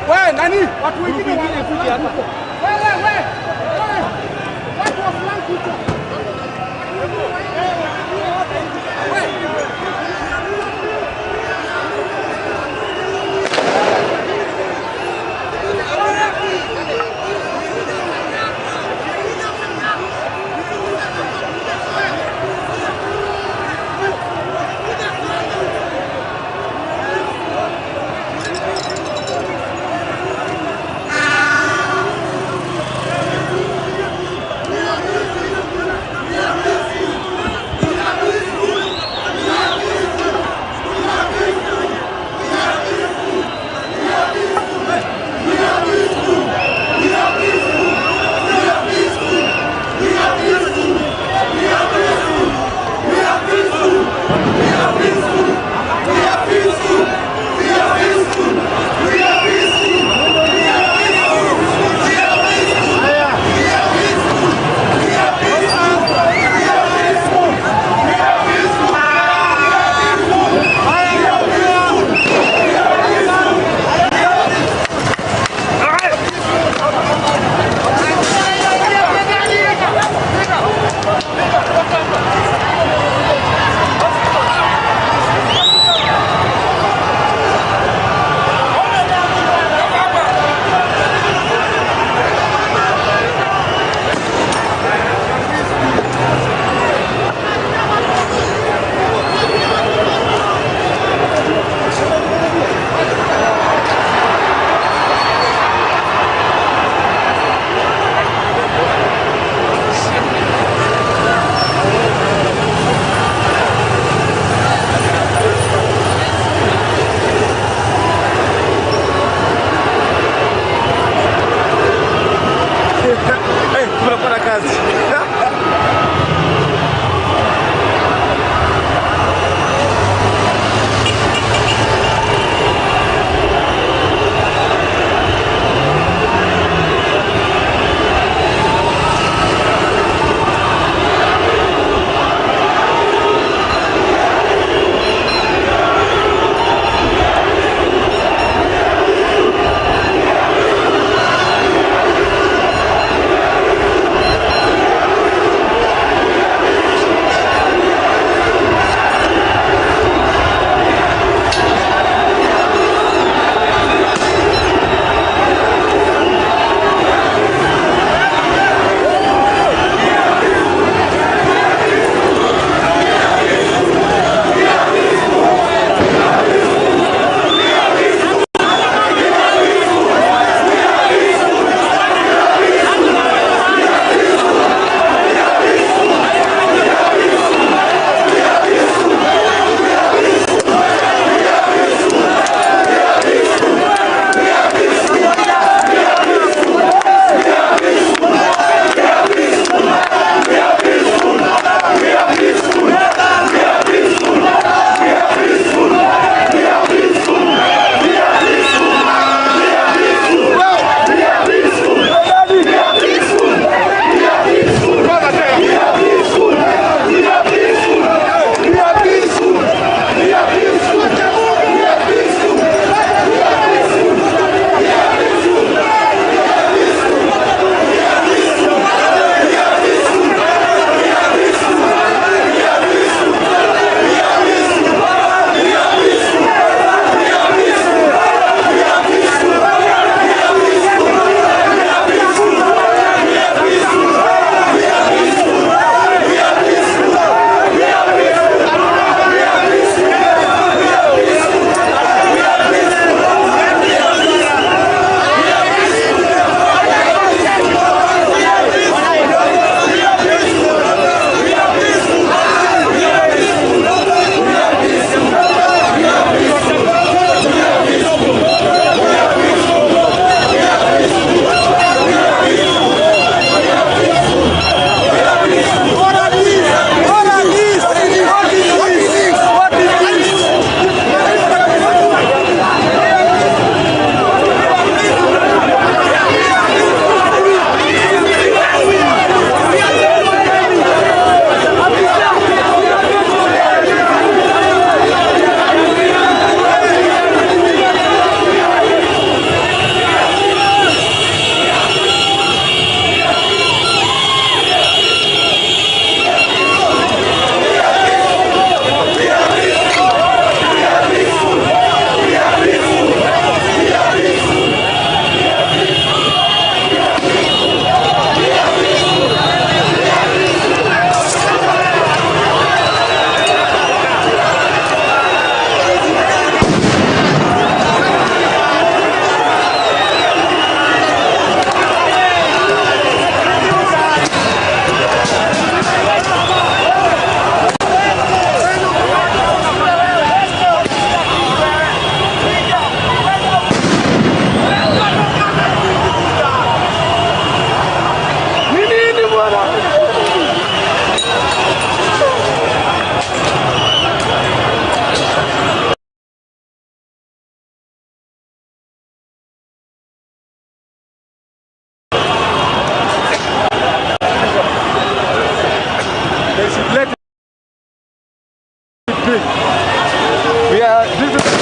Wewe nani? Watu wengine wanakuja hapa. Wewe. Watu wa flank huko. doing. This is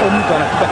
mtu anatupa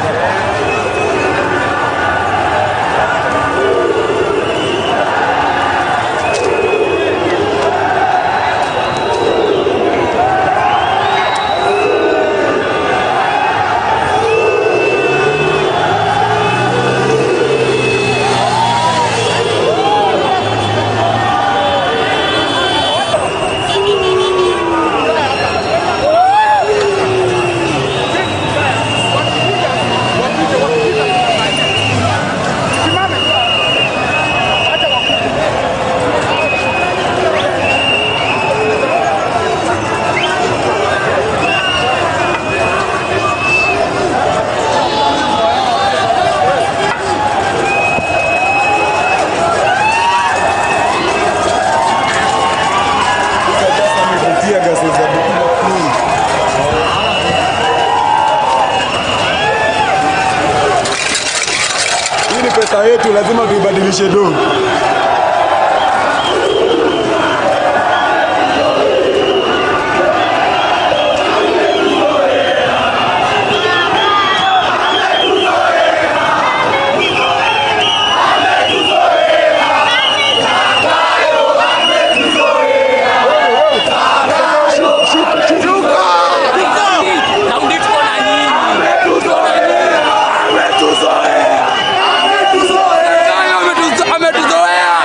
pesa yetu lazima tuibadilishe do. ametuzoea.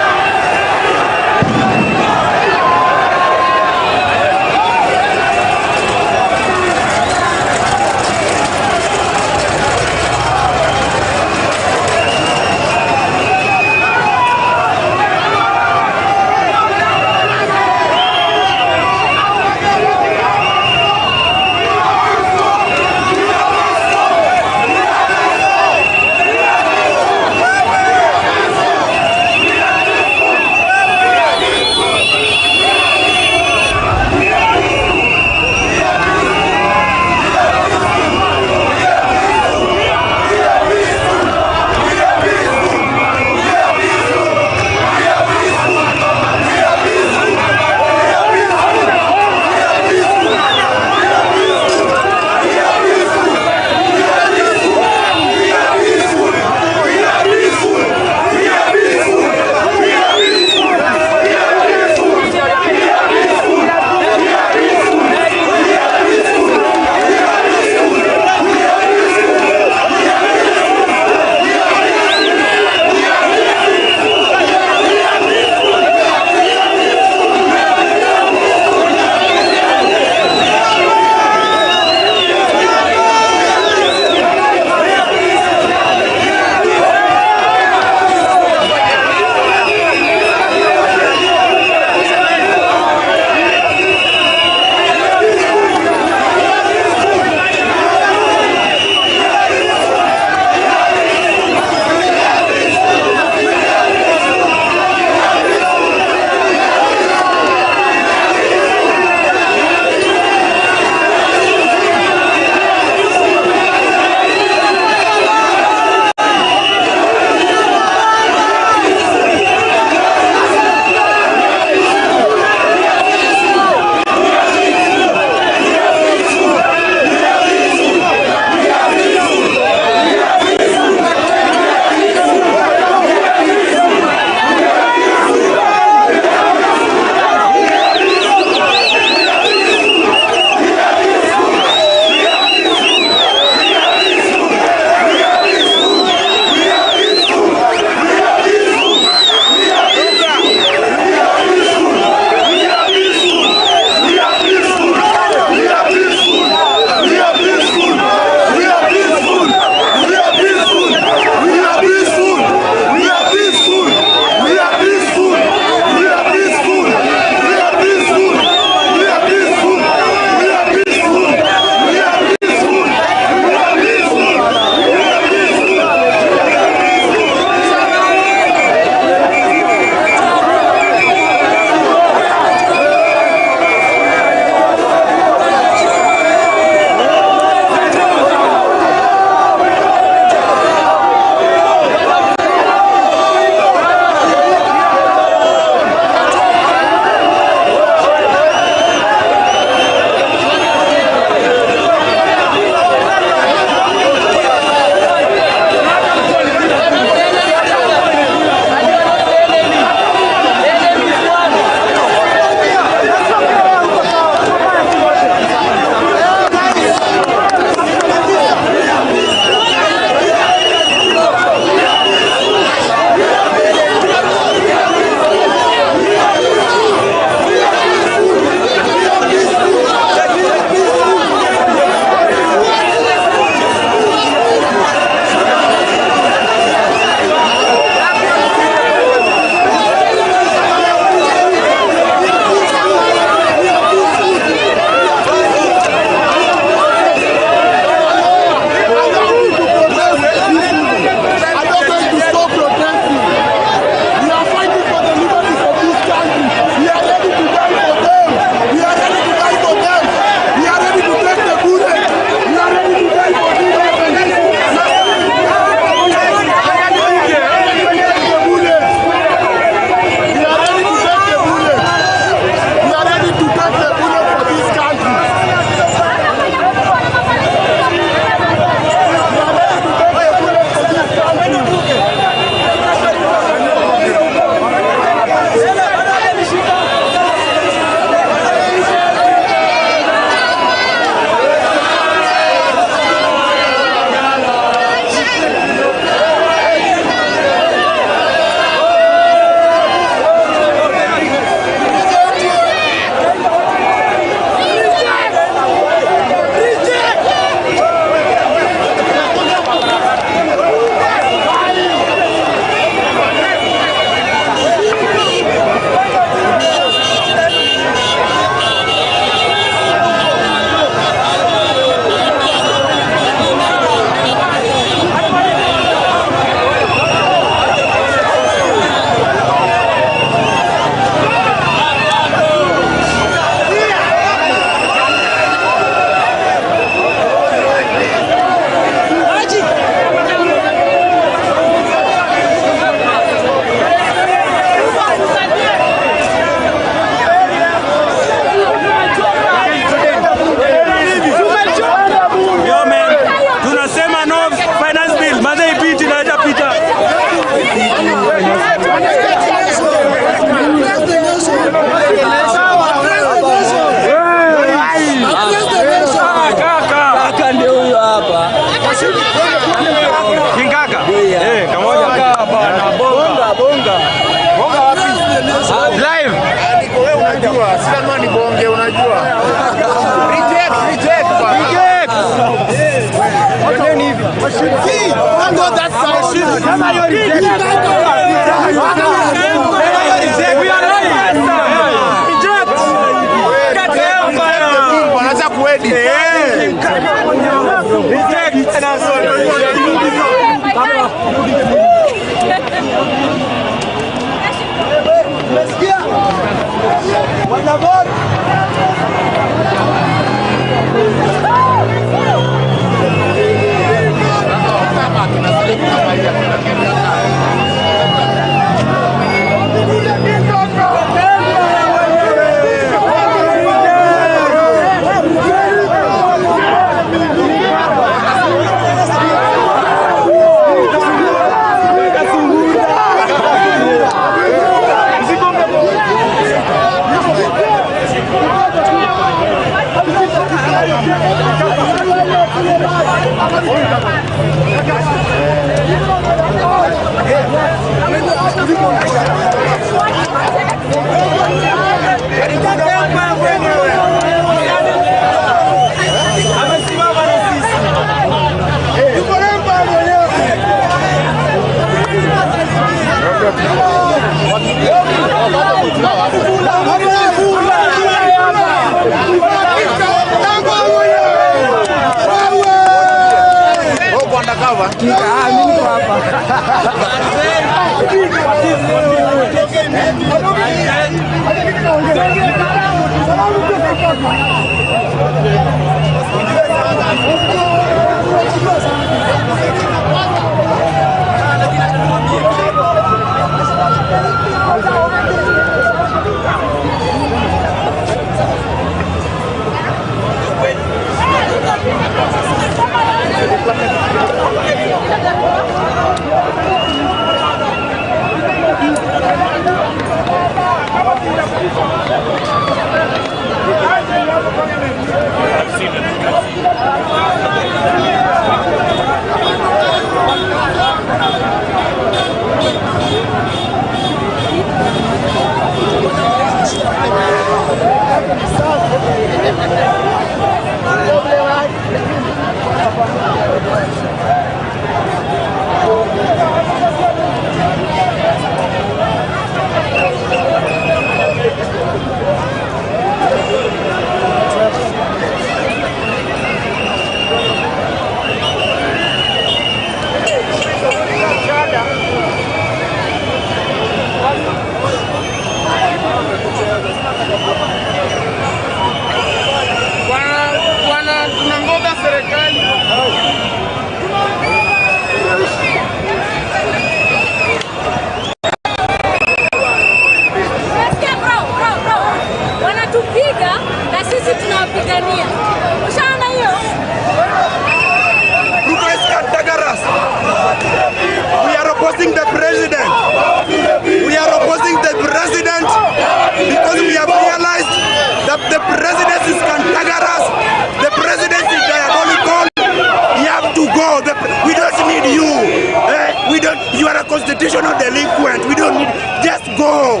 Constitutional delinquent. We don't need. Just go.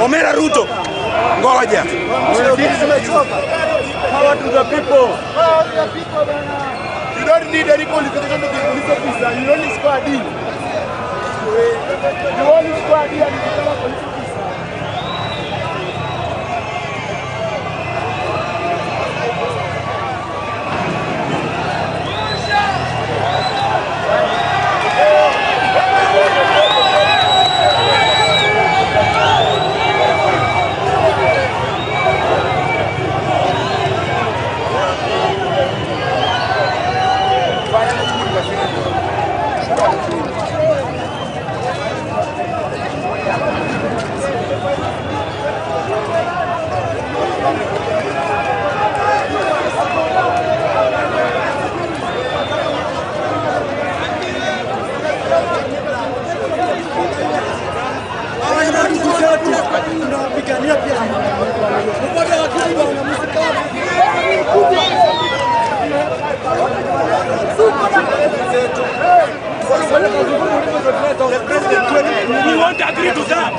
Omera Ruto. Ngoja. Power to the people. You don't need any qualification to be a police officer. You only score a D. You only score a D and you become a police officer. We won't agree to that.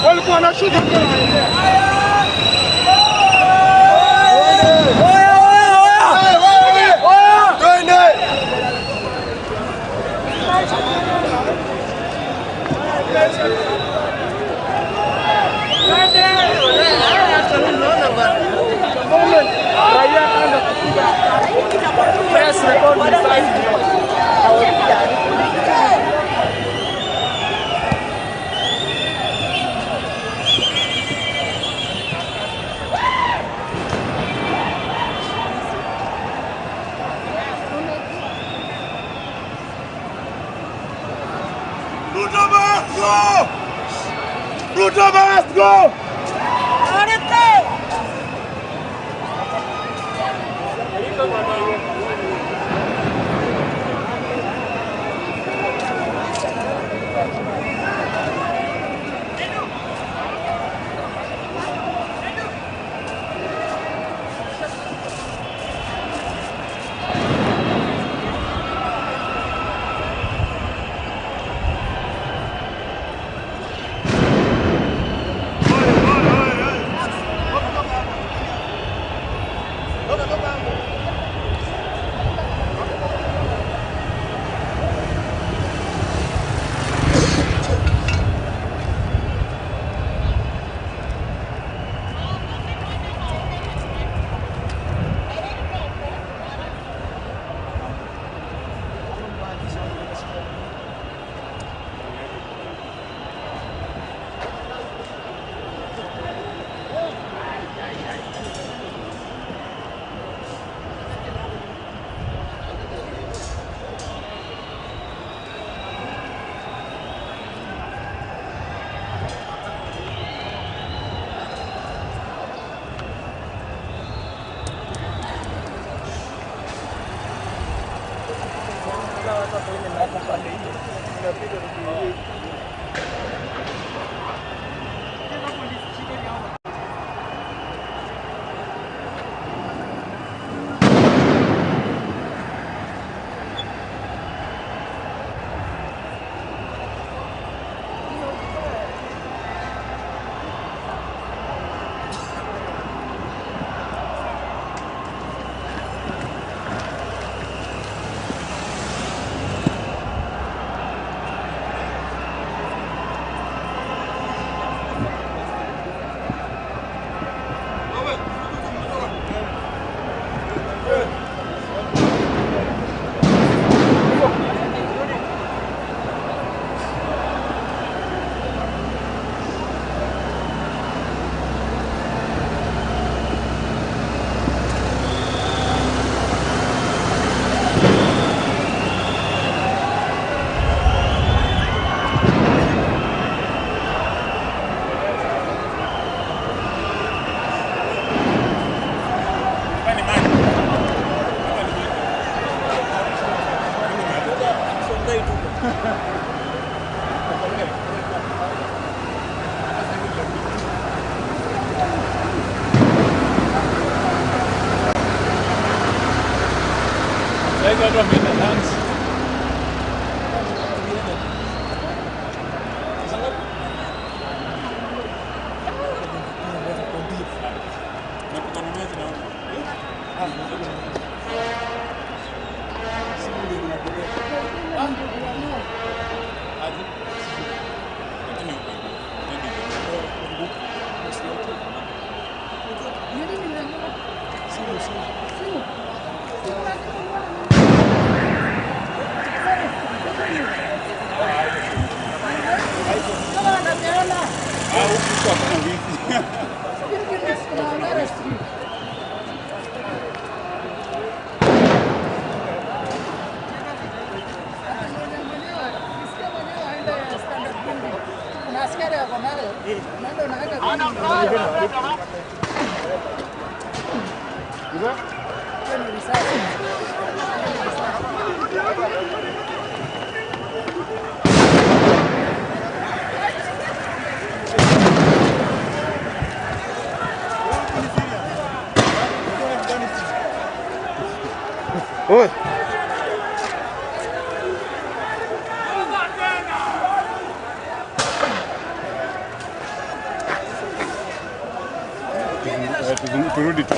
Walikuwa wanashuka Ruto must go! Oi. Turudi tu.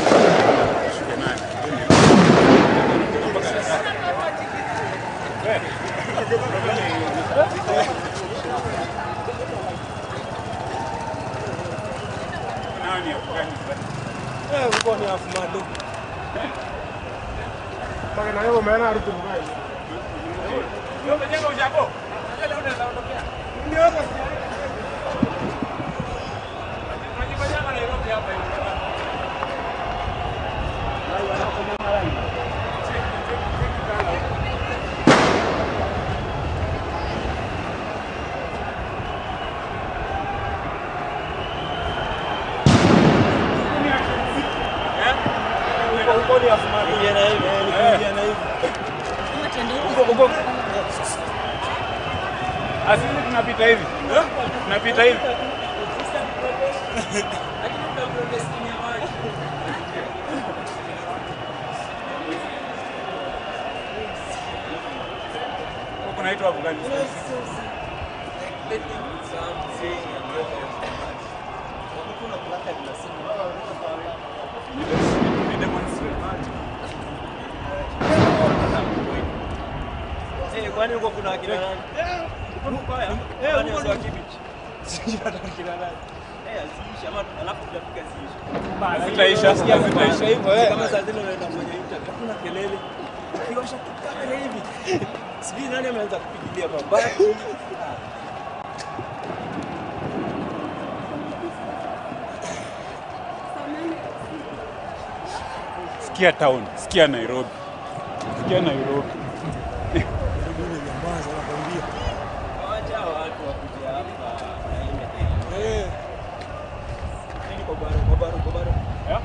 Nani Afghanistan? Uko ni afumado. Paka na yeye maana arudi mbaya. Ndio umejenga ujako. Leo unaweza ondokea. Ndio hapa. Unajifanya Nairobi hapa hivi. Uko ni afumado. Ni na hivi, ni na hivi. Uko. Asili tunapita hivi. Tunapita hivi. Huko naitwa Afghanistan. Kwani huko kuna akina nani? Huko haya. Kwani sio kibichi. Sijui atakina nani. Asiisha ama alafu tutafika Zitaisha hivyo kama saa zile unaenda kwenye internet hakuna kelele. Ukiwasha kamera hivi. Sijui nani ameanza kupigilia mabaki. Sikia town, sikia Nairobi. Sikia Nairobi. Wacha watu wakuje hapa na ile. Nini kwa baro? Yeah.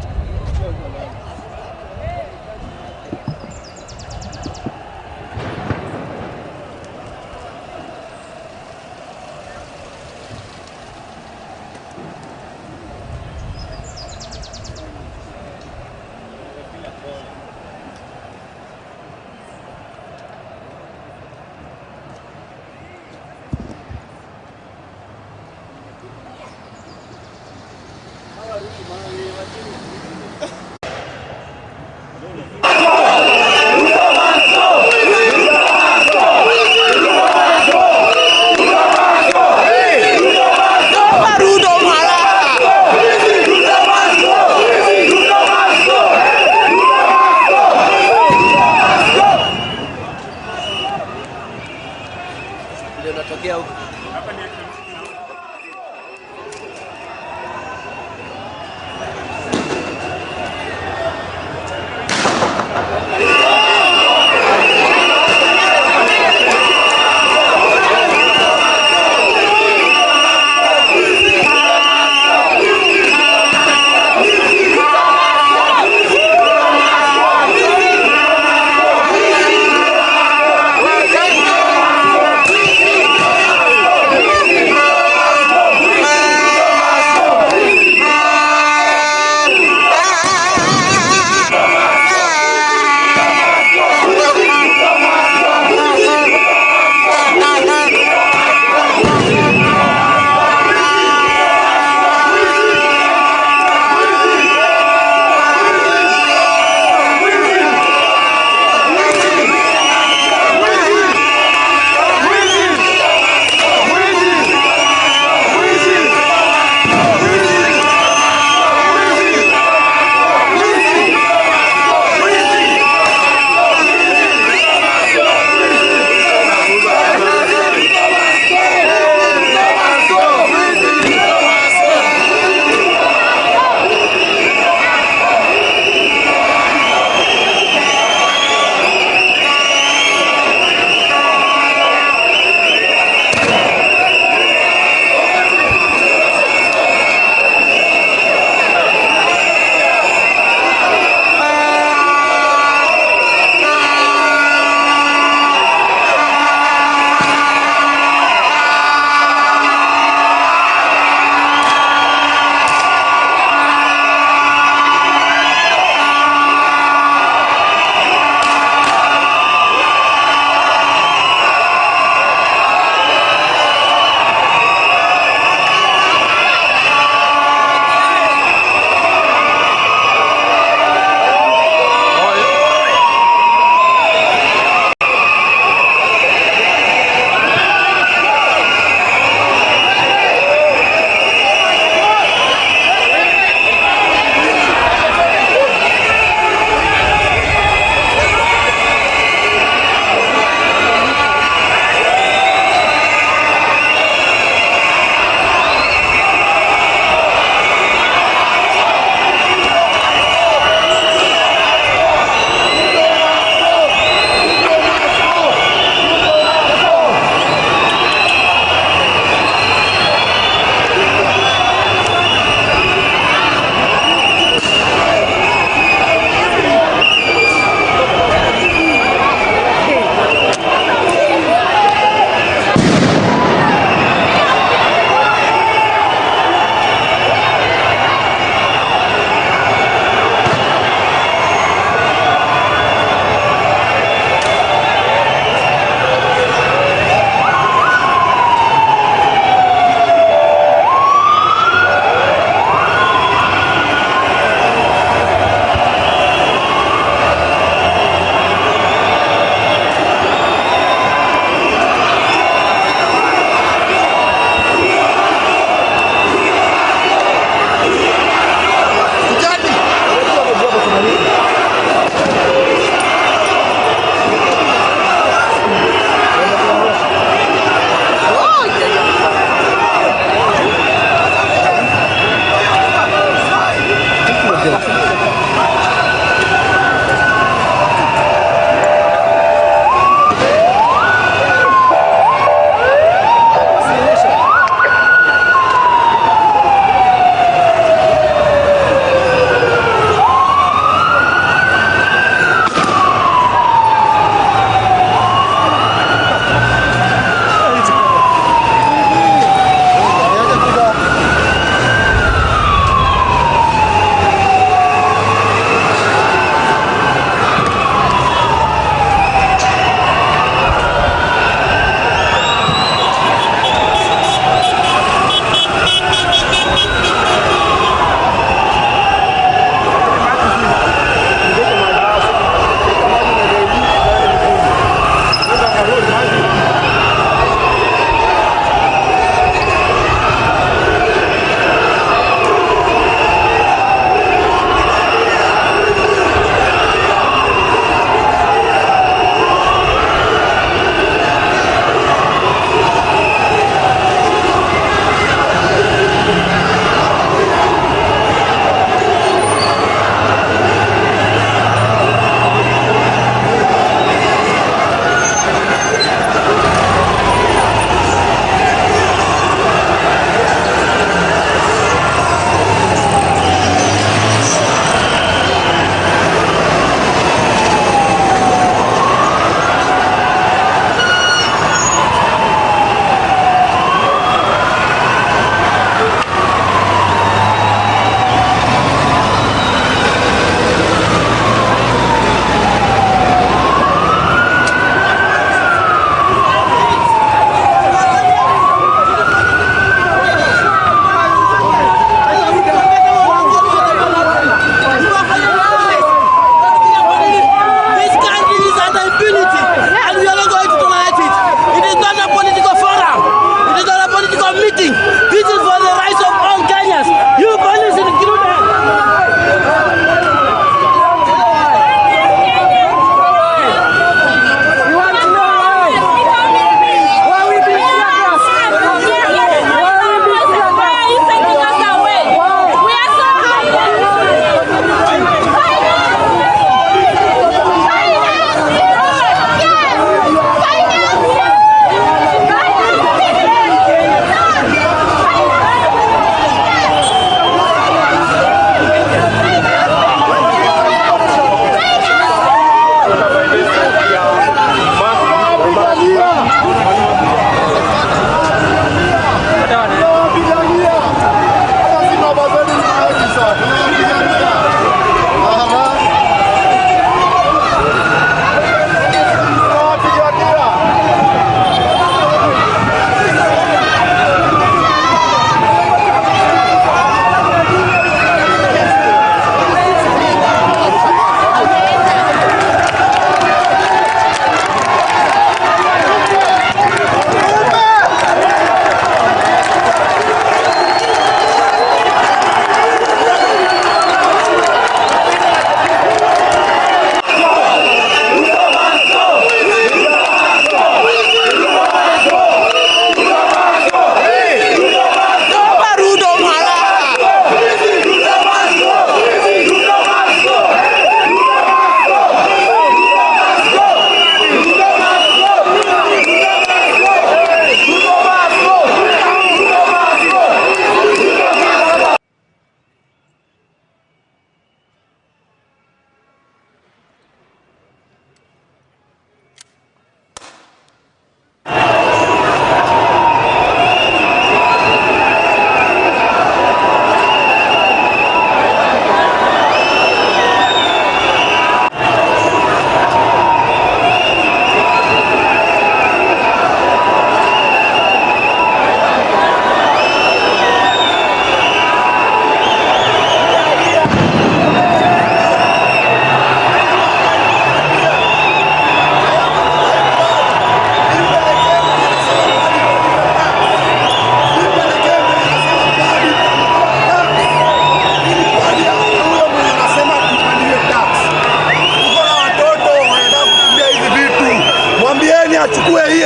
achukue hii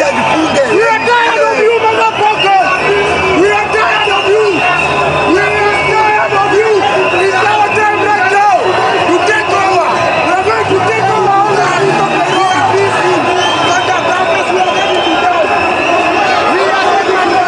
ajifunge. We are tired of you, motherfucker. We are tired of you. We are tired of you. It's our time right now to take over. We are going to take over all the streets of the road peaceful. But the government we are ready to go. We are ready to go.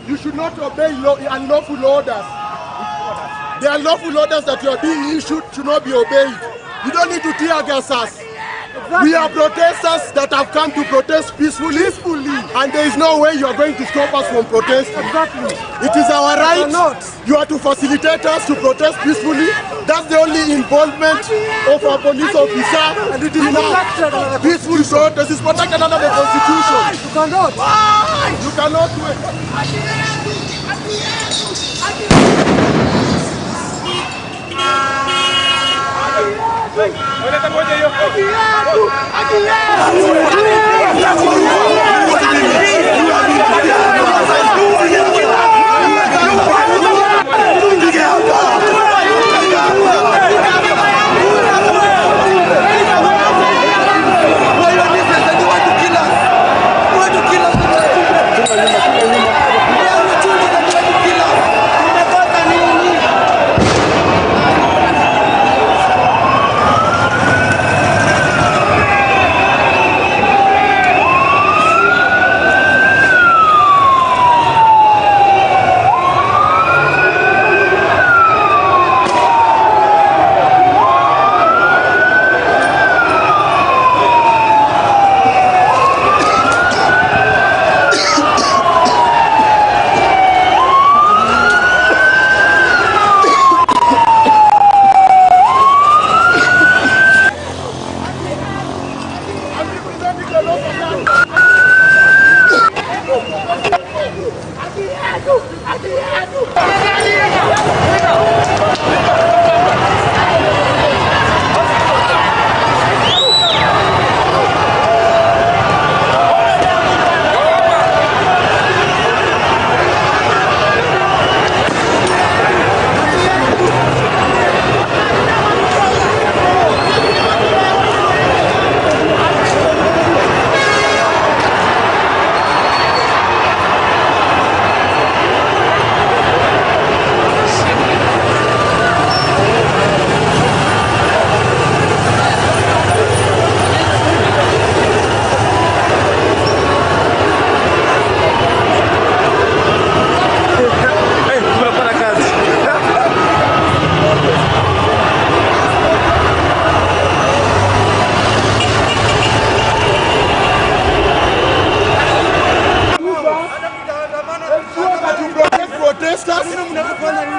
You should not obey unlawful orders. The unlawful orders that you are being issued should not be obeyed. You don't need to tear gas us. We are protesters that have come to protest peacefully, and there is no way you are going to stop us from protesting. It is our right. You are to facilitate us to protest peacefully. That's the only involvement of a police officer. And it is not peaceful protest. It is protected under the Constitution. You cannot. You cannot do it.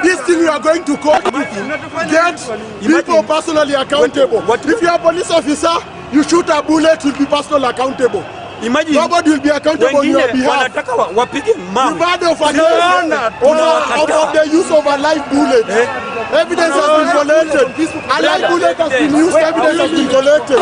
This thing we are going to court to get people personally accountable. If you are a police officer, you shoot a bullet, you'll be personally accountable. Imagine nobody will be accountable on your behalf. You've heard of the use of a live bullet. Evidence has been collected. A live bullet has been used, evidence has been collected.